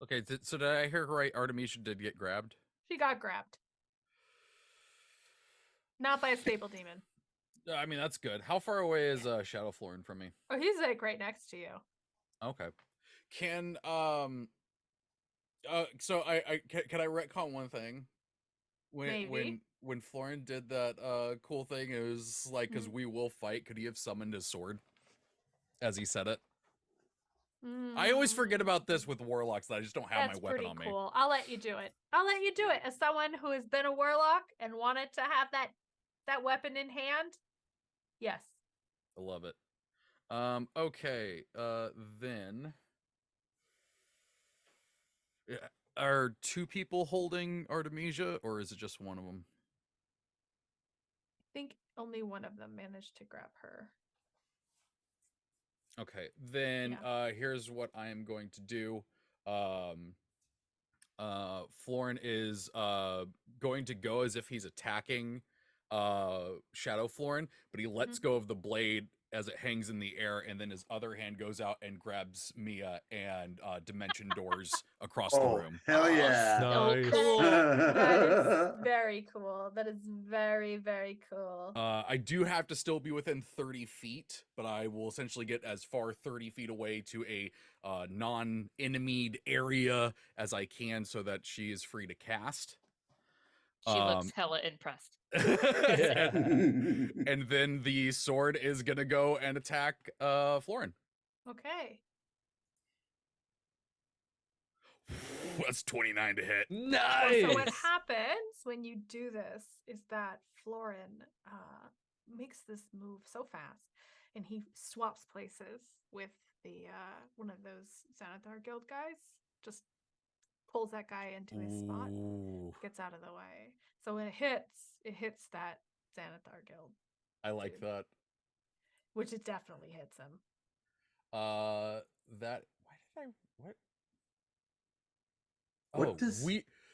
Speaker 5: Okay, so did I hear right? Artemisia did get grabbed?
Speaker 2: She got grabbed. Not by a stable demon.
Speaker 5: I mean, that's good. How far away is Shadow Florin from me?
Speaker 2: Oh, he's like right next to you.
Speaker 5: Okay. Can so can I retcon one thing?
Speaker 2: Maybe.
Speaker 5: When Florin did that cool thing, it was like, because we will fight, could he have summoned his sword as he said it? I always forget about this with warlocks, that I just don't have my weapon on me.
Speaker 2: That's pretty cool. I'll let you do it. I'll let you do it as someone who has been a warlock and wanted to have that weapon in hand. Yes.
Speaker 5: I love it. Okay, then are two people holding Artemisia, or is it just one of them?
Speaker 2: I think only one of them managed to grab her.
Speaker 5: Okay, then here's what I am going to do. Florin is going to go as if he's attacking Shadow Florin, but he lets go of the blade as it hangs in the air, and then his other hand goes out and grabs Mia and dimension doors across the room.
Speaker 4: Hell yeah.
Speaker 1: Nice.
Speaker 3: cool.
Speaker 2: That is very cool. That is very, very cool.
Speaker 5: I do have to still be within 30 feet, but I will essentially get as far 30 feet away to a non-enemied area as I can so that she is free to cast.
Speaker 3: She looks hella impressed.
Speaker 5: And then the sword is gonna go and attack Florin.
Speaker 2: Okay.
Speaker 5: That's 29 to hit.
Speaker 1: Nice.
Speaker 2: So what happens when you do this is that Florin makes this move so fast, and he swaps places with the one of those Xanathar Guild guys. Just pulls that guy into his spot, gets out of the way. So when it hits that Xanathar Guild.
Speaker 5: I like that.
Speaker 2: Which it definitely hits him.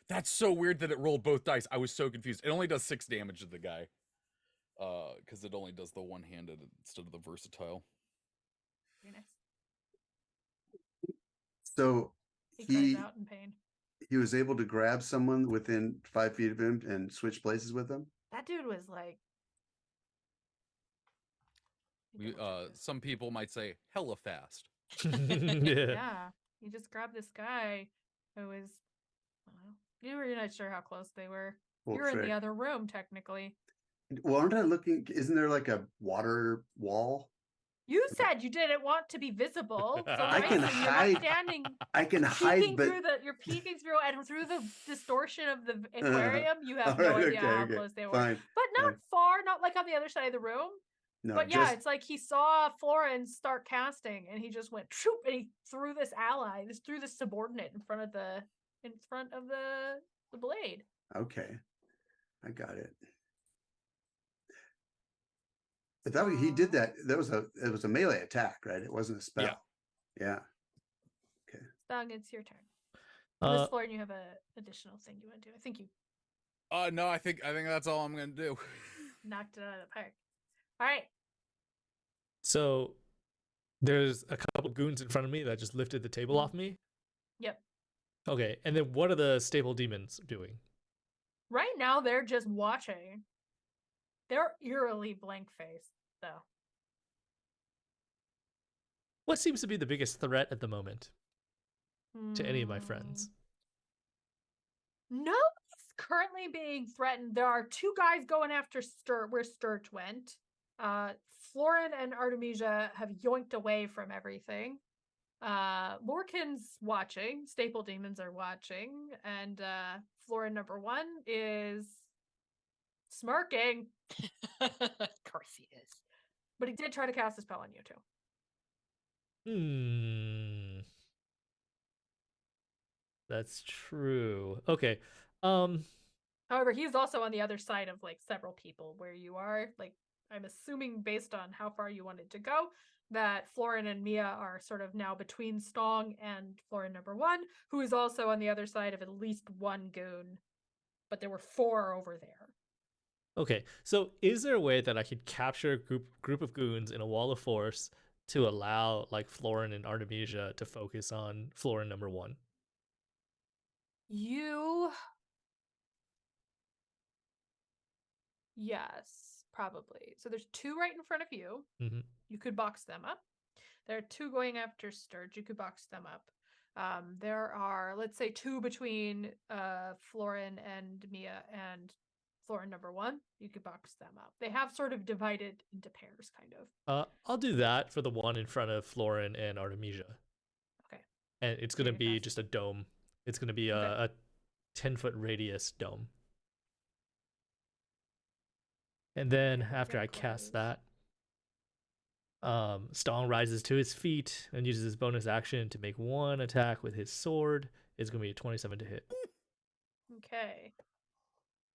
Speaker 5: That's so weird that it rolled both dice. I was so confused. It only does 6 damage to the guy. Because it only does the one-handed instead of the versatile.
Speaker 2: Very nice.
Speaker 4: So
Speaker 2: he cries out in pain.
Speaker 4: He was able to grab someone within 5 feet of him and switch places with them.
Speaker 2: That dude was like.
Speaker 5: Some people might say hella fast.
Speaker 2: Yeah. You just grabbed this guy who was. You were not sure how close they were.
Speaker 4: Well,
Speaker 2: You're in the other room, technically.
Speaker 4: Well, aren't I looking? Isn't there like a water wall?
Speaker 2: You said you didn't want to be visible. So
Speaker 4: I can hide. I can hide, but
Speaker 2: you're peeking through, and through the distortion of the aquarium, you have no idea how close they were.
Speaker 4: Fine.
Speaker 2: But not far, not like on the other side of the room.
Speaker 4: No,
Speaker 2: but yeah, it's like he saw Florin start casting, and he just went shoop, and he threw this ally, threw this subordinate in front of the blade.
Speaker 4: Okay, I got it. But that he did that. It was a melee attack, right? It wasn't a spell. Yeah. Okay.
Speaker 2: Stong, it's your turn. Miss Florin, you have an additional thing you want to do. I think you.
Speaker 5: No, I think that's all I'm gonna do.
Speaker 2: Knocked it out of the park. All right.
Speaker 1: So there's a couple goons in front of me that just lifted the table off me.
Speaker 2: Yep.
Speaker 1: Okay, and then what are the staple demons doing?
Speaker 2: Right now, they're just watching. They're eerily blank-faced, though.
Speaker 1: What seems to be the biggest threat at the moment to any of my friends?
Speaker 2: Nobody's currently being threatened. There are two guys going after where Sturge went. Florin and Artemisia have yoinked away from everything. Lorcan's watching. Staple demons are watching. And Florin number 1 is smirking.
Speaker 3: Of course he is.
Speaker 2: But he did try to cast a spell on you too.
Speaker 1: That's true. Okay.
Speaker 2: However, he's also on the other side of like several people where you are. Like, I'm assuming based on how far you wanted to go, that Florin and Mia are sort of now between Stong and Florin number 1, who is also on the other side of at least one goon. But there were 4 over there.
Speaker 1: Okay. So is there a way that I could capture a group of goons in a wall of force to allow like Florin and Artemisia to focus on Florin number 1?
Speaker 2: Yes, probably. So there's 2 right in front of you.
Speaker 1: Mm-hmm.
Speaker 2: You could box them up. There are 2 going after Sturge. You could box them up. There are, let's say, 2 between Florin and Mia and Florin number 1. You could box them up. They have sort of divided into pairs, kind of.
Speaker 1: I'll do that for the one in front of Florin and Artemisia.
Speaker 2: Okay.
Speaker 1: And it's going to be just a dome. It's going to be a 10-foot radius dome. And then after I cast that, Stong rises to his feet and uses his bonus action to make 1 attack with his sword. It's going to be a 27 to hit.
Speaker 2: Okay.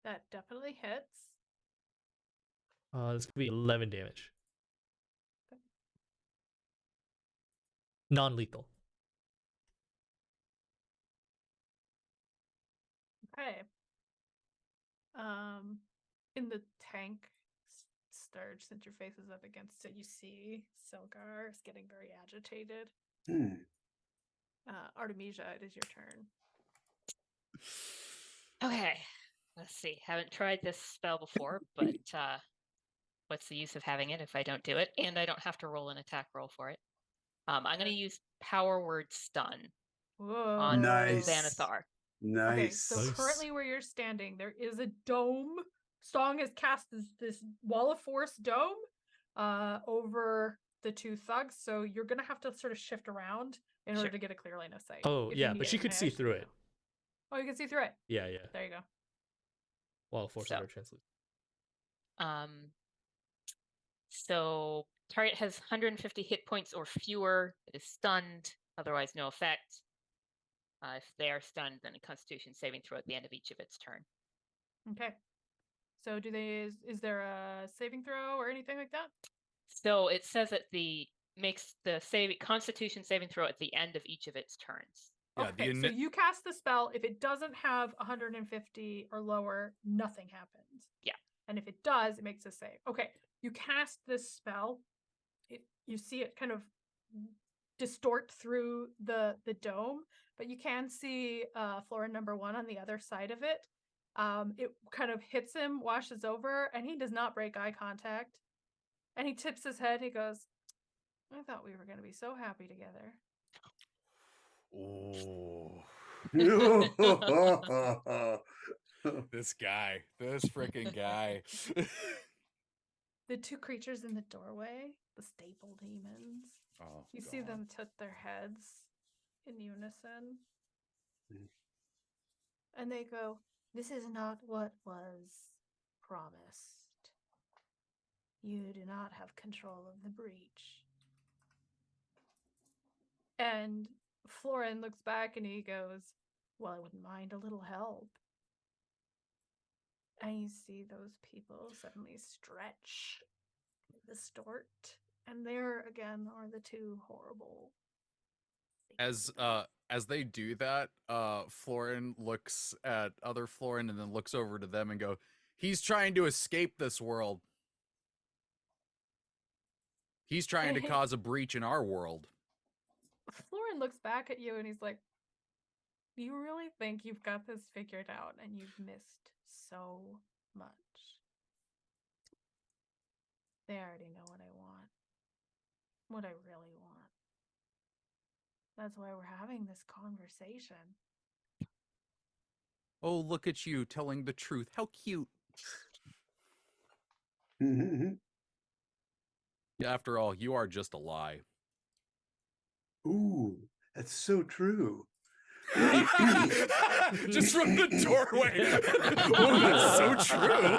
Speaker 2: That definitely hits.
Speaker 1: This could be 11 damage.
Speaker 2: Okay.
Speaker 1: Non-lethal.
Speaker 2: Okay. In the tank, Sturge, since your face is up against it, you see Silgar is getting very agitated. Artemisia, it is your turn.
Speaker 3: Okay, let's see. Haven't tried this spell before, but what's the use of having it if I don't do it? And I don't have to roll an attack roll for it. I'm going to use Power Word Stun on Xanathar.
Speaker 4: Nice.
Speaker 2: Okay, so currently where you're standing, there is a dome. Stong has cast this wall of force dome over the 2 thugs, so you're going to have to sort of shift around in order to get a clear line of sight.
Speaker 1: Oh, yeah, but she could see through it.
Speaker 2: Oh, you can see through it?
Speaker 1: Yeah.
Speaker 2: There you go.
Speaker 1: Wall of force under translucent.
Speaker 3: So target has 150 hit points or fewer. It is stunned, otherwise no effect. If they are stunned, then a Constitution saving throw at the end of each of its turn.
Speaker 2: Okay. So is there a saving throw or anything like that?
Speaker 3: So it says that makes the Constitution saving throw at the end of each of its turns.
Speaker 5: Yeah,
Speaker 2: okay, so you cast the spell. If it doesn't have 150 or lower, nothing happens.
Speaker 3: Yeah.
Speaker 2: And if it does, it makes a save. Okay, you cast this spell. You see it kind of distort through the dome, but you can see Florin number 1 on the other side of it. It kind of hits him, washes over, and he does not break eye contact. And he tips his head. He goes, I thought we were going to be so happy together.
Speaker 5: Oh. This freaking guy.
Speaker 2: The 2 creatures in the doorway, the staple demons.
Speaker 5: Oh,
Speaker 2: you see them tilt their heads in unison. And they go, this is not what was promised. You do not have control of the breach. And Florin looks back and he goes, well, I wouldn't mind a little help. And you see those people suddenly stretch, distort, and there again are the 2 horrible.
Speaker 5: As as they do that, Florin looks at other Florin and then looks over to them and go, "He's trying to escape this world. He's trying to cause a breach in our world."
Speaker 2: Florin looks back at you and he's like, "You really think you've got this figured out and you've missed so much. They already know what I want. What I really want. That's why we're having this conversation."
Speaker 5: Oh, look at you telling the truth. How cute. After all, you are just a lie.
Speaker 4: Ooh, that's so true.
Speaker 5: Just from the doorway. Oh, that's so true.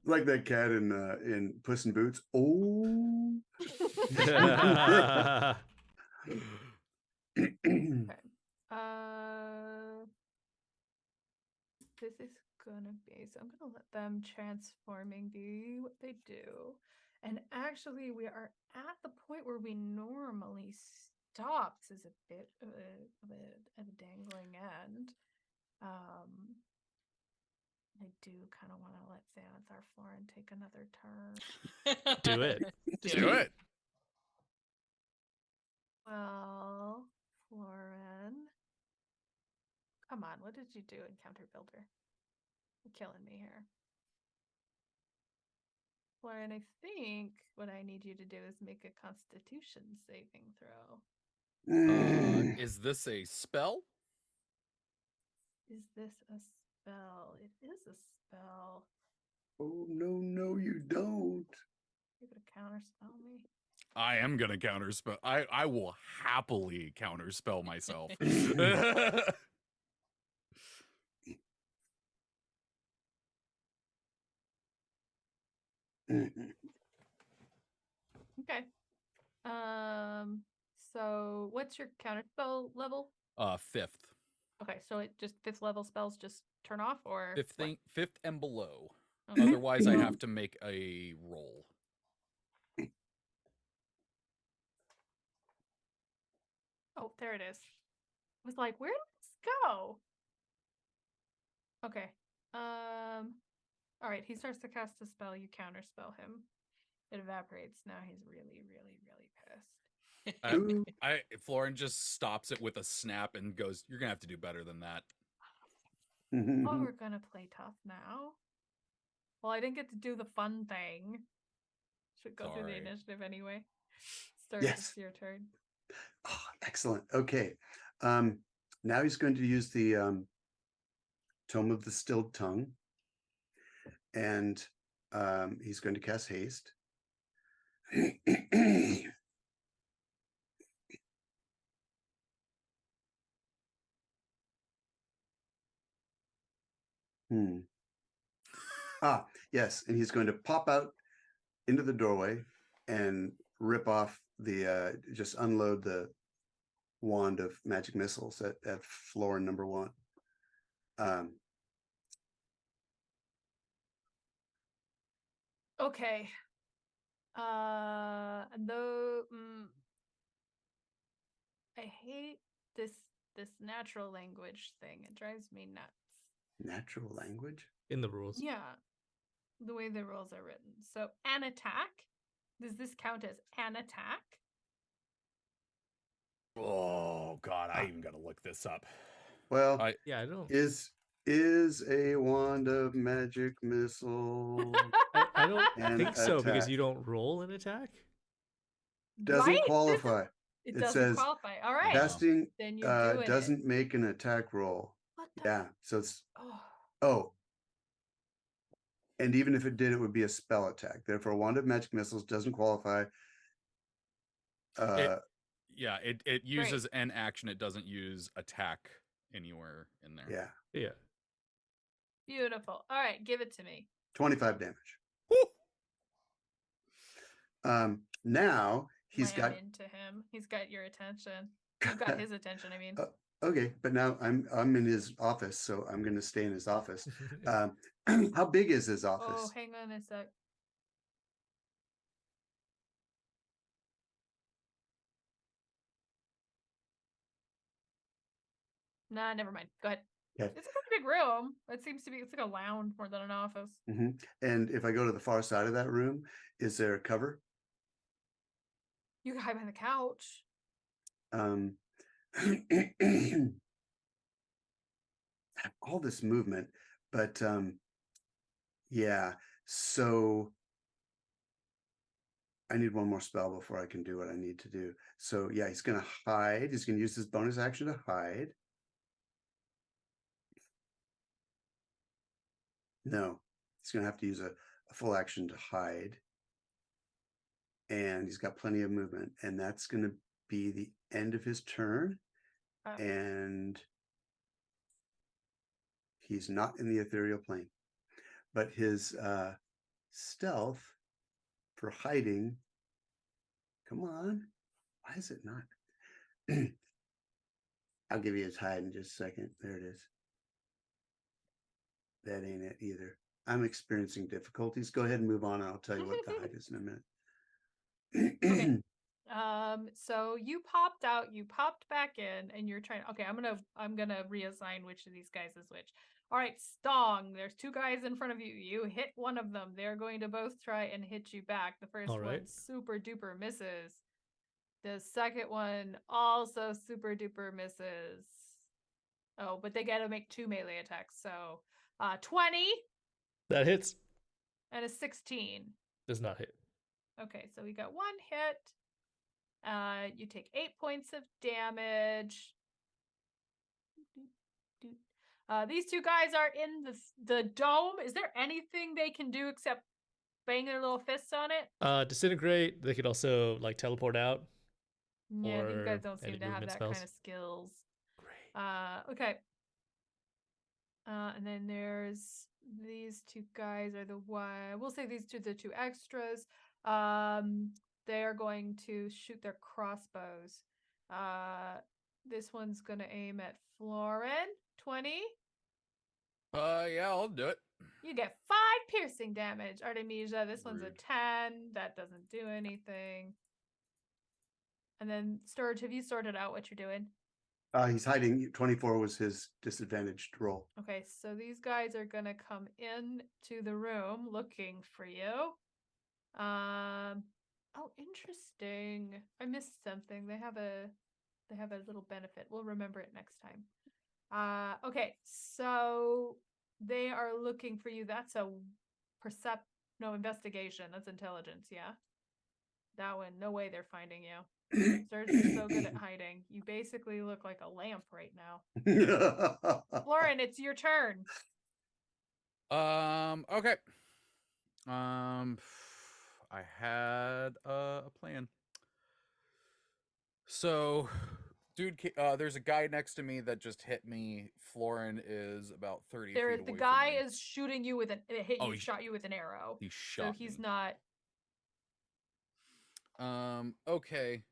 Speaker 4: Like that cat in Puss in Boots. Oh.
Speaker 2: This is gonna be, so I'm gonna let them transforming be what they do. And actually, we are at the point where we normally stop. This is a bit of a dangling end. I do kind of want to let Xanathar Florin take another turn.
Speaker 1: Do it.
Speaker 5: Do it.
Speaker 2: Well, Florin. Come on, what did you do, Encounter Builder? You're killing me here. Florin, I think what I need you to do is make a Constitution saving throw.
Speaker 5: Is this a spell?
Speaker 2: Is this a spell? It is a spell.
Speaker 4: Oh, no, you don't.
Speaker 2: You're going to counterspell me?
Speaker 5: I am going to counterspell. I will happily counterspell myself.
Speaker 2: Okay. So what's your counterspell level?
Speaker 5: 5th.
Speaker 2: Okay, so it just 5th level spells just turn off, or
Speaker 5: 5th and below.
Speaker 2: Okay.
Speaker 5: Otherwise, I have to make a roll.
Speaker 2: Oh, there it is. I was like, where did this go? Okay. All right, he starts to cast a spell, you counterspell him. It evaporates. Now he's really, really, really pissed.
Speaker 5: Florin just stops it with a snap and goes, "You're gonna have to do better than that."
Speaker 2: Oh, we're gonna play tough now. Well, I didn't get to do the fun thing. Should go through the initiative anyway. Start,
Speaker 4: Yes.
Speaker 2: It's your turn.
Speaker 4: Oh, excellent. Okay. Now he's going to use the Tome of the Stilled Tongue. And he's going to cast haste. Yes, and he's going to pop out into the doorway and rip off the just unload the wand of magic missiles at floor number 1.
Speaker 2: Okay. Though I hate this natural language thing. It drives me nuts.
Speaker 4: Natural language?
Speaker 1: In the rules.
Speaker 2: Yeah. The way the rules are written. So an attack. Does this count as an attack?
Speaker 5: Oh God, I even gotta look this up.
Speaker 4: Well,
Speaker 1: I don't.
Speaker 4: Is a wand of magic missile.
Speaker 1: I don't think so
Speaker 4: attack.
Speaker 1: because you don't roll an attack.
Speaker 4: Doesn't
Speaker 2: Right?
Speaker 4: qualify.
Speaker 2: It
Speaker 4: It
Speaker 2: doesn't
Speaker 4: says
Speaker 2: qualify. All right.
Speaker 4: Casting
Speaker 2: Then you're doing
Speaker 4: doesn't
Speaker 2: it.
Speaker 4: make an attack roll.
Speaker 2: What the
Speaker 4: Yeah, so it's
Speaker 2: Oh.
Speaker 4: And even if it did, it would be a spell attack. Therefore, wand of magic missiles doesn't qualify.
Speaker 5: It uses an action. It doesn't use attack anywhere in there.
Speaker 4: Yeah.
Speaker 2: Beautiful. All right, give it to me.
Speaker 4: 25 damage. Now he's got
Speaker 2: into him. He's got your attention. You've got his attention, I mean.
Speaker 4: Okay, but now I'm in his office, so I'm going to stay in his office. How big is his office?
Speaker 2: Oh, hang on a sec. Nah, never mind. Go ahead.
Speaker 4: Okay.
Speaker 2: It's a pretty big room. It seems to be. It's like a lounge more than an office.
Speaker 4: And if I go to the far side of that room, is there a cover?
Speaker 2: You can hide behind the couch.
Speaker 4: All this movement, but yeah. So I need one more spell before I can do what I need to do. So yeah, he's gonna hide. He's gonna use his bonus action to hide. No, he's gonna have to use a full action to hide. And he's got plenty of movement, and that's gonna be the end of his turn. And he's not in the ethereal plane, but his stealth for hiding. Come on, why is it not? I'll give you his hide in just a second. There it is. That ain't it either. I'm experiencing difficulties. Go ahead and move on, and I'll tell you what the hide is in a minute.
Speaker 2: Okay. So you popped out, you popped back in, and you're trying. Okay, I'm gonna reassign which of these guys is which. All right, Stong. There's two guys in front of you. You hit one of them. They're going to both try and hit you back. The first
Speaker 1: All right.
Speaker 2: one super duper misses. The second one also super duper misses. Oh, but they got to make 2 melee attacks. So, 20
Speaker 1: That hits.
Speaker 2: and a 16.
Speaker 1: Does not hit.
Speaker 2: Okay, so we got 1 hit. You take 8 points of damage. These two guys are in the dome. Is there anything they can do except bang their little fists on it?
Speaker 1: Disintegrate. They could also like teleport out.
Speaker 2: Yeah, these guys
Speaker 1: or
Speaker 2: don't seem
Speaker 1: any
Speaker 2: to have
Speaker 1: movement
Speaker 2: that
Speaker 1: spells.
Speaker 2: kind of skills.
Speaker 1: Great.
Speaker 2: Okay. And then there's these two guys are the one. We'll say these two are the two extras. They are going to shoot their crossbows. This one's gonna aim at Florin. 20.
Speaker 5: Yeah, I'll do it.
Speaker 2: You get 5 piercing damage, Artemisia. This one's a
Speaker 5: Rude.
Speaker 2: 10. That doesn't do anything. And then Sturge, have you sorted out what you're doing?
Speaker 4: He's hiding. 24 was his disadvantaged roll.
Speaker 2: Okay, so these guys are gonna come in to the room looking for you. Oh, interesting. I missed something. They have a little benefit. We'll remember it next time. Okay, so they are looking for you. That's a investigation. That's intelligence, yeah. That one, no way they're finding you. Sturge is so good at hiding. You basically look like a lamp right now. Florin, it's your turn.
Speaker 5: Okay. I had a plan. So, dude, there's a guy next to me that just hit me. Florin is about 30 feet away
Speaker 2: The
Speaker 5: from
Speaker 2: guy
Speaker 5: me.
Speaker 2: is shooting you with shot you with an arrow.
Speaker 5: He shot
Speaker 2: So he's
Speaker 5: me.
Speaker 2: not.
Speaker 5: Okay.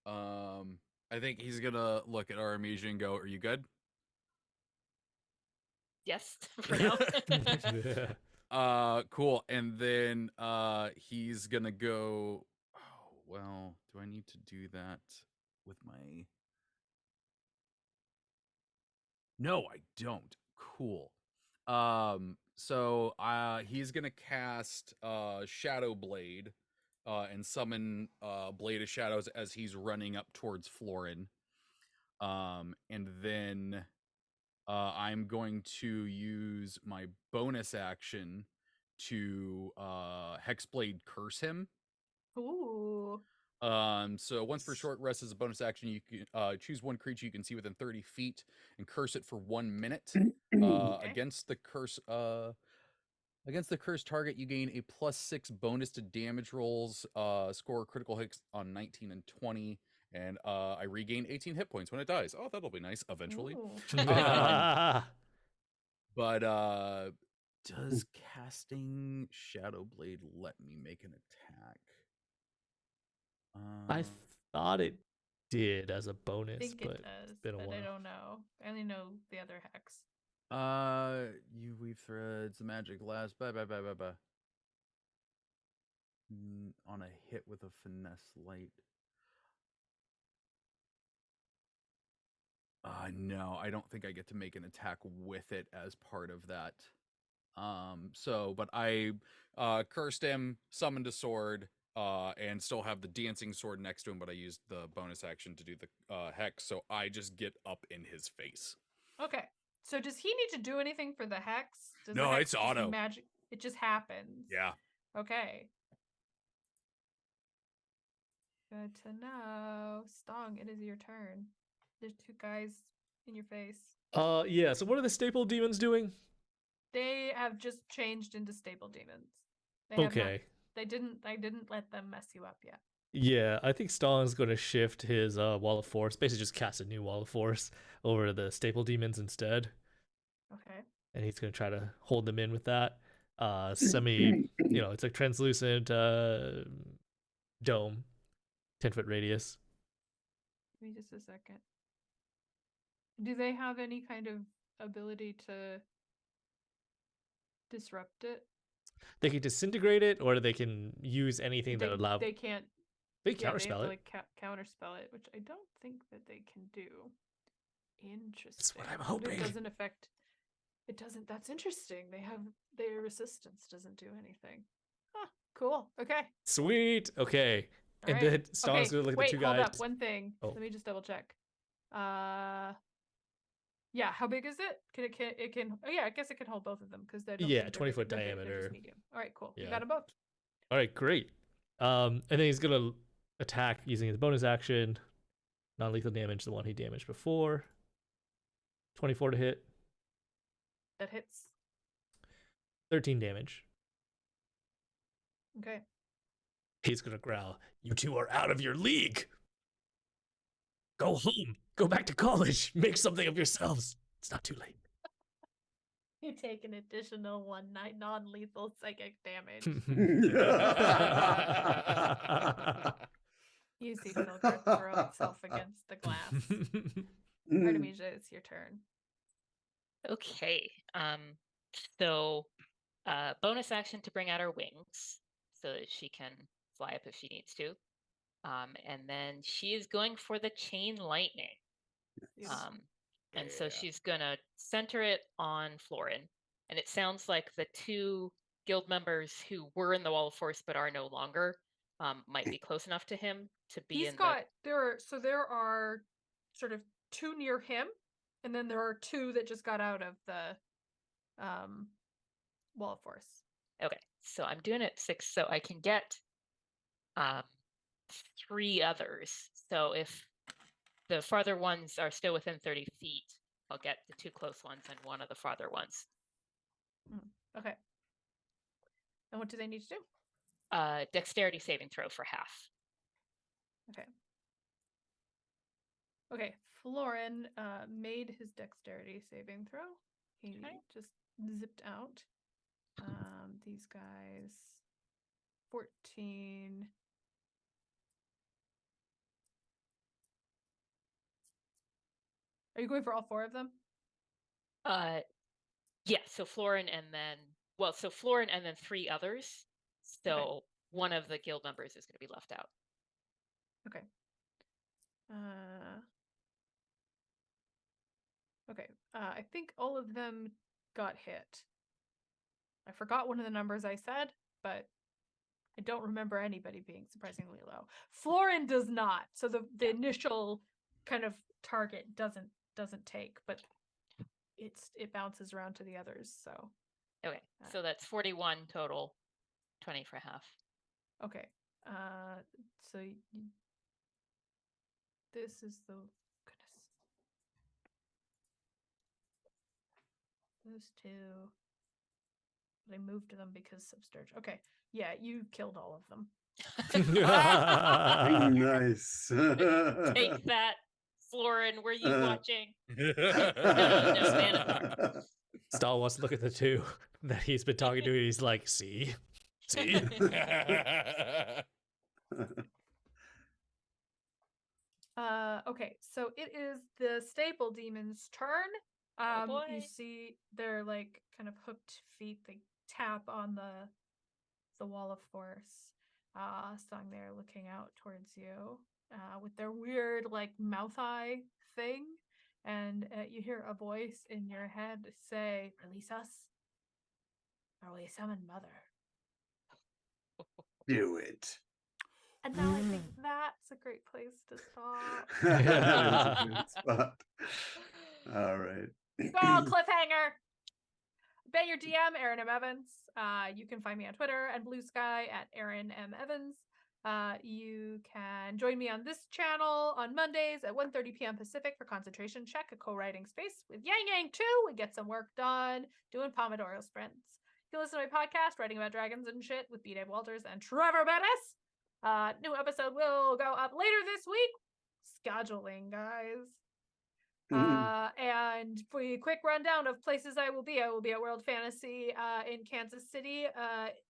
Speaker 5: I think he's gonna look at Artemisia and go, "Are you good?"
Speaker 3: Yes, for now.
Speaker 5: Cool. And then he's gonna go. Oh well, do I need to do that with my? No, I don't. Cool. So he's gonna cast Shadow Blade, and summon Blade of Shadows as he's running up towards Florin. And then I'm going to use my bonus action to Hexblade Curse him.
Speaker 2: Ooh.
Speaker 5: So once per short rest as a bonus action, you can choose one creature you can see within 30 feet and curse it for 1 minute. Against the curse target, you gain a +6 bonus to damage rolls, score critical hits on 19 and 20, and I regain 18 hit points when it dies. Oh, that'll be nice eventually. But does casting Shadow Blade let me make an attack?
Speaker 1: I thought it did as a bonus,
Speaker 2: I think
Speaker 1: but
Speaker 2: it does,
Speaker 1: it's been a
Speaker 2: but
Speaker 1: while.
Speaker 2: I don't know. I only know the other hex.
Speaker 5: You weave threads, the magic lasts, on a hit with a finesse light. No, I don't think I get to make an attack with it as part of that. But I cursed him, summoned a sword, and still have the dancing sword next to him, but I used the bonus action to do the hex, so I just get up in his face.
Speaker 2: Okay. So does he need to do anything for the hex? Does
Speaker 5: No,
Speaker 2: the hex
Speaker 5: it's
Speaker 2: just
Speaker 5: auto.
Speaker 2: magic? It just happens.
Speaker 5: Yeah.
Speaker 2: Okay. Good to know. Stong, it is your turn. There's two guys in your face.
Speaker 1: Yeah, so what are the staple demons doing?
Speaker 2: They have just changed into stable demons. They have not-
Speaker 1: Okay.
Speaker 2: I didn't let them mess you up yet.
Speaker 1: Yeah, I think Stalling's going to shift his wall of force, basically just cast a new wall of force over the staple demons instead.
Speaker 2: Okay.
Speaker 1: And he's going to try to hold them in with that. It's like translucent dome, 10-foot radius.
Speaker 2: Give me just a second. Do they have any kind of ability to disrupt it?
Speaker 1: They can disintegrate it, or they can use anything that would allow.
Speaker 2: They can't.
Speaker 1: They
Speaker 2: Yeah, they have
Speaker 1: counterspell
Speaker 2: to
Speaker 1: it.
Speaker 2: like counterspell it, which I don't think that they can do. Interesting.
Speaker 1: That's what I'm
Speaker 2: But
Speaker 1: hoping.
Speaker 2: it doesn't affect. It doesn't. That's interesting. They have their resistance doesn't do anything. Huh. Cool. Okay.
Speaker 1: Sweet. Okay.
Speaker 2: All
Speaker 1: And
Speaker 2: right.
Speaker 1: then Stalling's going to look at the two guys.
Speaker 2: Hold up. One thing.
Speaker 1: Oh.
Speaker 2: Let me just double check. Yeah. How big is it? It can. Oh yeah. I guess it can hold both of them because they're
Speaker 1: 20-foot
Speaker 2: they're
Speaker 1: diameter.
Speaker 2: just medium. All right. Cool.
Speaker 1: Yeah.
Speaker 2: You got them both.
Speaker 1: All right, great. And then he's gonna attack using his bonus action, non-lethal damage, the one he damaged before. 24 to hit,
Speaker 2: That hits.
Speaker 1: 13 damage.
Speaker 2: Okay.
Speaker 1: He's gonna growl, "You two are out of your league. Go home. Go back to college. Make something of yourselves. It's not too late."
Speaker 2: You take an additional 1 non-lethal psychic damage. You see Philgard throw itself against the glass. Artemisia, it's your turn.
Speaker 3: Okay. So bonus action to bring out her wings so that she can fly up if she needs to. And then she is going for the chain lightning. And so she's gonna center it on Florin. And it sounds like the two guild members who were in the wall of force but are no longer might be close enough to him to be
Speaker 2: there are sort of two near him, and then there are two that just got out of the wall of force.
Speaker 3: Okay, so I'm doing it 6 so I can get 3 others. So if the farther ones are still within 30 feet, I'll get the 2 close ones and one of the farther ones.
Speaker 2: Okay. And what do they need to do?
Speaker 3: Dexterity saving throw for half.
Speaker 2: Okay. Florin made his dexterity saving throw. He just zipped out. These guys 14. Are you going for all 4 of them?
Speaker 3: Yeah, so Florin and then 3 others. So one of the guild members is going to be left out.
Speaker 2: Okay. I think all of them got hit. I forgot one of the numbers I said, but I don't remember anybody being surprisingly low. Florin does not. So the initial kind of target doesn't take, but it bounces around to the others. So
Speaker 3: okay, so that's 41 total, 20 for half.
Speaker 2: Okay. So this is the goodness. Those two. I moved them because substurge. Okay. Yeah, you killed all of them.
Speaker 4: Nice.
Speaker 3: Take that, Florin. Were you watching? No, Xanathar.
Speaker 1: Stahl wants to look at the two that he's been talking to. He's like, see?
Speaker 2: Okay, so it is the staple demon's turn.
Speaker 3: Boy.
Speaker 2: You see their like kind of hooked feet. They tap on the wall of force. Song there looking out towards you with their weird like mouth eye thing, and you hear a voice in your head say, "Release us, or we summon Mother."
Speaker 4: Do it.
Speaker 2: And now I think that's a great place to stop.
Speaker 4: That is a good spot. All right.
Speaker 2: Oh, cliffhanger! Been your DM, Aaron M. Evans. You can find me on Twitter and Blue Sky at Aaron M. Evans. You can join me on this channel on Mondays at 1:30 p.m. Pacific for Concentration Check, a co-writing space with Yang Yang too. We get some work done doing Pomodoro sprints. You can listen to my podcast, Writing About Dragons and Shit, with B. Dave Walters and Trevor Bettis. New episode will go up later this week. Scheduling, guys. And for a quick rundown of places I will be at World Fantasy in Kansas City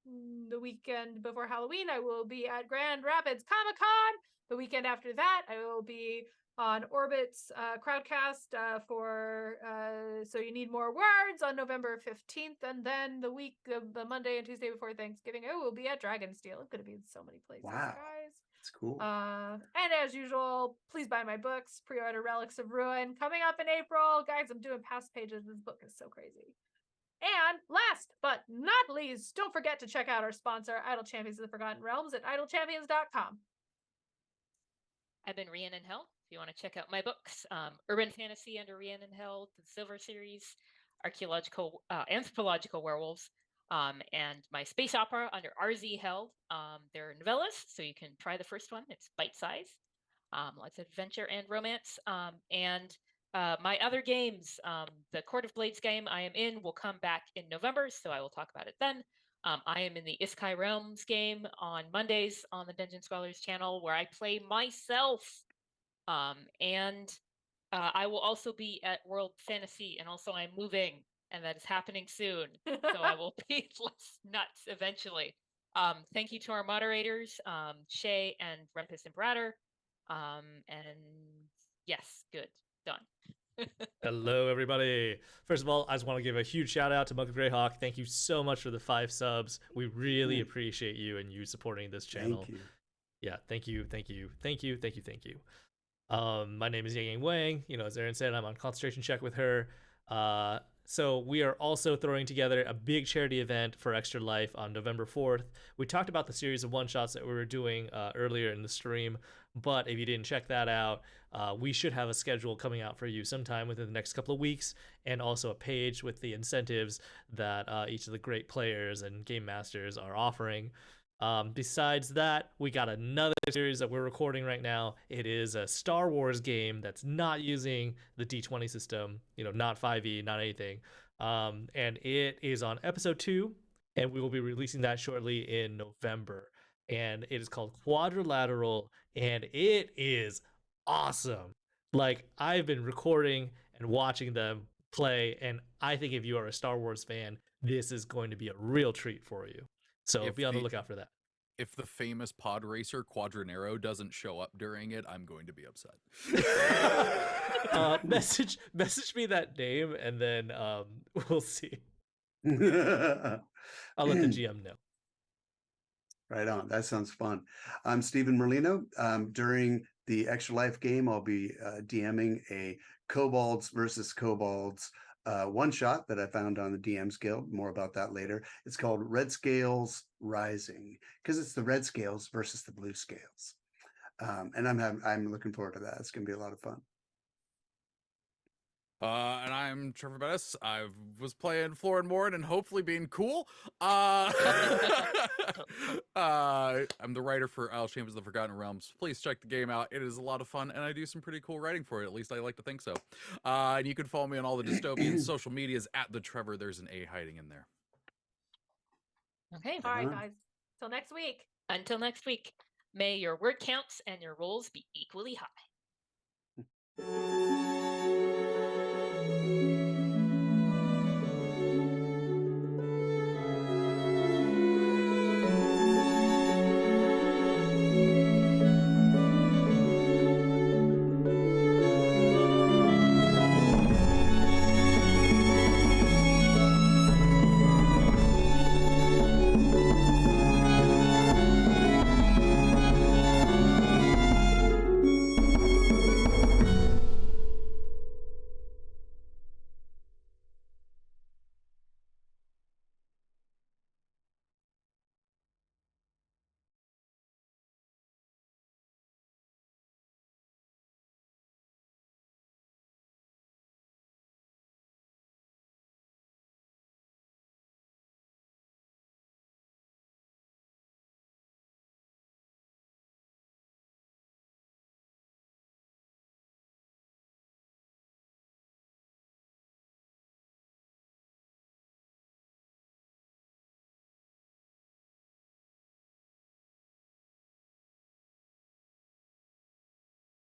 Speaker 2: the weekend before Halloween. I will be at Grand Rapids Comic-Con. The weekend after that, I will be on Orbit's Crowdcast for So You Need More Words on November 15th. And then the Monday and Tuesday before Thanksgiving, I will be at Dragonsteel. I'm going to be in so many places,
Speaker 4: Wow.
Speaker 2: guys.
Speaker 4: That's cool.
Speaker 2: And as usual, please buy my books. Pre-order Relics of Ruin coming up in April. Guys, I'm doing past pages. This book is so crazy. And last but not least, don't forget to check out our sponsor, Idle Champions of the Forgotten Realms, at idlechampions.com.
Speaker 3: I've been Rhiannon Hell. If you want to check out my books, Urban Fantasy under Rhiannon Hell, the Silver Series, Anthropological Werewolves, and my space opera under RZ Held. They're novellas, so you can try the first one. It's bite-sized, lots of adventure and romance. And my other games, the Court of Blades game I am in will come back in November, so I will talk about it then. I am in the Iskai Realms game on Mondays on the Dungeon Scholars channel, where I play myself. And I will also be at World Fantasy, and also I'm moving, and that is happening soon. So I will be less nuts eventually. Thank you to our moderators, Shay and Rempus Imperator. And yes, good, done.
Speaker 1: Hello, everybody. First of all, I just want to give a huge shout out to Monk of Greyhawk. Thank you so much for the 5 subs. We really appreciate you and you supporting this channel.
Speaker 4: Thank you.
Speaker 1: Yeah, thank you. My name is Yang Wang. As Aaron said, I'm on concentration check with her. So we are also throwing together a big charity event for Extra Life on November 4th. We talked about the series of one-shots that we were doing earlier in the stream, but if you didn't check that out, we should have a schedule coming out for you sometime within the next couple of weeks, and also a page with the incentives that each of the great players and game masters are offering. Besides that, we got another series that we're recording right now. It is a Star Wars game that's not using the D20 system, not 5e, not anything. And it is on episode 2, and we will be releasing that shortly in November. And it is called Quadrilateral, and it is awesome. Like, I've been recording and watching them play, and I think if you are a Star Wars fan, this is going to be a real treat for you. So be on the lookout for that.
Speaker 5: If the famous pod racer Quadranero doesn't show up during it, I'm going to be upset.
Speaker 1: Message me that name, and then we'll see. I'll let the GM know.
Speaker 4: Right on. That sounds fun. I'm Stephen Merlino. During the Extra Life game, I'll be DMing a Kobolds versus Kobolds one shot that I found on the DM's Guild. More about that later. It's called Red Scales Rising, because it's the red scales versus the blue scales. And I'm looking forward to that. It's going to be a lot of fun.
Speaker 5: And I'm Trevor Bettis. I was playing Florin Morin and hopefully being cool. I'm the writer for Idle Champions of the Forgotten Realms. Please check the game out. It is a lot of fun, and I do some pretty cool writing for it. At least I like to think so. And you can follow me on all the dystopian social medias at the Trevor. There's an A hiding in there.
Speaker 3: Okay.
Speaker 2: All right, guys. Till next week.
Speaker 3: Until next week, may your word counts and your rolls be equally high.